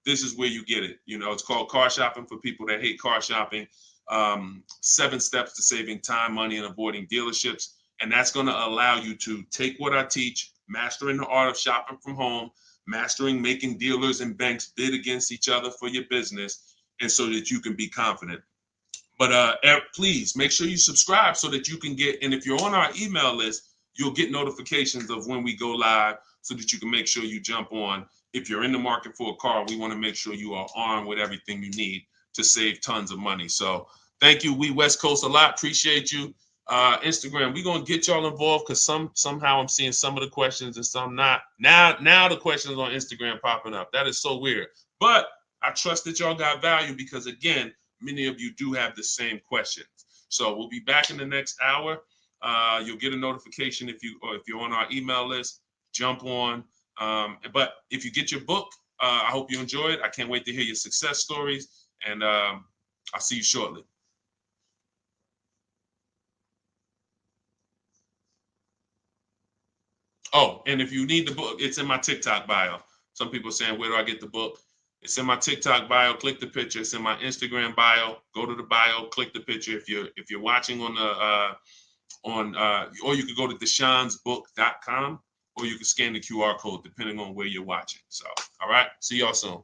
this is where you get it. It's called Car Shopping for People That Hate Car Shopping. 7 steps to saving time, money, and avoiding dealerships. And that's going to allow you to take what I teach, mastering the art of shopping from home, mastering making dealers and banks bid against each other for your business, and so that you can be confident. But please make sure you subscribe so that you can get, and if you're on our email list, you'll get notifications of when we go live so that you can make sure you jump on. If you're in the market for a car, we want to make sure you are armed with everything you need to save tons of money. So thank you, We West Coast, a lot. Appreciate you. Instagram, we're going to get y'all involved, because somehow I'm seeing some of the questions and some not. Now the questions on Instagram popping up. That is so weird. But I trust that y'all got value, because, again, many of you do have the same questions. So we'll be back in the next hour. You'll get a notification if you're on our email list. Jump on. But if you get your book, I hope you enjoy it. I can't wait to hear your success stories, and I'll see you shortly. Oh, and if you need the book, it's in my TikTok bio. Some people are saying, where do I get the book? It's in my TikTok bio. Click the picture. It's in my Instagram bio. Go to the bio. Click the picture. If you're watching on or you could go to deshonesbook.com, or you can scan the QR code depending on where you're watching. So, all right. See y'all soon.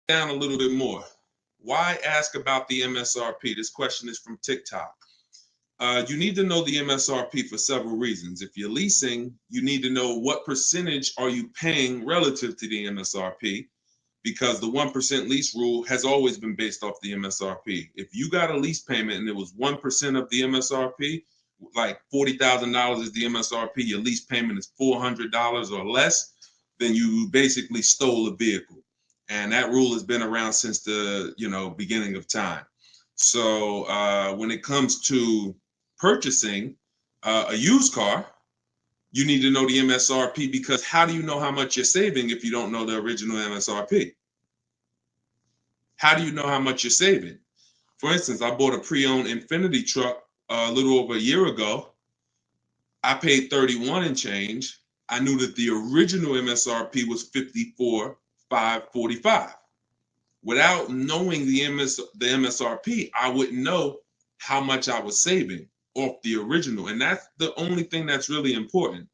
Down a little bit more. Why ask about the MSRP? This question is from TikTok. You need to know the MSRP for several reasons. If you're leasing, you need to know what percentage are you paying relative to the MSRP, because the 1% lease rule has always been based off the MSRP. If you got a lease payment and it was 1% of the MSRP, like $40,000 is the MSRP, your lease payment is $400 or less, then you basically stole a vehicle. And that rule has been around since the beginning of time. So when it comes to purchasing a used car, you need to know the MSRP, because how do you know how much you're saving if you don't know the original MSRP? How do you know how much you're saving? For instance, I bought a pre-owned Infiniti truck a little over a year ago. I paid 31 and change. I knew that the original MSRP was 54,545. Without knowing the MSRP, I wouldn't know how much I was saving off the original. And that's the only thing that's really important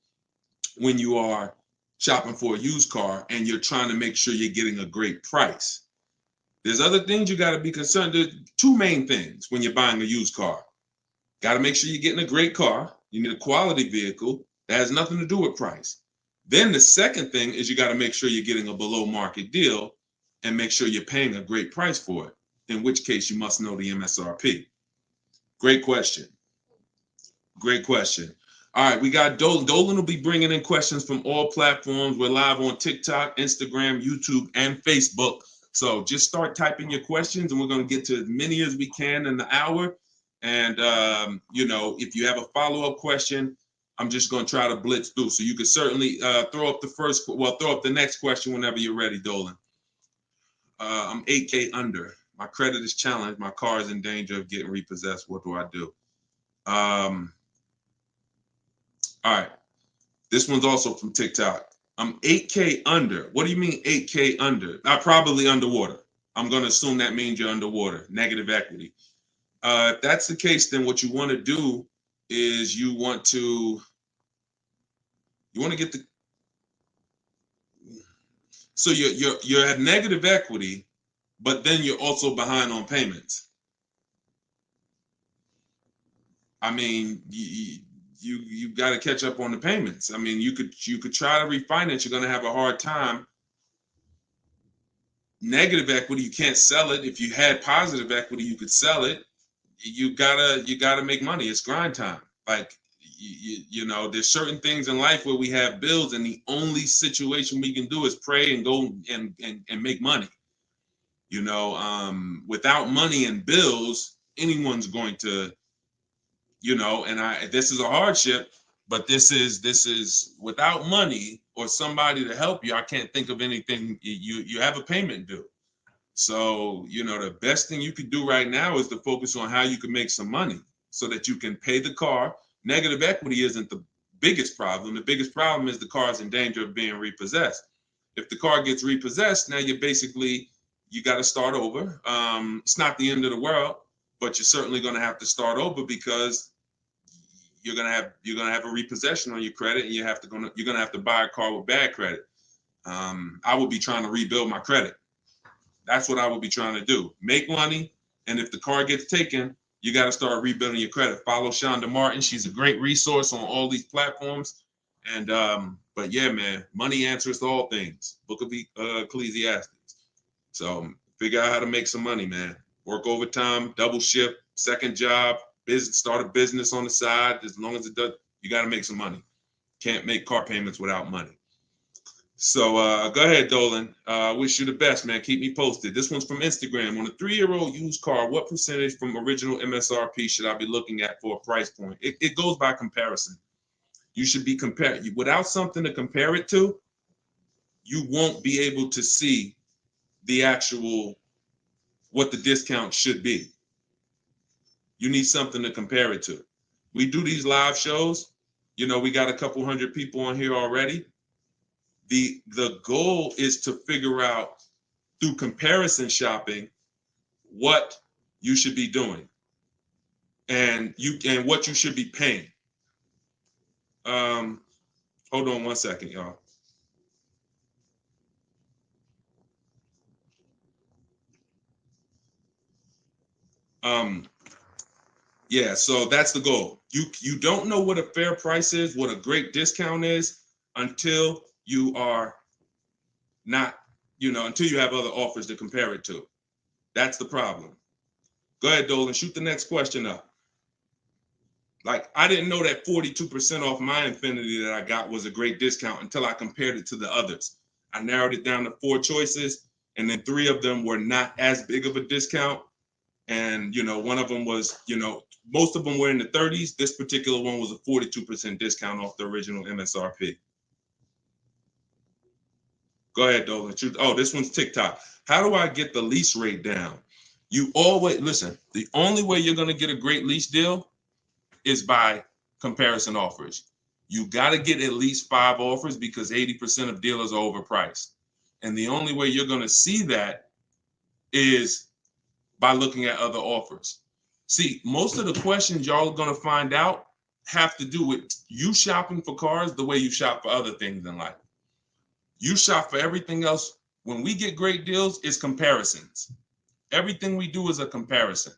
when you are shopping for a used car and you're trying to make sure you're getting a great price. There's other things you got to be concerned. There's 2 main things when you're buying a used car. Got to make sure you're getting a great car. You need a quality vehicle, That has nothing to do with price. Then the second thing is you got to make sure you're getting a below market deal and make sure you're paying a great price for it, in which case you must know the MSRP. Great question. Great question. All right, we got Dolan. Dolan will be bringing in questions from all platforms. We're live on TikTok, Instagram, YouTube, and Facebook. So just start typing your questions, and we're going to get to as many as we can in the hour. And, you know, if you have a follow-up question, I'm just going to try to blitz through. So you can certainly throw up the next question whenever you're ready, Dolan. I'm 8K under. My credit is challenged. My car is in danger of getting repossessed. What do I do? All right. This one's also from TikTok. I'm 8K under. What do you mean 8K under? I'm probably underwater. I'm going to assume that means you're underwater, negative equity. If that's the case, then what you want to do is you want to get the, so you're at negative equity, but then you're also behind on payments. I mean, you got to catch up on the payments. I mean, you could try to refinance. You're going to have a hard time. Negative equity, you can't sell it. If you had positive equity, you could sell it. You gotta make money. It's grind time. Like you know, there's certain things in life where we have bills, and the only situation we can do is pray and go and make money. You know, without money and bills, anyone's going to, you know, and this is a hardship, but this is without money or somebody to help you. I can't think of anything. You have a payment due. So, you know, the best thing you could do right now is to focus on how you can make some money so that you can pay the car. Negative equity isn't the biggest problem. The biggest problem is the car is in danger of being repossessed. If the car gets repossessed, now you got to start over. It's not the end of the world, but you're certainly going to have to start over because you're gonna have a repossession on your credit, and you're gonna have to buy a car with bad credit. I would be trying to rebuild my credit. That's what I would be trying to do. Make money, and if the car gets taken, you got to start rebuilding your credit. Follow Shonda Martin. She's a great resource on all these platforms. And but yeah, man, money answers to all things. Book of Ecclesiastes. So figure out how to make some money, man. Work overtime, double shift, second job, start a business on the side. As long as it does, you got to make some money. Can't make car payments without money. So go ahead, Dolan. Wish you the best, man. Keep me posted. This one's from Instagram. On a 3-year-old used car, what percentage from original MSRP should I be looking at for a price point? It goes by comparison. You should be compared. Without something to compare it to, you won't be able to see the actual, what the discount should be. You need something to compare it to. We do these live shows. You know, we got a couple hundred people on here already. The goal is to figure out through comparison shopping what you should be doing and what you should be paying. Hold on one second, y'all. Yeah, so that's the goal. You don't know what a fair price is, what a great discount is, until you are not, until you have other offers to compare it to. That's the problem. Go ahead, Dolan, shoot the next question up. Like, I didn't know that 42% off my Infinity that I got was a great discount until I compared it to the others. I narrowed it down to 4 choices, and then 3 of them were not as big of a discount. And, one of them was, most of them were in the 30s. This particular one was a 42% discount off the original MSRP. Go ahead, Dolan. Oh, this one's TikTok. How do I get the lease rate down? You always, listen, the only way you're going to get a great lease deal is by comparison offers. You got to get at least 5 offers because 80% of dealers are overpriced. And the only way you're going to see that is by looking at other offers. See, most of the questions y'all are going to find out have to do with you shopping for cars the way you shop for other things in life. You shop for everything else. When we get great deals, it's comparisons. Everything we do is a comparison.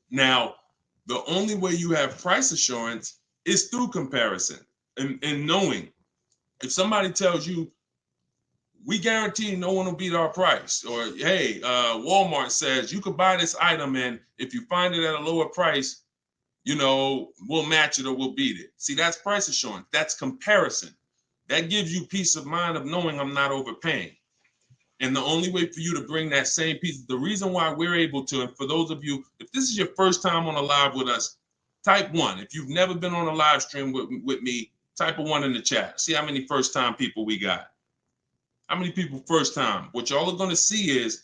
Now, the only way you have price assurance is through comparison. and knowing if somebody tells you, we guarantee no one will beat our price, or hey, Walmart says you could buy this item and if you find it at a lower price, you know, we'll match it or we'll beat it. See, that's price assurance. That's comparison. That gives you peace of mind of knowing I'm not overpaying. And the only way for you to bring that same piece, the reason why we're able to, and for those of you, if this is your first time on a live with us, type 1. If you've never been on a live stream with me, type a 1 in the chat. See how many first time people we got. How many people first time? What y'all are going to see is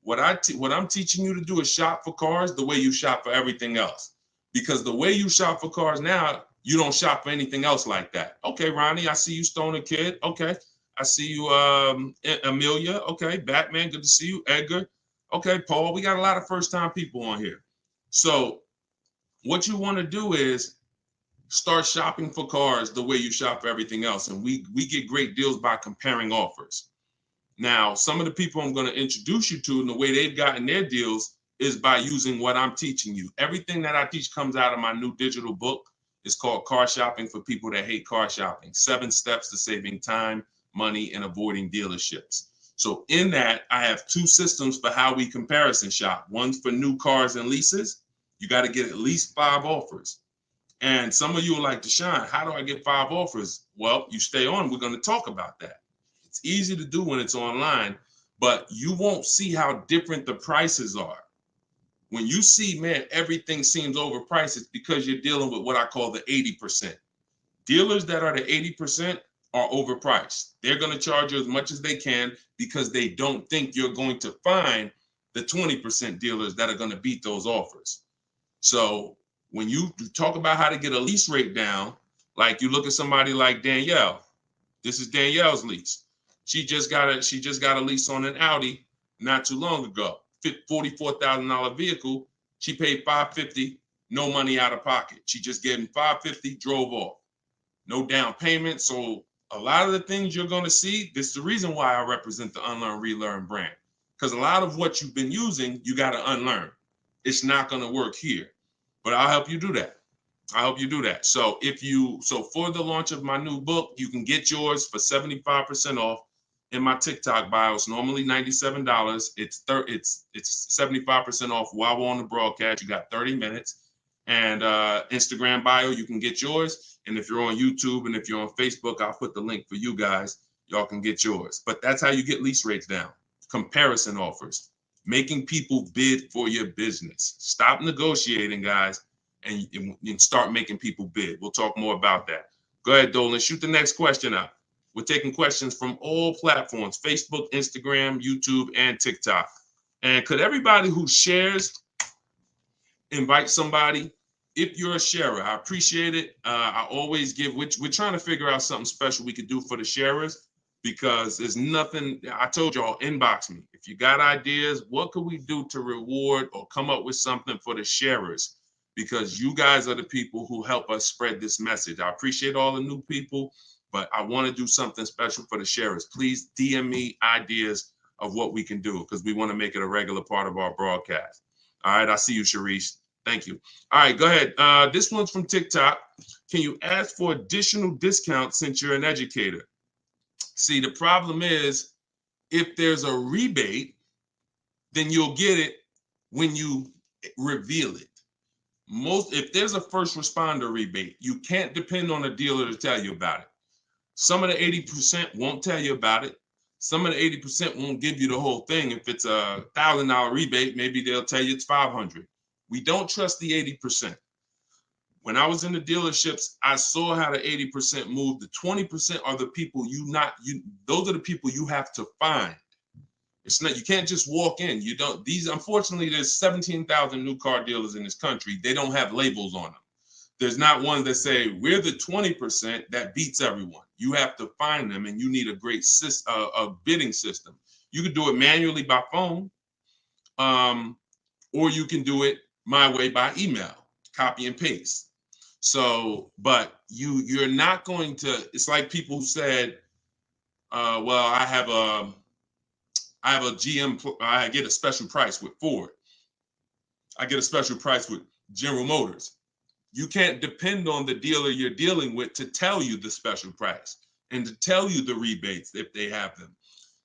what I'm teaching you to do is shop for cars the way you shop for everything else. Because the way you shop for cars now, you don't shop for anything else like that. Okay, Ronnie, I see you, Stoner Kid. Okay. I see you, Amelia. Okay, Batman, good to see you. Edgar. Okay, Paul, we got a lot of first-time people on here. So what you want to do is start shopping for cars the way you shop for everything else. And we get great deals by comparing offers. Now, some of the people I'm going to introduce you to and the way they've gotten their deals is by using what I'm teaching you. Everything that I teach comes out of my new digital book. It's called Car Shopping for People That Hate Car Shopping. 7 Steps to Saving Time, Money, and Avoiding Dealerships. So in that, I have 2 systems for how we comparison shop. One's for new cars and leases. You got to get at least 5 offers. And some of you are like, Deshone, how do I get 5 offers? Well, you stay on. We're going to talk about that. It's easy to do when it's online, but you won't see how different the prices are. When you see, man, everything seems overpriced, it's because you're dealing with what I call the 80%. Dealers that are the 80% are overpriced. They're going to charge you as much as they can because they don't think you're going to find the 20% dealers that are going to beat those offers. So when you talk about how to get a lease rate down, like you look at somebody like Danielle. This is Danielle's lease. She just got a lease on an Audi not too long ago. $44,000 vehicle. She paid $550, no money out of pocket. She just gave him $550, drove off. No down payment. So a lot of the things you're going to see, this is the reason why I represent the Unlearn, Relearn brand. Because a lot of what you've been using, you got to unlearn. It's not going to work here. But I'll help you do that. I hope you do that. So for the launch of my new book, you can get yours for 75% off in my TikTok bio. It's normally $97. It's 75% off while we're on the broadcast. You got 30 minutes. And Instagram bio, you can get yours. And if you're on YouTube and if you're on Facebook, I'll put the link for you guys. Y'all can get yours. But that's how you get lease rates down. Comparison offers. Making people bid for your business. Stop negotiating, guys. And start making people bid. We'll talk more about that. Go ahead, Dolan. Shoot the next question up. We're taking questions from all platforms, Facebook, Instagram, YouTube, and TikTok. And could everybody who shares invite somebody? If you're a sharer, I appreciate it. I always give, we're trying to figure out something special we could do for the sharers because there's nothing, I told y'all, inbox me. If you got ideas, what could we do to reward or come up with something for the sharers? Because you guys are the people who help us spread this message. I appreciate all the new people, but I want to do something special for the sharers. Please DM me ideas of what we can do because we want to make it a regular part of our broadcast. All right, I see you, Sharice. Thank you. All right, go ahead. This one's from TikTok. Can you ask for additional discounts since you're an educator? See, the problem is if there's a rebate, then you'll get it when you reveal it. If there's a first responder rebate, you can't depend on a dealer to tell you about it. Some of the 80% won't tell you about it. Some of the 80% won't give you the whole thing. If it's a $1,000 rebate, maybe they'll tell you it's $500. We don't trust the 80%. When I was in the dealerships, I saw how the 80% moved. The 20% are the people those are the people you have to find. It's not, you can't just walk in. You don't, unfortunately, there's 17,000 new car dealers in this country. They don't have labels on them. There's not one that say, we're the 20% that beats everyone. You have to find them and you need a great a bidding system. You can do it manually by phone, or you can do it my way by email, copy and paste. So, but you're not going to, it's like people who said, well, I have a GM, I get a special price with Ford. I get a special price with General Motors. You can't depend on the dealer you're dealing with to tell you the special price and to tell you the rebates if they have them.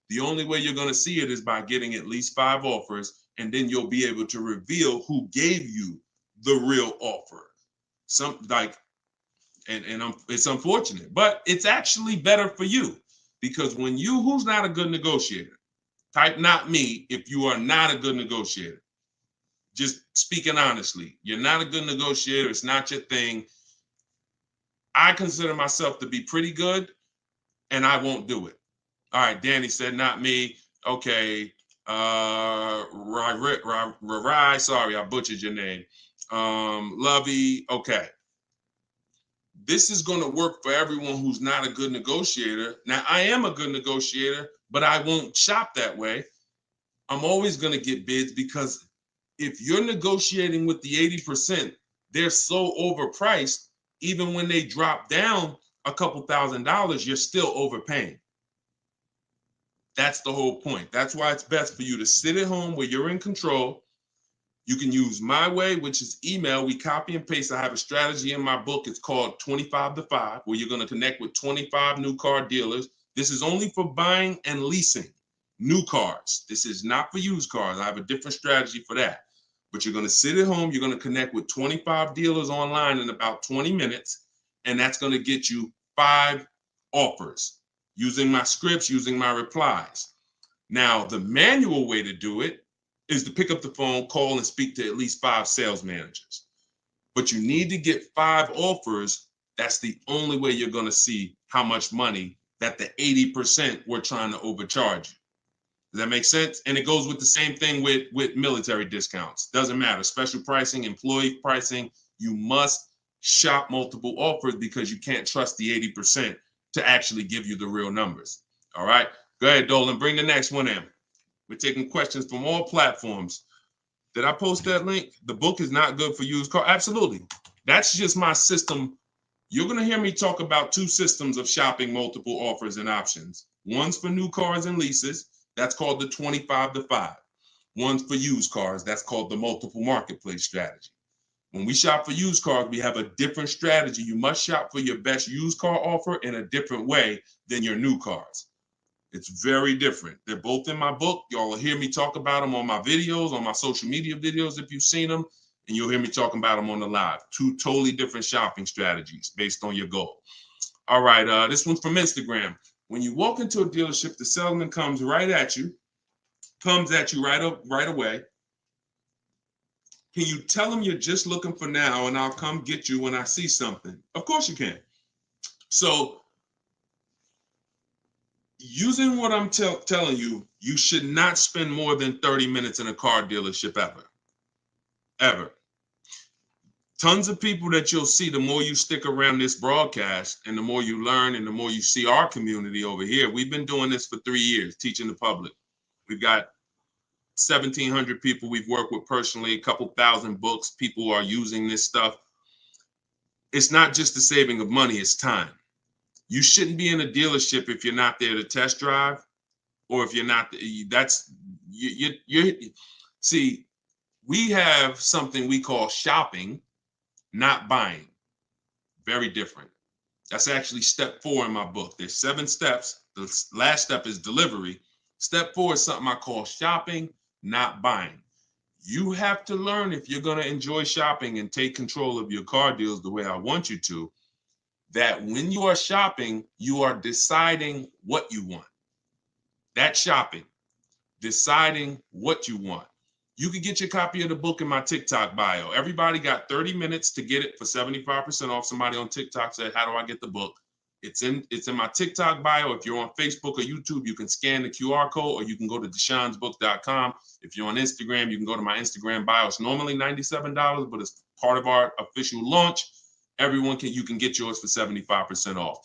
The only way you're going to see it is by getting at least 5 offers, and then you'll be able to reveal who gave you the real offer. It's unfortunate, but it's actually better for you, because when who's not a good negotiator? Type not me if you are not a good negotiator. Just speaking honestly, you're not a good negotiator. It's not your thing. I consider myself to be pretty good, and I won't do it. All right, Danny said not me. Okay. Rai, sorry, I butchered your name. Lovey, okay. This is going to work for everyone who's not a good negotiator. Now, I am a good negotiator, but I won't shop that way. I'm always going to get bids, because if you're negotiating with the 80%, they're so overpriced. Even when they drop down a couple $1,000s, you're still overpaying. That's the whole point. That's why it's best for you to sit at home where you're in control. You can use my way, which is email. We copy and paste. I have a strategy in my book. It's called 25 to 5, where you're going to connect with 25 new car dealers. This is only for buying and leasing new cars. This is not for used cars. I have a different strategy for that. But you're going to sit at home. You're going to connect with 25 dealers online in about 20 minutes. And that's going to get you 5 offers using my scripts, using my replies. Now, the manual way to do it is to pick up the phone, call, and speak to at least 5 sales managers. But you need to get 5 offers. That's the only way you're going to see how much money that the 80% were trying to overcharge you. Does that make sense? And it goes with the same thing with military discounts. Doesn't matter. Special pricing, employee pricing. You must shop multiple offers, because you can't trust the 80% to actually give you the real numbers. All right. Go ahead, Dolan. Bring the next one in. We're taking questions from all platforms. Did I post that link? The book is not good for used car. Absolutely. That's just my system. You're going to hear me talk about 2 systems of shopping multiple offers and options. One's for new cars and leases. That's called the 25 to 5. One's for used cars. That's called the multiple marketplace strategy. When we shop for used cars, we have a different strategy. You must shop for your best used car offer in a different way than your new cars. It's very different. They're both in my book. Y'all will hear me talk about them on my videos, on my social media videos if you've seen them, and you'll hear me talking about them on the live. 2 totally different shopping strategies based on your goal. All right, this one's from Instagram. When you walk into a dealership, the salesman comes at you right away. Can you tell him you're just looking for now, and I'll come get you when I see something? Of course you can. So using what I'm telling you, you should not spend more than 30 minutes in a car dealership ever. Tons of people that you'll see, the more you stick around this broadcast and the more you learn and the more you see our community over here. We've been doing this for 3 years, teaching the public. We've got 1,700 people we've worked with personally, a couple thousand books. People are using this stuff. It's not just the saving of money, it's time. You shouldn't be in a dealership if you're not there to test drive, or if you're not, see, we have something we call shopping, not buying. Very different. That's actually step 4 in my book. There's 7 steps. The last step is delivery. Step 4 is something I call shopping, not buying. You have to learn, if you're going to enjoy shopping and take control of your car deals the way I want you to, that when you are shopping, you are deciding what you want. That's shopping, deciding what you want. You can get your copy of the book in my TikTok bio. Everybody got 30 minutes to get it for 75% off. Somebody on TikTok said, how do I get the book? It's in my TikTok bio. If you're on Facebook or YouTube, you can scan the QR code, or you can go to deshonsbook.com. If you're on Instagram, you can go to my Instagram bio. It's normally $97, but it's part of our official launch. You can get yours for 75% off.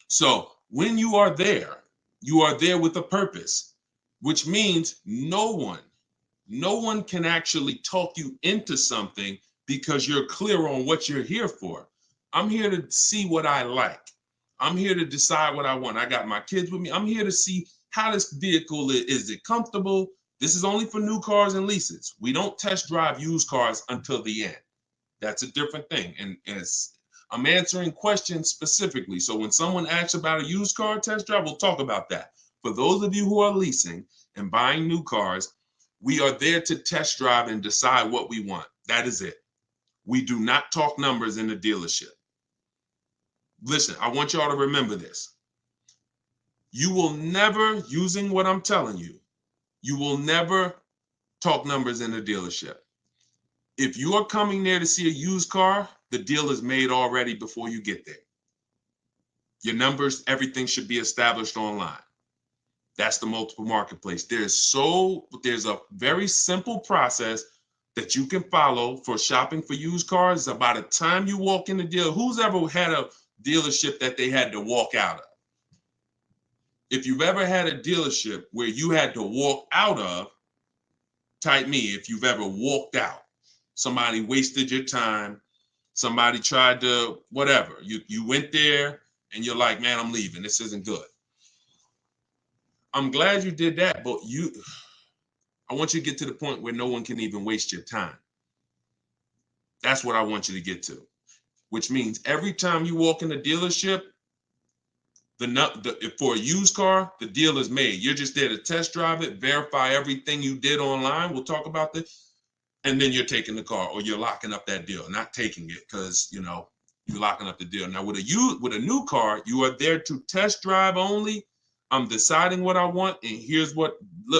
So when you are there with a purpose, which means no one can actually talk you into something, because you're clear on what you're here for. I'm here to see what I like. I'm here to decide what I want. I got my kids with me. I'm here to see how this vehicle is it comfortable? This is only for new cars and leases. We don't test drive used cars until the end. That's a different thing. And I'm answering questions specifically. So when someone asks about a used car test drive, we'll talk about that. For those of you who are leasing and buying new cars, we are there to test drive and decide what we want. That is it. We do not talk numbers in the dealership. Listen, I want y'all to remember this. You will never, using what I'm telling you, you will never talk numbers in the dealership. If you are coming there to see a used car, the deal is made already before you get there. Your numbers, everything should be established online. That's the multiple marketplace. There's a very simple process that you can follow for shopping for used cars. By the time you walk in the deal, who's ever had a dealership that they had to walk out of? If you've ever had a dealership where you had to walk out of, type me if you've ever walked out. Somebody wasted your time. Somebody tried to, whatever. You went there and you're like, man, I'm leaving. This isn't good. I'm glad you did that, but I want you to get to the point where no one can even waste your time. That's what I want you to get to, which means every time you walk in a dealership, for a used car, the deal is made. You're just there to test drive it, verify everything you did online. We'll talk about this. And then you're taking the car or you're locking up that deal, not taking it because, you're locking up the deal. Now, with a new car, you are there to test drive only. I'm deciding what I want. And here's look,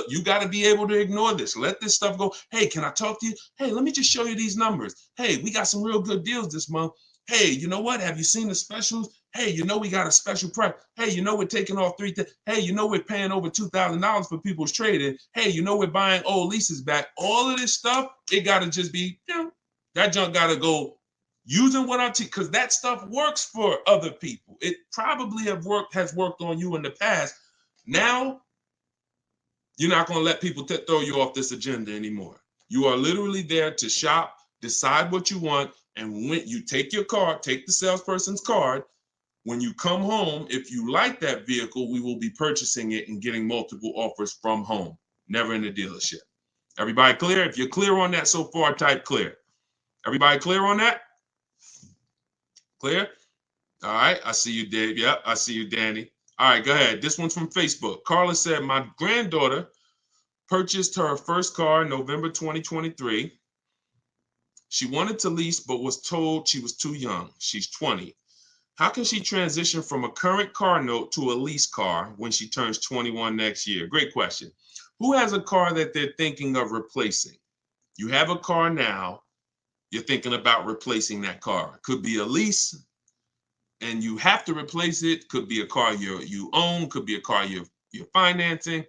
you got to be able to ignore this. Let this stuff go. Hey, can I talk to you? Hey, let me just show you these numbers. Hey, we got some real good deals this month. Hey, you know what? Have you seen the specials? Hey, we got a special price. Hey, we're taking off Hey, we're paying over $2,000 for people's trading. Hey, we're buying old leases back. All of this stuff, it got to just be, that junk got to go using what I teach, because that stuff works for other people. It probably has worked on you in the past. Now, you're not going to let people throw you off this agenda anymore. You are literally there to shop, decide what you want, and when you take your card, take the salesperson's card. When you come home, if you like that vehicle, we will be purchasing it and getting multiple offers from home, never in the dealership. Everybody clear? If you're clear on that so far, type clear. Everybody clear on that? Clear? All right, I see you, Dave. Yep, I see you, Danny. All right, go ahead. This one's from Facebook. Carla said, my granddaughter purchased her first car in November 2023. She wanted to lease, but was told she was too young. She's 20. How can she transition from a current car note to a lease car when she turns 21 next year? Great question. Who has a car that they're thinking of replacing? You have a car now. You're thinking about replacing that car. Could be a lease, and you have to replace it. Could be a car you own. Could be a car you're financing.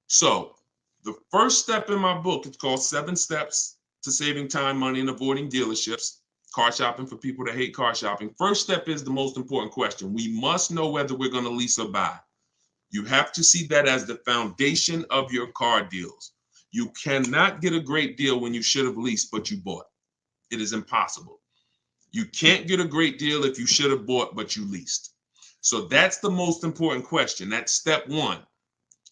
So the first step in my book, it's called 7 Steps to Saving Time, Money, and Avoiding Dealerships. Car shopping for people that hate car shopping. First step is the most important question. We must know whether we're going to lease or buy. You have to see that as the foundation of your car deals. You cannot get a great deal when you should have leased, but you bought. It is impossible. You can't get a great deal if you should have bought, but you leased. So that's the most important question. That's step 1.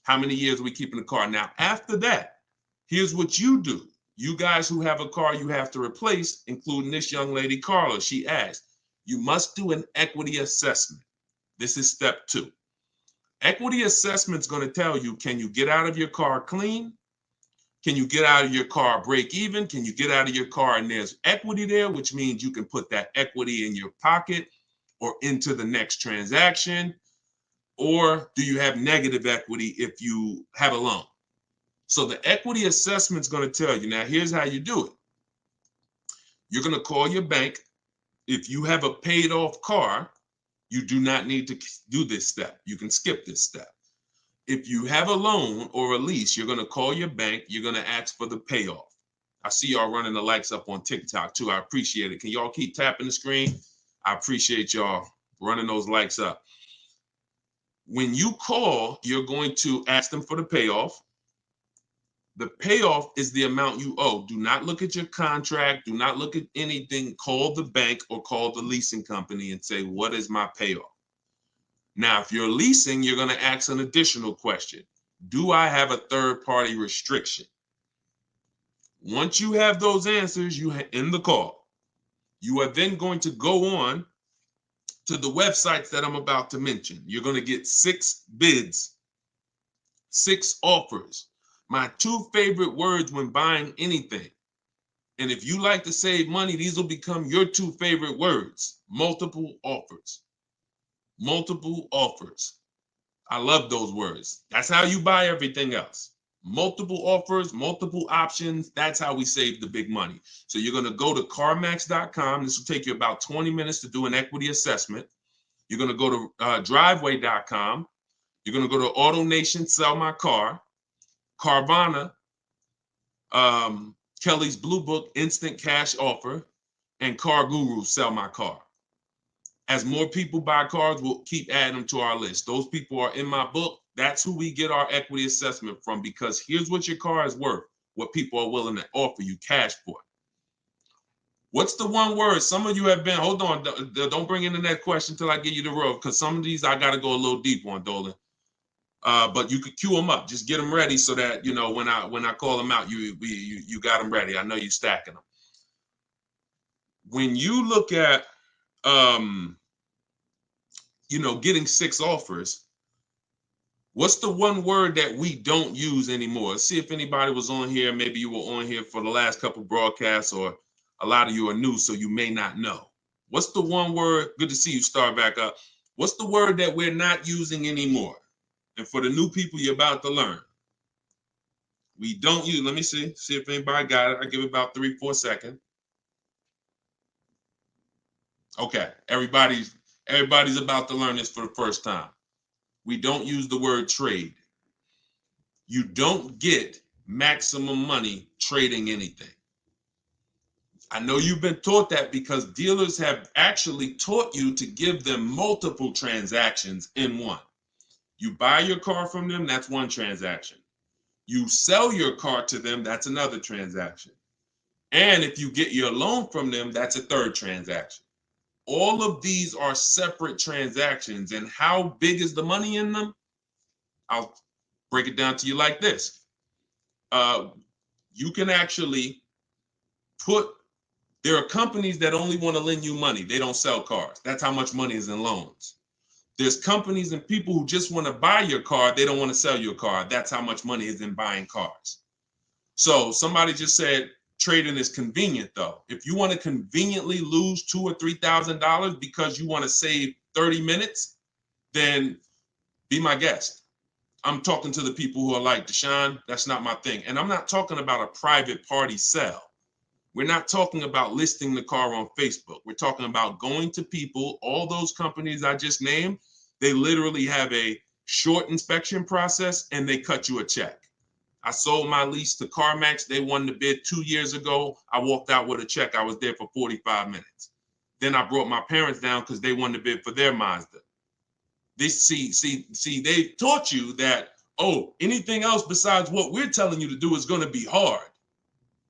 How many years are we keeping the car? Now, after that, here's what you do. You guys who have a car you have to replace, including this young lady, Carla, she asked, you must do an equity assessment. This is step 2. Equity assessment is going to tell you, can you get out of your car clean? Can you get out of your car break even? Can you get out of your car and there's equity there, which means you can put that equity in your pocket or into the next transaction? Or do you have negative equity if you have a loan? So the equity assessment is going to tell you. Now, here's how you do it. You're going to call your bank. If you have a paid off car, you do not need to do this step. You can skip this step. If you have a loan or a lease, you're going to call your bank. You're going to ask for the payoff. I see y'all running the likes up on TikTok too. I appreciate it. Can y'all keep tapping the screen? I appreciate y'all running those likes up. When you call, you're going to ask them for the payoff. The payoff is the amount you owe. Do not look at your contract. Do not look at anything. Call the bank or call the leasing company and say, what is my payoff? Now, if you're leasing, you're going to ask an additional question. Do I have a third-party restriction? Once you have those answers, you end the call. You are then going to go on to the websites that I'm about to mention. You're going to get 6 bids, 6 offers. My 2 favorite words when buying anything. And if you like to save money, these will become your 2 favorite words. Multiple offers. Multiple offers. I love those words. That's how you buy everything else. Multiple offers, multiple options. That's how we save the big money. So you're going to go to CarMax.com. This will take you about 20 minutes to do an equity assessment. You're going to go to Driveway.com. You're going to go to AutoNation, Sell My Car, Carvana, Kelly's Blue Book, Instant Cash Offer, and Car Guru, Sell My Car. As more people buy cars, we'll keep adding them to our list. Those people are in my book. That's who we get our equity assessment from, because here's what your car is worth, what people are willing to offer you cash for. What's the one word? Some of you have been, hold on, don't bring in the next question until I give you the road, because some of these I got to go a little deep on, Dolan. But you could queue them up. Just get them ready so that, you know, when I call them out, you got them ready. I know you're stacking them. When you look at, you know, getting 6 offers, what's the one word that we don't use anymore? Let's see if anybody was on here. Maybe you were on here for the last couple broadcasts, or a lot of you are new, so you may not know. What's the one word? Good to see you start back up. What's the word that we're not using anymore? And for the new people, you're about to learn. We don't use, let me see if anybody got it. I give it about 3-4 seconds. Okay, everybody's about to learn this for the first time. We don't use the word trade. You don't get maximum money trading anything. I know you've been taught that because dealers have actually taught you to give them multiple transactions in one. You buy your car from them, that's one transaction. You sell your car to them, that's another transaction. And if you get your loan from them, that's a third transaction. All of these are separate transactions. And how big is the money in them? I'll break it down to you like this. You can actually there are companies that only want to lend you money. They don't sell cars. That's how much money is in loans. There's companies and people who just want to buy your car. They don't want to sell your car. That's how much money is in buying cars. So somebody just said trading is convenient, though. If you want to conveniently lose $2,000 or $3,000 because you want to save 30 minutes, then be my guest. I'm talking to the people who are like, Deshone, that's not my thing. And I'm not talking about a private party sale. We're not talking about listing the car on Facebook. We're talking about going to people. All those companies I just named, they literally have a short inspection process and they cut you a check. I sold my lease to CarMax. They won the bid 2 years ago. I walked out with a check. I was there for 45 minutes. Then I brought my parents down because they won the bid for their Mazda. They taught you that, oh, anything else besides what we're telling you to do is going to be hard.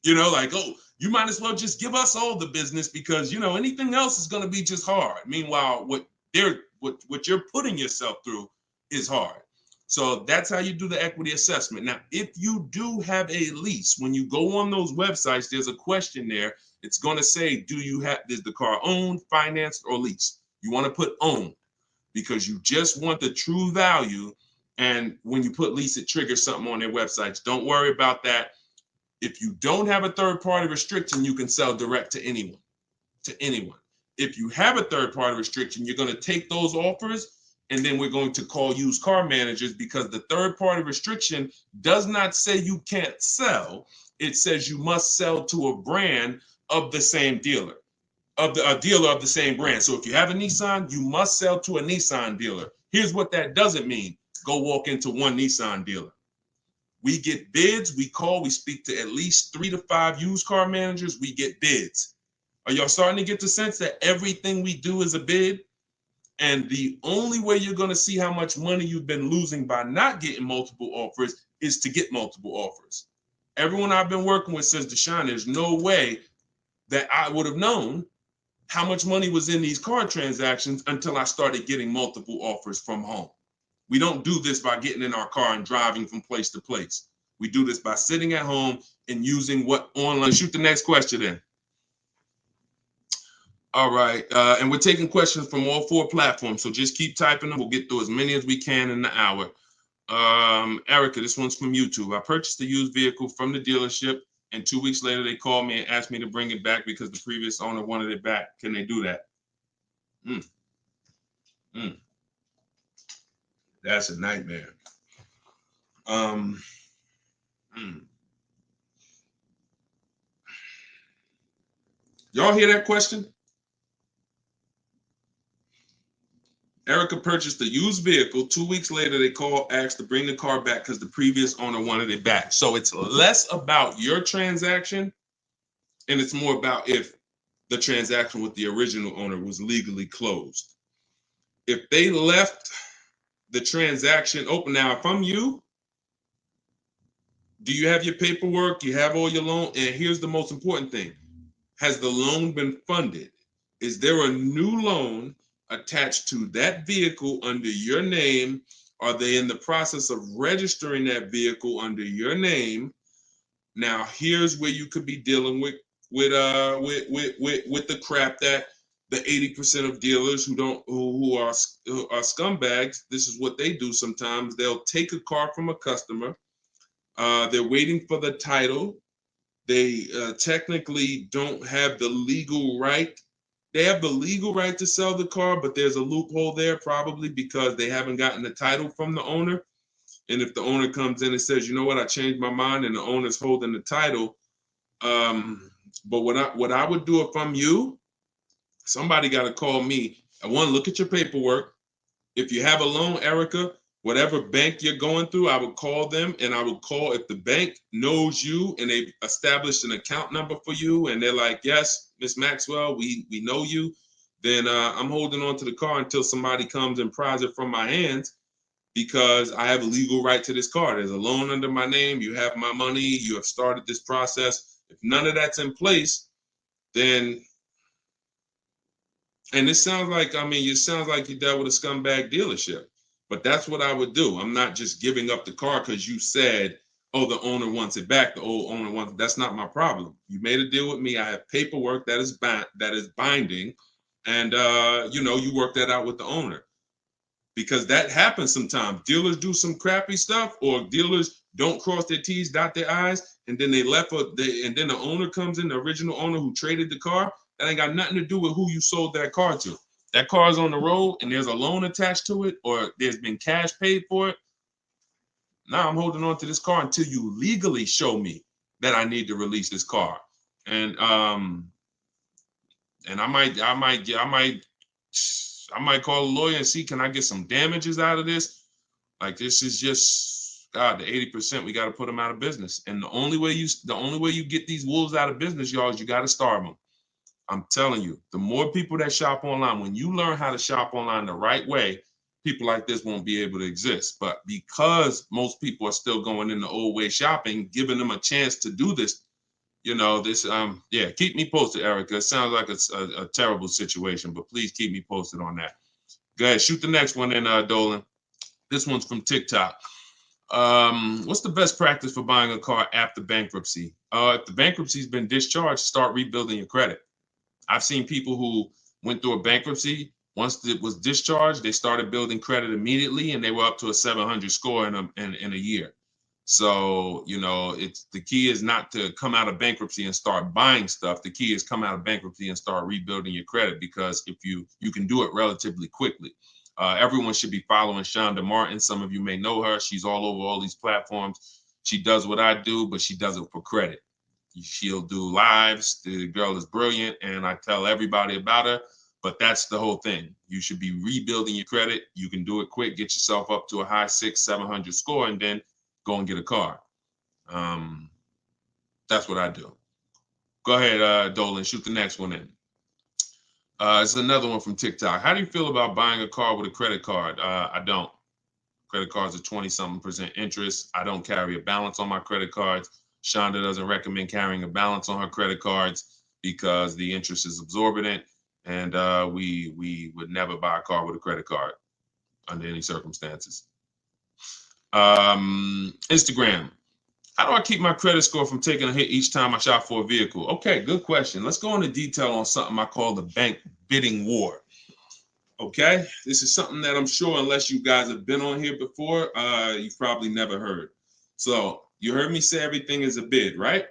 You know, like, oh, you might as well just give us all the business because, you know, anything else is going to be just hard. Meanwhile, what you're putting yourself through is hard. So that's how you do the equity assessment. Now, if you do have a lease, when you go on those websites, there's a question there. It's going to say, is the car owned, financed, or leased? You want to put owned because you just want the true value. And when you put lease, it triggers something on their websites. Don't worry about that. If you don't have a third-party restriction, you can sell direct to anyone. If you have a third-party restriction, you're going to take those offers, and then we're going to call used car managers because the third-party restriction does not say you can't sell. It says you must sell to a brand of the same dealer, a dealer of the same brand. So if you have a Nissan, you must sell to a Nissan dealer. Here's what that doesn't mean. Go walk into one Nissan dealer. We get bids, we speak to at least 3 to 5 used car managers, we get bids. Are y'all starting to get the sense that everything we do is a bid? And the only way you're going to see how much money you've been losing by not getting multiple offers is to get multiple offers. Everyone I've been working with says, Deshone, there's no way that I would have known how much money was in these car transactions until I started getting multiple offers from home. We don't do this by getting in our car and driving from place to place. We do this by sitting at home and using what online. Shoot the next question in. All right. And we're taking questions from all 4 platforms. So just keep typing them. We'll get through as many as we can in the hour. Erica, this one's from YouTube. I purchased a used vehicle from the dealership, and 2 weeks later they called me and asked me to bring it back because the previous owner wanted it back. Can they do that? Mm, mm, that's a nightmare. Mm. Y'all hear that question? Erica purchased a used vehicle. 2 weeks later, they called, asked to bring the car back because the previous owner wanted it back. So it's less about your transaction, and it's more about if the transaction with the original owner was legally closed. If they left the transaction open, now, if I'm you, do you have your paperwork? You have all your loan? And here's the most important thing. Has the loan been funded? Is there a new loan attached to that vehicle under your name? Are they in the process of registering that vehicle under your name? Now, here's where you could be dealing with the crap that the 80% of dealers who are scumbags. This is what they do sometimes. They'll take a car from a customer. They're waiting for the title. They technically don't have the legal right. They have the legal right to sell the car, but there's a loophole there probably because they haven't gotten the title from the owner. And if the owner comes in and says, you know what, I changed my mind, and the owner's holding the title. But what I would do if I'm you, somebody got to call me. I want to look at your paperwork. If you have a loan, Erica, whatever bank you're going through, I would call them, and I would call if the bank knows you and they've established an account number for you, and they're like, yes, Miss Maxwell, we know you, then I'm holding on to the car until somebody comes and pries it from my hands because I have a legal right to this car. There's a loan under my name. You have my money. You have started this process. If none of that's in place, then, and it sounds like, it sounds like you dealt with a scumbag dealership, but that's what I would do. I'm not just giving up the car because you said, oh, the owner wants it back. The old owner wants it. That's not my problem. You made a deal with me. I have paperwork that is binding, and you work that out with the owner, because that happens sometimes. Dealers do some crappy stuff, or dealers don't cross their T's, dot their I's, and then and then the owner comes in, the original owner who traded the car. That ain't got nothing to do with who you sold that car to. That car is on the road and there's a loan attached to it, or there's been cash paid for it. Now I'm holding on to this car until you legally show me that I need to release this car. And I might call a lawyer and see, can I get some damages out of this? Like, this is just, God, the 80%, we got to put them out of business. And the only way you get these wolves out of business, y'all, is you got to starve them. I'm telling you, the more people that shop online, when you learn how to shop online the right way, people like this won't be able to exist. But because most people are still going in the old way shopping, giving them a chance to do this, keep me posted, Erica. It sounds like it's a terrible situation, but please keep me posted on that. Go ahead, shoot the next one in, Dolan. This one's from TikTok. What's the best practice for buying a car after bankruptcy? If the bankruptcy's been discharged, start rebuilding your credit. I've seen people who went through a bankruptcy. Once it was discharged, they started building credit immediately, and they were up to a 700 score in a year. So, the key is not to come out of bankruptcy and start buying stuff. The key is come out of bankruptcy and start rebuilding your credit, because if you can do it relatively quickly. Everyone should be following Shonda Martin. Some of you may know her. She's all over all these platforms. She does what I do, but she does it for credit. She'll do lives. The girl is brilliant, and I tell everybody about her. But that's the whole thing. You should be rebuilding your credit. You can do it quick. Get yourself up to a high 600-700 score, and then go and get a car. That's what I do. Go ahead, Dolan. Shoot the next one in. It's another one from TikTok. How do you feel about buying a car with a credit card? I don't. Credit cards are 20-something% interest. I don't carry a balance on my credit cards. Shonda doesn't recommend carrying a balance on her credit cards because the interest is exorbitant, and we would never buy a car with a credit card under any circumstances. Instagram. How do I keep my credit score from taking a hit each time I shop for a vehicle? Okay, good question. Let's go into detail on something I call the bank bidding war. Okay, this is something that I'm sure, unless you guys have been on here before, you've probably never heard. So you heard me say everything is a bid, right?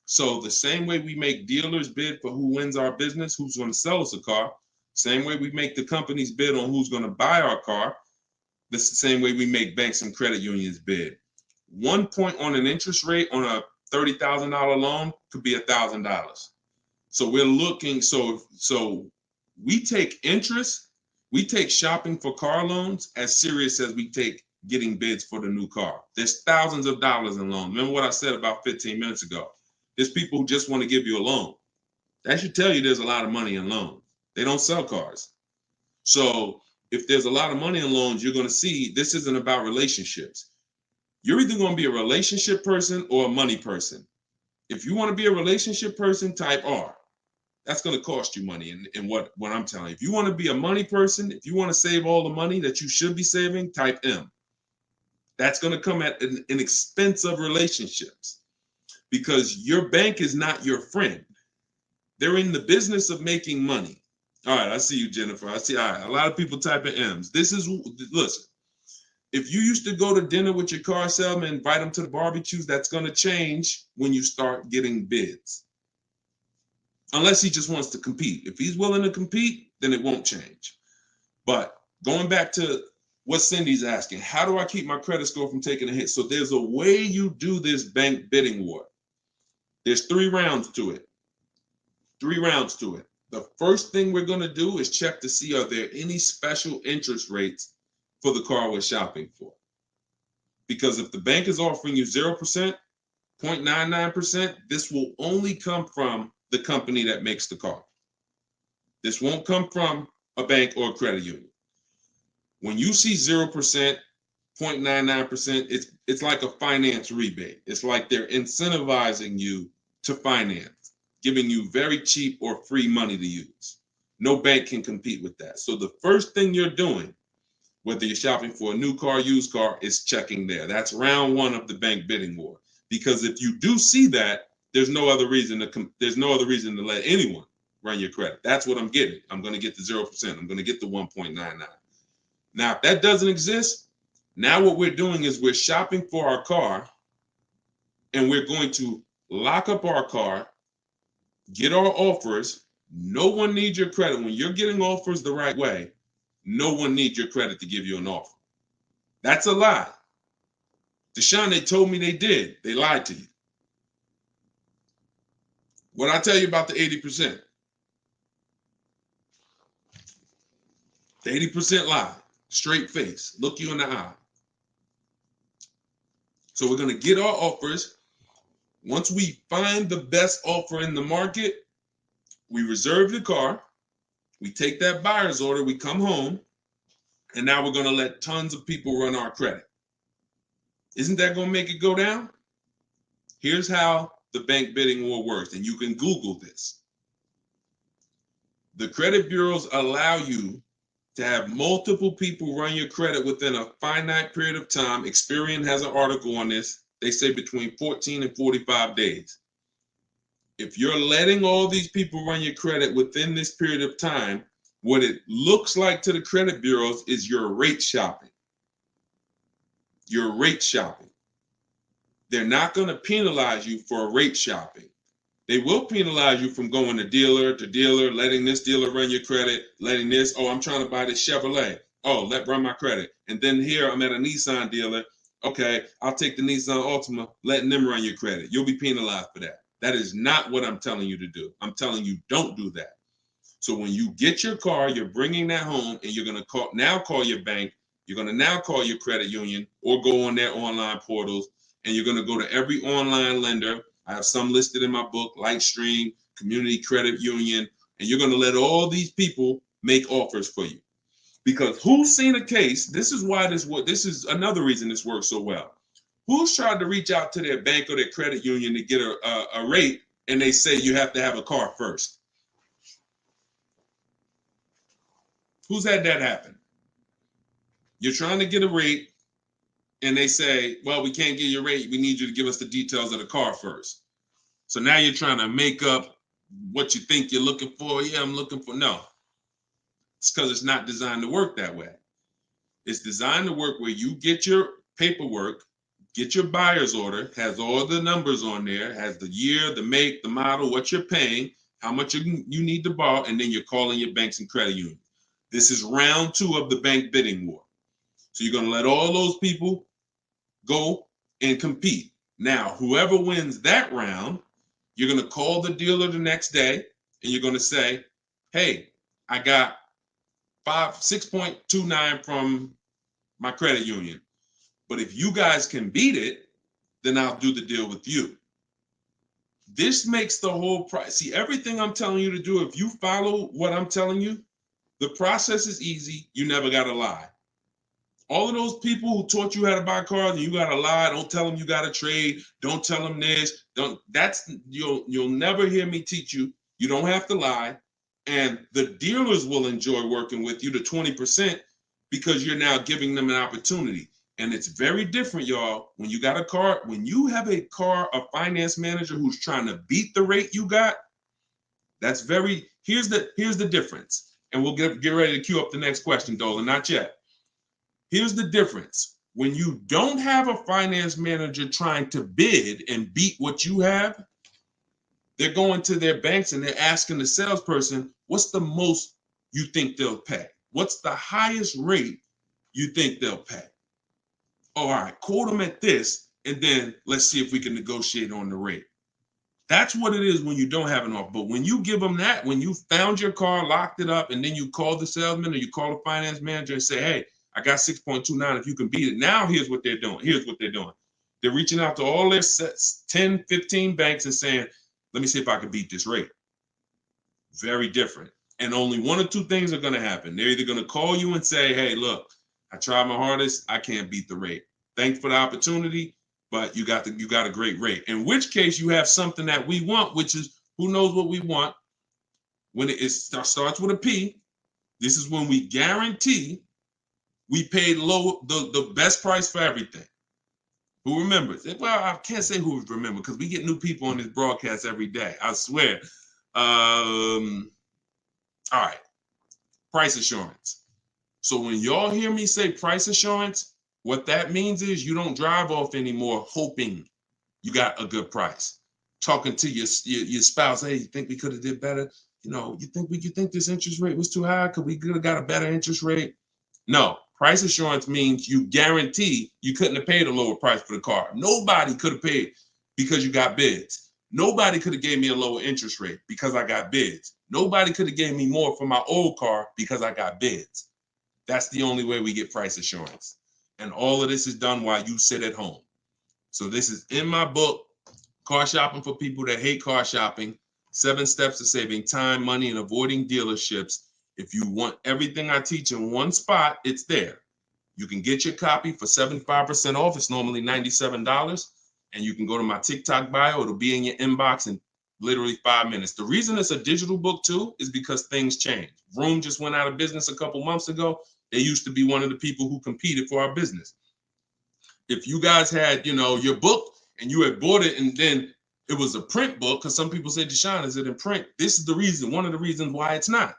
So the same way we make dealers bid for who wins our business, who's going to sell us a car, same way we make the companies bid on who's going to buy our car, this is the same way we make banks and credit unions bid. 1 point on an interest rate on a $30,000 loan could be $1,000. So we're looking, so we take interest, we take shopping for car loans as serious as we take getting bids for the new car. There's thousands of dollars in loans. Remember what I said about 15 minutes ago? There's people who just want to give you a loan. That should tell you there's a lot of money in loans. They don't sell cars. So if there's a lot of money in loans, you're going to see this isn't about relationships. You're either going to be a relationship person or a money person. If you want to be a relationship person, type R. That's going to cost you money in what I'm telling you. If you want to be a money person, if you want to save all the money that you should be saving, type M. That's going to come at an expense of relationships, because your bank is not your friend. They're in the business of making money. All right, I see you, Jennifer. I see, all right, a lot of people typing M's. Listen, if you used to go to dinner with your car salesman, invite them to the barbecues, that's going to change when you start getting bids. Unless he just wants to compete. If he's willing to compete, then it won't change. But going back to what Cindy's asking, how do I keep my credit score from taking a hit? So there's a way you do this bank bidding war. There's 3 rounds to it. 3 rounds to it. The first thing we're going to do is check to see, are there any special interest rates for the car we're shopping for? Because if the bank is offering you 0%, 0.99%, this will only come from the company that makes the car. This won't come from a bank or a credit union. When you see 0%, 0.99%, it's like a finance rebate. It's like they're incentivizing you to finance, giving you very cheap or free money to use. No bank can compete with that. So the first thing you're doing, whether you're shopping for a new car, used car, is checking there. That's round 1 of the bank bidding war. Because if you do see that, there's no other reason to let anyone run your credit. That's what I'm getting. I'm going to get the 0%. I'm going to get the 1.99. Now, if that doesn't exist, now what we're doing is we're shopping for our car, and we're going to lock up our car, get our offers. No one needs your credit. When you're getting offers the right way, no one needs your credit to give you an offer. That's a lie. Deshone, they told me they did. They lied to you. What I tell you about the 80%? The 80% lie. Straight face. Look you in the eye. So we're going to get our offers. Once we find the best offer in the market, we reserve the car. We take that buyer's order. We come home. And now we're going to let tons of people run our credit. Isn't that going to make it go down? Here's how the bank bidding war works, and you can Google this. The credit bureaus allow you to have multiple people run your credit within a finite period of time. Experian has an article on this. They say between 14 and 45 days. If you're letting all these people run your credit within this period of time, what it looks like to the credit bureaus is you're rate shopping. You're rate shopping. They're not going to penalize you for rate shopping. They will penalize you from going to dealer, letting this dealer run your credit, letting this, oh, I'm trying to buy this Chevrolet. Oh, let run my credit. And then here I'm at a Nissan dealer. Okay, I'll take the Nissan Altima, letting them run your credit. You'll be penalized for that. That is not what I'm telling you to do. I'm telling you, don't do that. So when you get your car, you're bringing that home, and you're going to call your bank. You're going to now call your credit union or go on their online portals, and you're going to go to every online lender. I have some listed in my book, Lightstream, Community Credit Union, and you're going to let all these people make offers for you. Because who's seen a case? This is another reason this works so well. Who's tried to reach out to their bank or their credit union to get a rate, and they say you have to have a car first? Who's had that happen? You're trying to get a rate, and they say, well, we can't get your rate. We need you to give us the details of the car first. So now you're trying to make up what you think you're looking for. Yeah, I'm looking for. No, it's because it's not designed to work that way. It's designed to work where you get your paperwork, get your buyer's order, has all the numbers on there, has the year, the make, the model, what you're paying, how much you need to borrow, and then you're calling your banks and credit unions. This is round 2 of the bank bidding war. So you're going to let all those people go and compete. Now, whoever wins that round, you're going to call the dealer the next day and you're going to say, hey, I got 6.29 from my credit union. But if you guys can beat it, then I'll do the deal with you. This makes the whole price. See, everything I'm telling you to do, if you follow what I'm telling you, the process is easy. You never got to lie. All of those people who taught you how to buy cars and you got to lie, don't tell them you got to trade, don't tell them this, you'll never hear me teach you. You don't have to lie. And the dealers will enjoy working with you, the 20%, because you're now giving them an opportunity. And it's very different, y'all. When you got a car, when you have a finance manager who's trying to beat the rate you got, here's the difference. And we'll get ready to queue up the next question, Dolan, not yet. Here's the difference. When you don't have a finance manager trying to bid and beat what you have, they're going to their banks and they're asking the salesperson, what's the most you think they'll pay? What's the highest rate you think they'll pay? All right, quote them at this, and then let's see if we can negotiate on the rate. That's what it is when you don't have an offer. But when you give them that, when you found your car, locked it up, and then you call the salesman or you call the finance manager and say, hey, I got 6.29 if you can beat it. Now here's what they're doing. They're reaching out to all their 10, 15 banks and saying, let me see if I can beat this rate. Very different. And only one or two things are going to happen. They're either going to call you and say, hey, look, I tried my hardest. I can't beat the rate. Thanks for the opportunity, but you got a great rate. In which case you have something that we want, which is, who knows what we want. When it starts with a P, this is when we guarantee we paid the best price for everything. Who remembers? Well, I can't say who remembers because we get new people on this broadcast every day. I swear. All right. Price assurance. So when y'all hear me say price assurance, what that means is you don't drive off anymore hoping you got a good price. Talking to your spouse, hey, you think we could have did better? You think this interest rate was too high? Could we have got a better interest rate? No. Price assurance means you guarantee you couldn't have paid a lower price for the car. Nobody could have paid because you got bids. Nobody could have gave me a lower interest rate because I got bids. Nobody could have gave me more for my old car because I got bids. That's the only way we get price assurance. And all of this is done while you sit at home. So this is in my book, Car Shopping for People That Hate Car Shopping, 7 Steps to Saving Time, Money, and Avoiding Dealerships. If you want everything I teach in one spot, it's there. You can get your copy for 75% off. It's normally $97. And you can go to my TikTok bio. It'll be in your inbox in literally 5 minutes. The reason it's a digital book too is because things change. Vroom just went out of business a couple months ago. They used to be one of the people who competed for our business. If you guys had, your book and you had bought it and then it was a print book, because some people say, Deshone, is it in print? This is the reason, one of the reasons why it's not.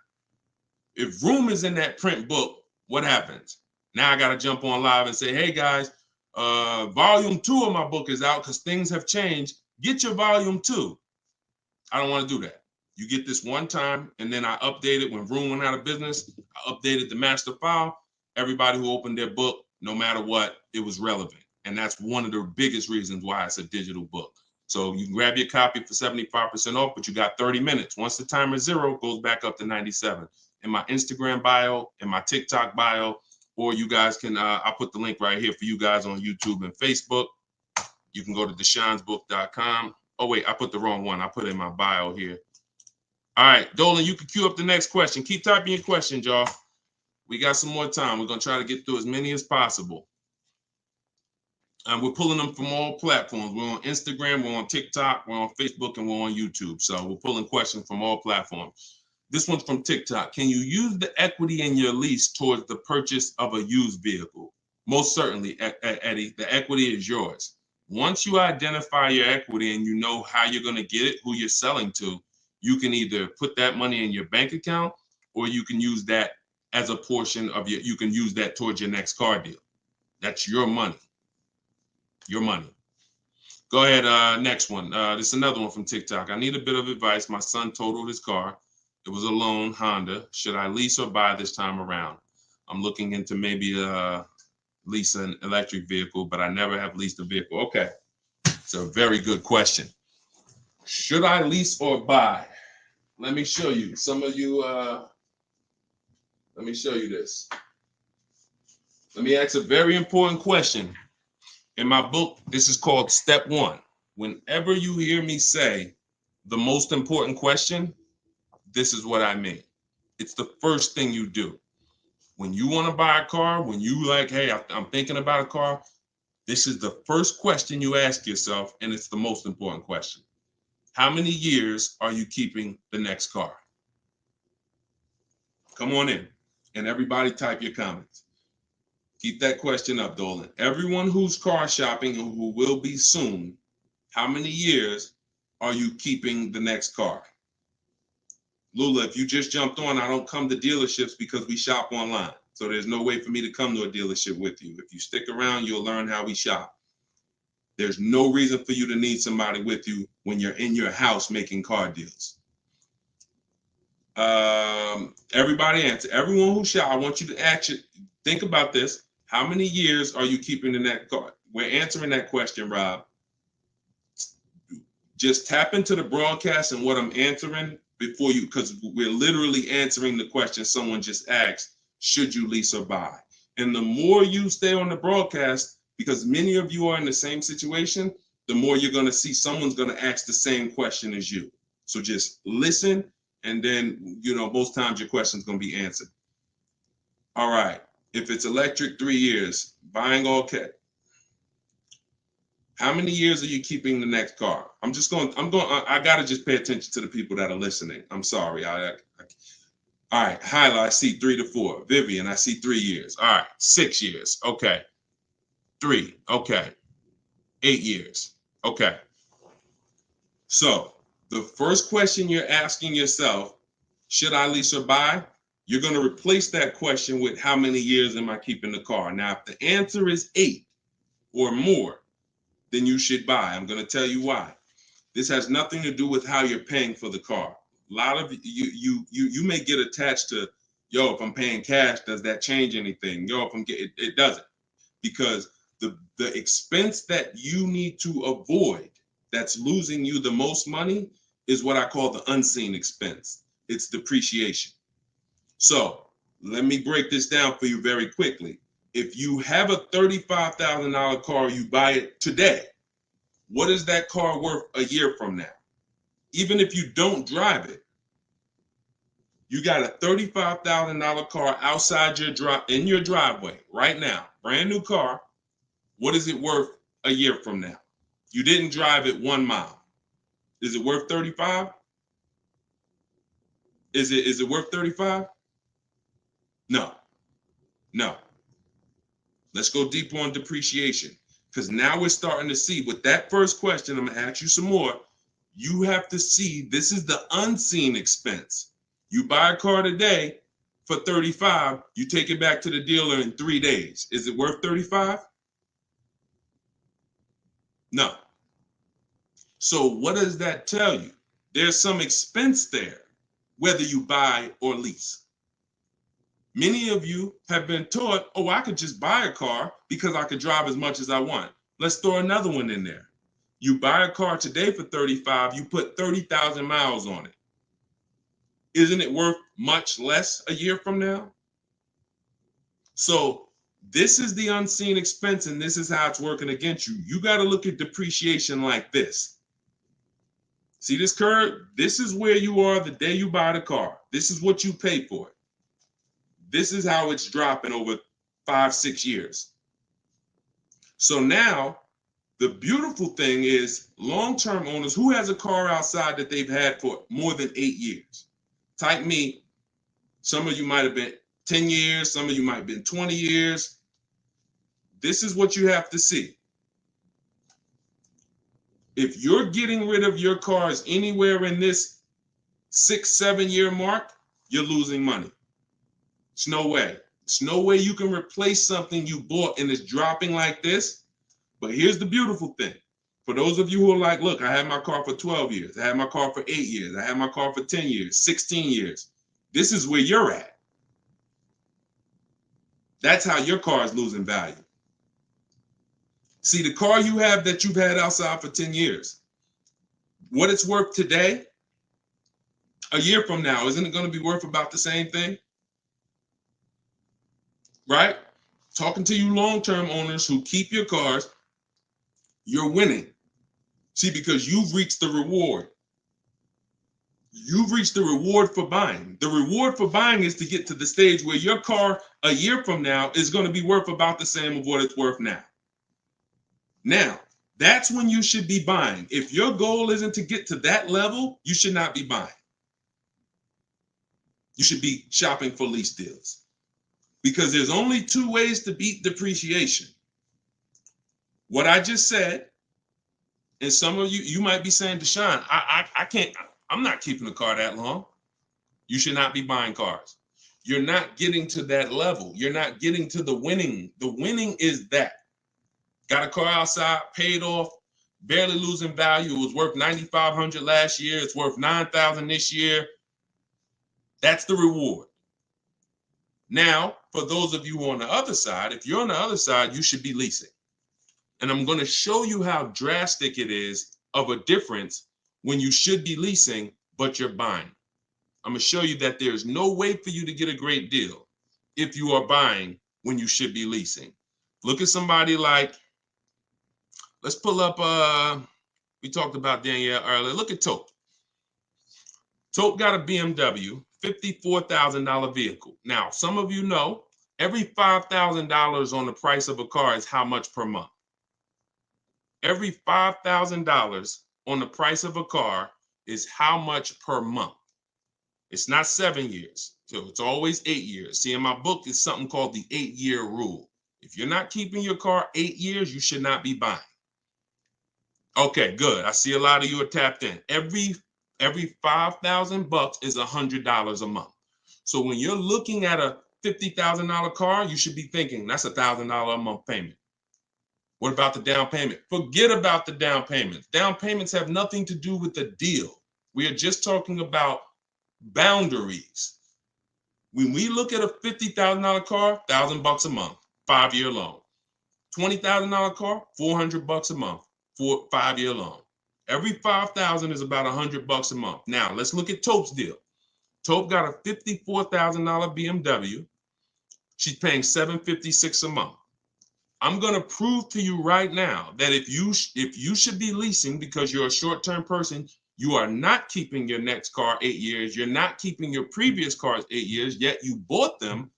If Vroom is in that print book, what happens? Now I got to jump on live and say, hey guys, volume 2 of my book is out because things have changed. Get your volume 2. I don't want to do that. You get this one time, and then I update it when Vroom went out of business. I updated the master file. Everybody who opened their book, no matter what, it was relevant. And that's one of the biggest reasons why it's a digital book. So you can grab your copy for 75% off, but you got 30 minutes. Once the timer is 0, it goes back up to 97. In my Instagram bio, in my TikTok bio, or you guys can, I'll put the link right here for you guys on YouTube and Facebook. You can go to deshonsbook.com. Oh, wait, I put the wrong one. I put it in my bio here. All right, Dolan, you can queue up the next question. Keep typing your questions, y'all. We got some more time. We're going to try to get through as many as possible. And we're pulling them from all platforms. We're on Instagram, we're on TikTok, we're on Facebook, and we're on YouTube. So we're pulling questions from all platforms. This one's from TikTok. Can you use the equity in your lease towards the purchase of a used vehicle? Most certainly, Eddie, the equity is yours. Once you identify your equity and you know how you're going to get it, who you're selling to, you can either put that money in your bank account or you can use that as a portion of you can use that towards your next car deal. That's your money. Your money. Go ahead, next one. This is another one from TikTok. I need a bit of advice. My son totaled his car. It was a loan Honda. Should I lease or buy this time around? I'm looking into maybe lease an electric vehicle, but I never have leased a vehicle. Okay, it's a very good question. Should I lease or buy? Let me show you. Some of you, let me show you this. Let me ask a very important question. In my book, this is called Step One. Whenever you hear me say the most important question, this is what I mean. It's the first thing you do. When you want to buy a car, when you like, hey, I'm thinking about a car, this is the first question you ask yourself, and it's the most important question. How many years are you keeping the next car? Come on in, and everybody type your comments. Keep that question up, Dolan. Everyone who's car shopping and who will be soon, how many years are you keeping the next car? Lula, if you just jumped on, I don't come to dealerships because we shop online. So there's no way for me to come to a dealership with you. If you stick around, you'll learn how we shop. There's no reason for you to need somebody with you when you're in your house making car deals. Everybody answer. Everyone who shop, I want you to actually think about this. How many years are you keeping the next car? We're answering that question, Rob. Just tap into the broadcast and what I'm answering before you, because we're literally answering the question someone just asked, should you lease or buy? And the more you stay on the broadcast, because many of you are in the same situation, the more you're going to see someone's going to ask the same question as you. So just listen, and then, most times your question's going to be answered. All right. If it's electric, 3 years. Buying all cash. How many years are you keeping the next car? I got to just pay attention to the people that are listening. I'm sorry. All right. Hyla, I see 3 to 4. Vivian, I see 3 years. All right. 6 years. Okay. 3. Okay. 8 years. Okay. So the first question you're asking yourself, should I lease or buy? You're going to replace that question with how many years am I keeping the car? Now, if the answer is 8 or more, then you should buy. I'm going to tell you why. This has nothing to do with how you're paying for the car. A lot of you may get attached to, if I'm paying cash, does that change anything? If I'm getting, it doesn't, because the expense that you need to avoid that's losing you the most money is what I call the unseen expense. It's depreciation. So let me break this down for you very quickly. If you have a $35,000 car, you buy it today, what is that car worth a year from now? Even if you don't drive it, you got a $35,000 car outside in your driveway right now, brand new car. What is it worth a year from now? You didn't drive it 1 mile. Is it worth 35? Is it worth 35? No. Let's go deeper on depreciation, because now we're starting to see with that first question. I'm going to ask you some more. You have to see this is the unseen expense. You buy a car today for 35, you take it back to the dealer in 3 days. Is it worth 35? No. So what does that tell you? There's some expense there, whether you buy or lease. Many of you have been taught, I could just buy a car because I could drive as much as I want. Let's throw another one in there. You buy a car today for 35, you put 30,000 miles on it. Isn't it worth much less a year from now? So this is the unseen expense, and this is how it's working against you. You got to look at depreciation like this. See this curve? This is where you are the day you buy the car. This is what you pay for it. This is how it's dropping over 5-6 years. So now the beautiful thing is long-term owners who has a car outside that they've had for more than 8 years. Type me. Some of you might have been 10 years. Some of you might have been 20 years. this is what you have to see. If you're getting rid of your cars anywhere in this 6-7 year mark, you're losing money. It's no way. It's no way you can replace something you bought and it's dropping like this. But here's the beautiful thing. For those of you who are like, look, I had my car for 12 years. I had my car for 8 years. I had my car for 10 years, 16 years. This is where you're at. That's how your car is losing value. See, the car you have that you've had outside for 10 years, what it's worth today, a year from now, isn't it going to be worth about the same thing? Right? Talking to you long-term owners who keep your cars, you're winning. See, because you've reached the reward. You've reached the reward for buying. The reward for buying is to get to the stage where your car a year from now is going to be worth about the same of what it's worth now. Now, that's when you should be buying. If your goal isn't to get to that level, you should not be buying. You should be shopping for lease deals. Because there's only two ways to beat depreciation. What I just said, and some of you might be saying, Deshone, I can't, I'm not keeping a car that long. You should not be buying cars. You're not getting to that level. You're not getting to the winning. The winning is that. Got a car outside, paid off, barely losing value. It was worth $9,500 last year. It's worth $9,000 this year. That's the reward. Now, for those of you who are on the other side, if you're on the other side, you should be leasing. And I'm going to show you how drastic it is of a difference when you should be leasing, but you're buying. I'm going to show you that there's no way for you to get a great deal if you are buying when you should be leasing. Look at somebody like, let's pull up, we talked about Danielle earlier. Look at Tope. Tope got a BMW, $54,000 vehicle. Now, some of you know, every $5,000 on the price of a car is how much per month? Every $5,000 on the price of a car is how much per month? It's not 7 years, so it's always 8 years. See, in my book, it's something called the 8-year rule. If you're not keeping your car 8 years, you should not be buying. Okay, good. I see a lot of you are tapped in. Every $5,000 is $100 a month. So when you're looking at a $50,000 car, you should be thinking that's $1,000 a month payment. What about the down payment? Forget about the down payments. Down payments have nothing to do with the deal. We are just talking about boundaries. When we look at a $50,000 car, $1,000 a month, 5-year loan. $20,000 car, $400 a month, 5-year loan. Every $5,000 is about $100 a month. Now let's look at Tope's deal. Tope got a $54,000 BMW. She's paying $756 a month. I'm going to prove to you right now that if you should be leasing because you're a short-term person, you are not keeping your next car 8 years. You're not keeping your previous cars 8 years, yet you bought them.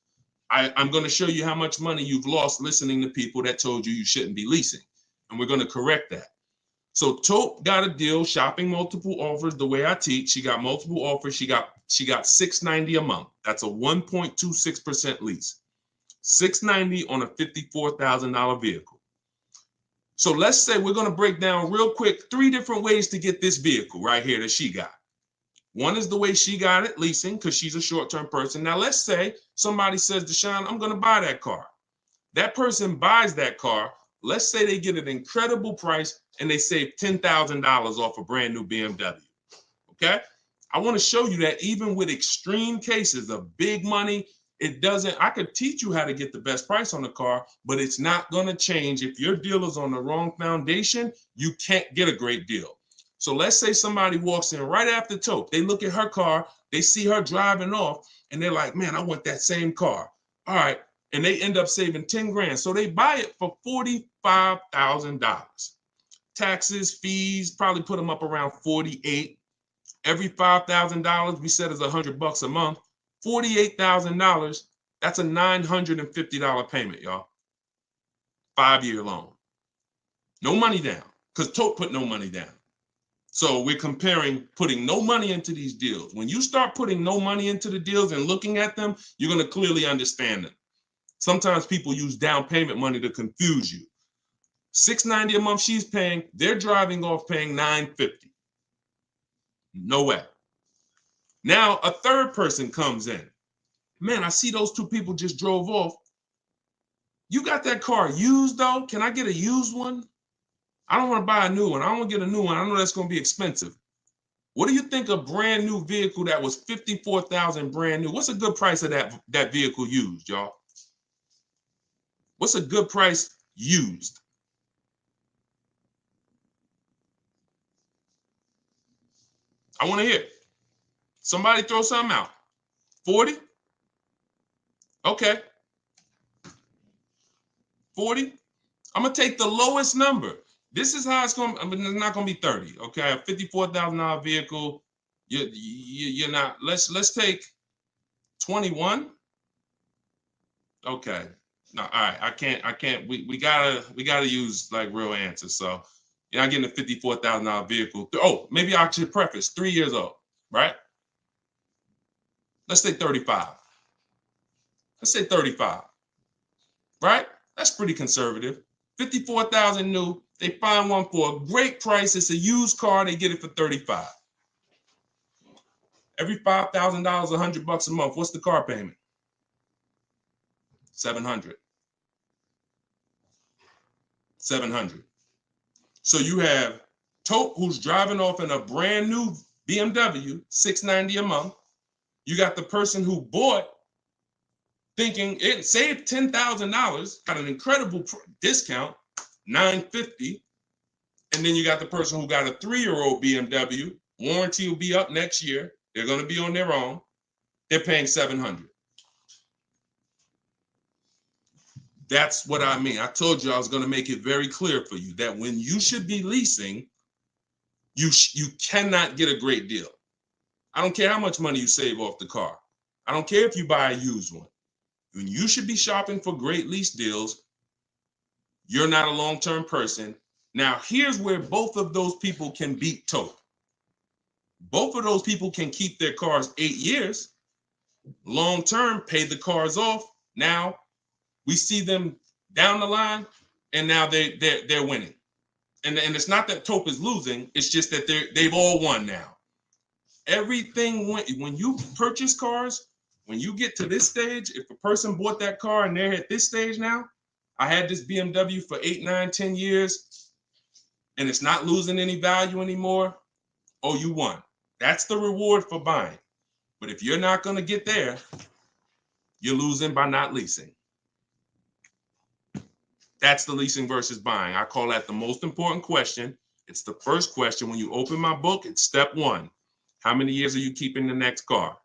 I'm going to show you how much money you've lost listening to people that told you shouldn't be leasing. And we're going to correct that. So Tope got a deal, shopping multiple offers the way I teach. She got multiple offers. She got $690 a month. That's a 1.26% lease. $690 on a $54,000 vehicle. So let's say we're going to break down real quick 3 different ways to get this vehicle right here that she got. One is the way she got it, leasing, because she's a short-term person. Now let's say somebody says, Deshone, I'm going to buy that car. That person buys that car. Let's say they get an incredible price and they save $10,000 off a brand new BMW. Okay? I want to show you that even with extreme cases of big money, I could teach you how to get the best price on the car, but it's not going to change. If your deal is on the wrong foundation, you can't get a great deal. So let's say somebody walks in right after Tope. They look at her car, they see her driving off, and they're like, man, I want that same car. All right. And they end up saving 10 grand. So they buy it for $45,000. Taxes, fees, probably put them up around 48. Every $5,000 we said is $100 a month. $48,000, that's a $950 payment, y'all. 5-year loan. No money down, because Tope put no money down. So we're comparing putting no money into these deals. When you start putting no money into the deals and looking at them, you're going to clearly understand them. Sometimes people use down payment money to confuse you. $690 a month she's paying, they're driving off paying $950. No way. Now a third person comes in. Man, I see those two people just drove off. You got that car used though? Can I get a used one? I don't want to buy a new one. I don't want to get a new one. I know that's going to be expensive. What do you think a brand new vehicle that was $54,000 brand new? What's a good price of that vehicle used, y'all? What's a good price used? I want to hear it. Somebody throw something out. 40? Okay. 40? I'm going to take the lowest number. This is how it's going to, I mean, it's not going to be 30. Okay. A $54,000 vehicle. You're not, let's take 21. Okay. No, all right. I can't, we gotta use like real answers. So you're not getting a $54,000 vehicle. Oh, maybe I should preface 3 years old, right? Let's say 35. Let's say 35, right? That's pretty conservative. 54,000 new. They find one for a great price. It's a used car. They get it for 35. Every $5,000, $100 a month. What's the car payment? 700. 700. So you have Tope, who's driving off in a brand new BMW, $690 a month. You got the person who bought thinking it saved $10,000, got an incredible discount, $950. And then you got the person who got a 3-year-old BMW. Warranty will be up next year. They're going to be on their own. They're paying $700. That's what I mean. I told you I was going to make it very clear for you that when you should be leasing, you cannot get a great deal. I don't care how much money you save off the car. I don't care if you buy a used one. When you should be shopping for great lease deals, you're not a long-term person. Now, here's where both of those people can beat Tope. Both of those people can keep their cars 8 years, long-term, pay the cars off. Now, we see them down the line, and now they're winning. And it's not that Tope is losing. It's just that they've all won now. Everything when you purchase cars, when you get to this stage, if a person bought that car and they're at this stage now, I had this BMW for 8, 9, 10 years, and it's not losing any value anymore. Oh, you won. That's the reward for buying. But if you're not going to get there, you're losing by not leasing. That's the leasing versus buying. I call that the most important question. It's the first question. When you open my book, it's step 1. How many years are you keeping the next car?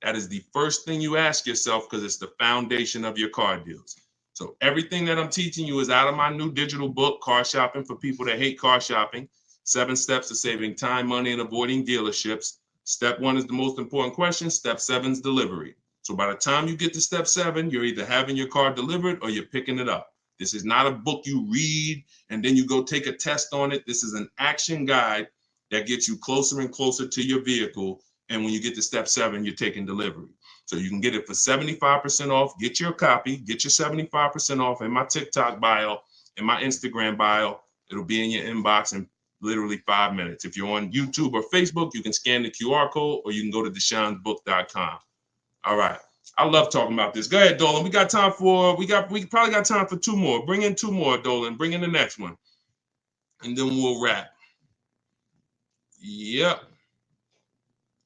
That is the first thing you ask yourself because it's the foundation of your car deals. So everything that I'm teaching you is out of my new digital book, Car Shopping for People That Hate Car Shopping. 7 steps to saving time, money, and avoiding dealerships. Step 1 is the most important question. Step 7 is delivery. So by the time you get to step 7, you're either having your car delivered or you're picking it up. This is not a book you read and then you go take a test on it. This is an action guide that gets you closer and closer to your vehicle. And when you get to step 7, you're taking delivery. So you can get it for 75% off. Get your copy. Get your 75% off in my TikTok bio, in my Instagram bio. It'll be in your inbox in literally 5 minutes. If you're on YouTube or Facebook, you can scan the QR code or you can go to Deshone'sBook.com. All right. I love talking about this. Go ahead, Dolan. We probably got time for 2 more. Bring in 2 more, Dolan. Bring in the next one. And then we'll wrap. Yep.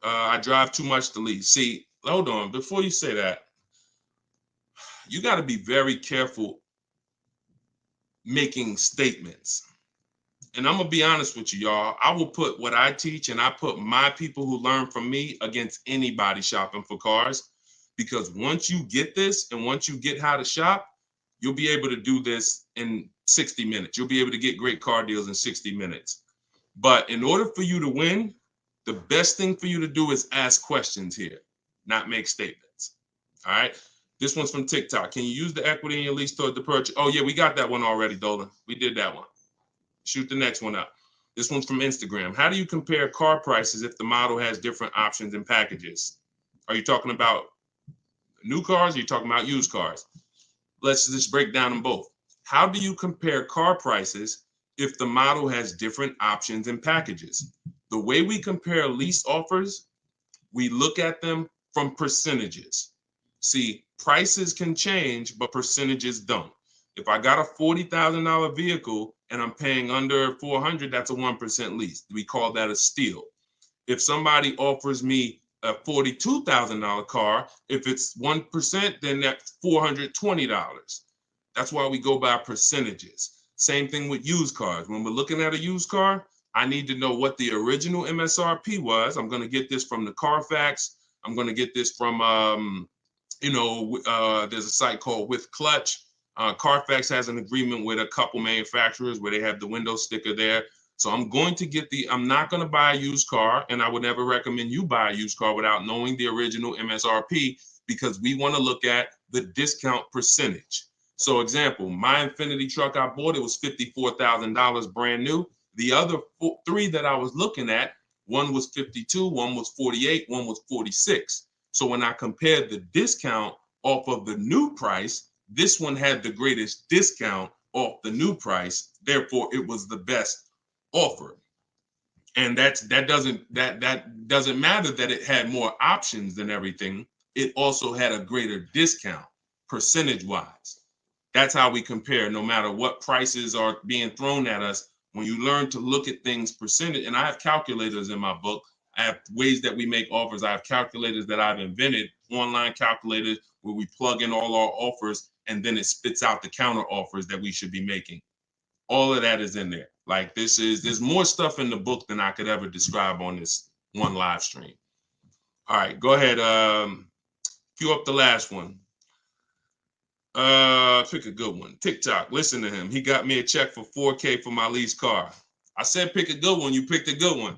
I drive too much to lease. See, hold on. Before you say that, you got to be very careful making statements. And I'm going to be honest with you, y'all. I will put what I teach and I put my people who learn from me against anybody shopping for cars. Because once you get this and once you get how to shop, you'll be able to do this in 60 minutes. You'll be able to get great car deals in 60 minutes. But in order for you to win, the best thing for you to do is ask questions here, not make statements. All right. This one's from TikTok. Can you use the equity in your lease toward the purchase? Oh, yeah, we got that one already, Dolan. We did that one. Shoot the next one up. This one's from Instagram. How do you compare car prices if the model has different options and packages? Are you talking about new cars or are you talking about used cars? Let's just break down them both. How do you compare car prices if the model has different options and packages? The way we compare lease offers, we look at them from percentages. See, prices can change, but percentages don't. If I got a $40,000 vehicle and I'm paying under 400, that's a 1% lease. We call that a steal. If somebody offers me a $42,000 car, if it's 1%, then that's $420. That's why we go by percentages. Same thing with used cars. When we're looking at a used car, I need to know what the original MSRP was. I'm going to get this from the Carfax. I'm going to get this from, there's a site called With Clutch. Carfax has an agreement with a couple manufacturers where they have the window sticker there. So I'm going to get I'm not going to buy a used car, and I would never recommend you buy a used car without knowing the original MSRP, because we want to look at the discount percentage. So example, my Infinity truck I bought, it was $54,000 brand new. The other three that I was looking at, one was 52, one was 48, one was 46. So when I compared the discount off of the new price, this one had the greatest discount off the new price. Therefore, it was the best offer. And that doesn't matter that it had more options than everything. It also had a greater discount percentage wise. That's how we compare, no matter what prices are being thrown at us. When you learn to look at things percentage, and I have calculators in my book. I have ways that we make offers. I have calculators that I've invented, online calculators where we plug in all our offers and then it spits out the counter offers that we should be making. All of that is in there. Like there's more stuff in the book than I could ever describe on this one live stream. All right, go ahead. Cue up the last one. Pick a good one. TikTok. Listen to him. He got me a check for $4K for my lease car. I said pick a good one. You picked a good one.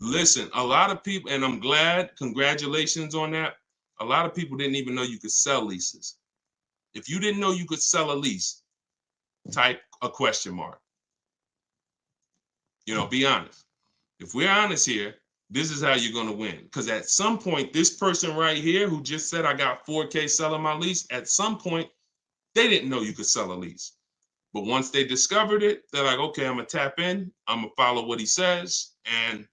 Listen, a lot of people, and I'm glad. Congratulations on that. A lot of people didn't even know you could sell leases. If you didn't know you could sell a lease, type a question mark. Be honest. If we're honest here, this is how you're going to win. Because at some point, this person right here who just said I got $4K selling my lease, at some point, they didn't know you could sell a lease. But once they discovered it, they're like, okay, I'm going to tap in. I'm going to follow what he says. And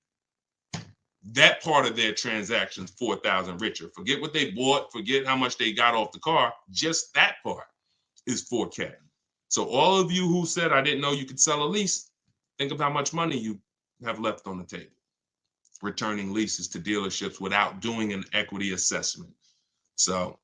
that part of their transaction's 4,000 richer. Forget what they bought. Forget how much they got off the car. Just that part is 4K. So all of you who said I didn't know you could sell a lease, think of how much money you have left on the table returning leases to dealerships without doing an equity assessment. So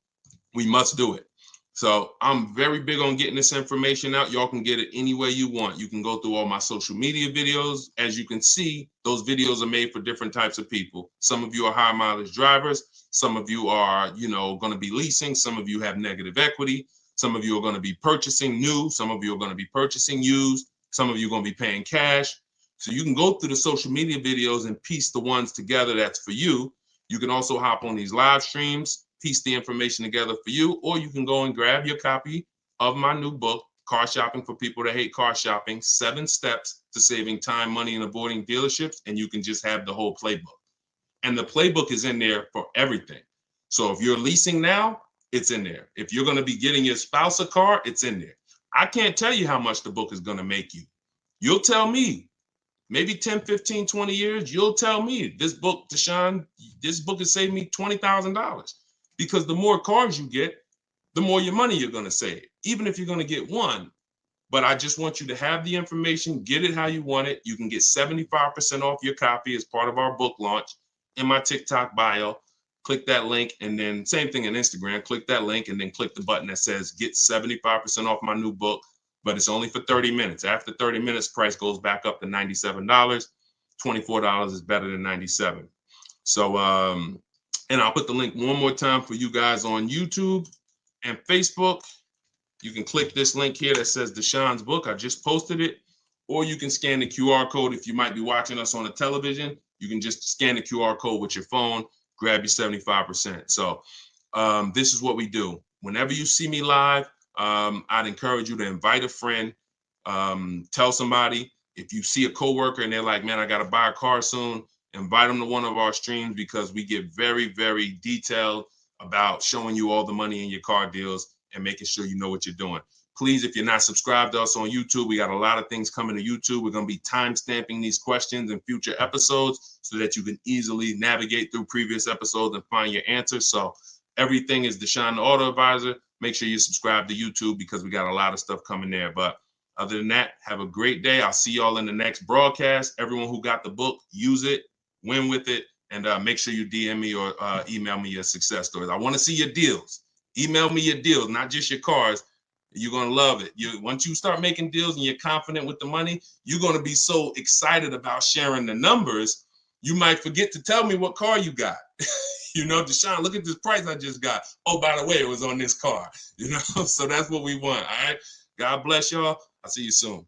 we must do it. So I'm very big on getting this information out. Y'all can get it any way you want. You can go through all my social media videos. As you can see, those videos are made for different types of people. Some of you are high mileage drivers. Some of you are, going to be leasing. Some of you have negative equity. Some of you are going to be purchasing new. Some of you are going to be purchasing used. Some of you are going to be paying cash. So you can go through the social media videos and piece the ones together that's for you. You can also hop on these live streams, piece the information together for you, or you can go and grab your copy of my new book, Car Shopping for People That Hate Car Shopping, 7 Steps to Saving Time, Money, and Avoiding Dealerships, and you can just have the whole playbook. And the playbook is in there for everything. So if you're leasing now, it's in there. If you're going to be getting your spouse a car, it's in there. I can't tell you how much the book is going to make you. You'll tell me. Maybe 10, 15, 20 years, you'll tell me, this book, Deshone, this book has saved me $20,000. Because the more cars you get, the more your money you're going to save, even if you're going to get one. But I just want you to have the information, get it how you want it. You can get 75% off your copy as part of our book launch in my TikTok bio. Click that link, and then same thing in Instagram. Click that link and then click the button that says get 75% off my new book. But it's only for 30 minutes. After 30 minutes, price goes back up to $97. $24 is better than $97. So, and I'll put the link one more time for you guys on YouTube and Facebook. You can click this link here that says Deshone's book. I just posted it. Or you can scan the QR code. If you might be watching us on a television, you can just scan the QR code with your phone, grab your 75%. So this is what we do. Whenever you see me live, I'd encourage you to invite a friend, tell somebody. If you see a coworker and they're like, man, I got to buy a car soon, invite them to one of our streams, because we get very, very detailed about showing you all the money in your car deals and making sure you know what you're doing. Please, if you're not subscribed to us on YouTube, we got a lot of things coming to YouTube. We're going to be time stamping these questions in future episodes so that you can easily navigate through previous episodes and find your answers. So everything is Deshone the Auto Advisor. Make sure you subscribe to YouTube because we got a lot of stuff coming there. But other than that, have a great day. I'll see y'all in the next broadcast. Everyone who got the book, use it, win with it, and make sure you DM me or email me your success stories. I want to see your deals. Email me your deals, not just your cars. You're going to love it. Once you start making deals and you're confident with the money, you're going to be so excited about sharing the numbers, you might forget to tell me what car you got. You know, Deshone, look at this price I just got. Oh, by the way, it was on this car. You know, so that's what we want. All right. God bless y'all. I'll see you soon.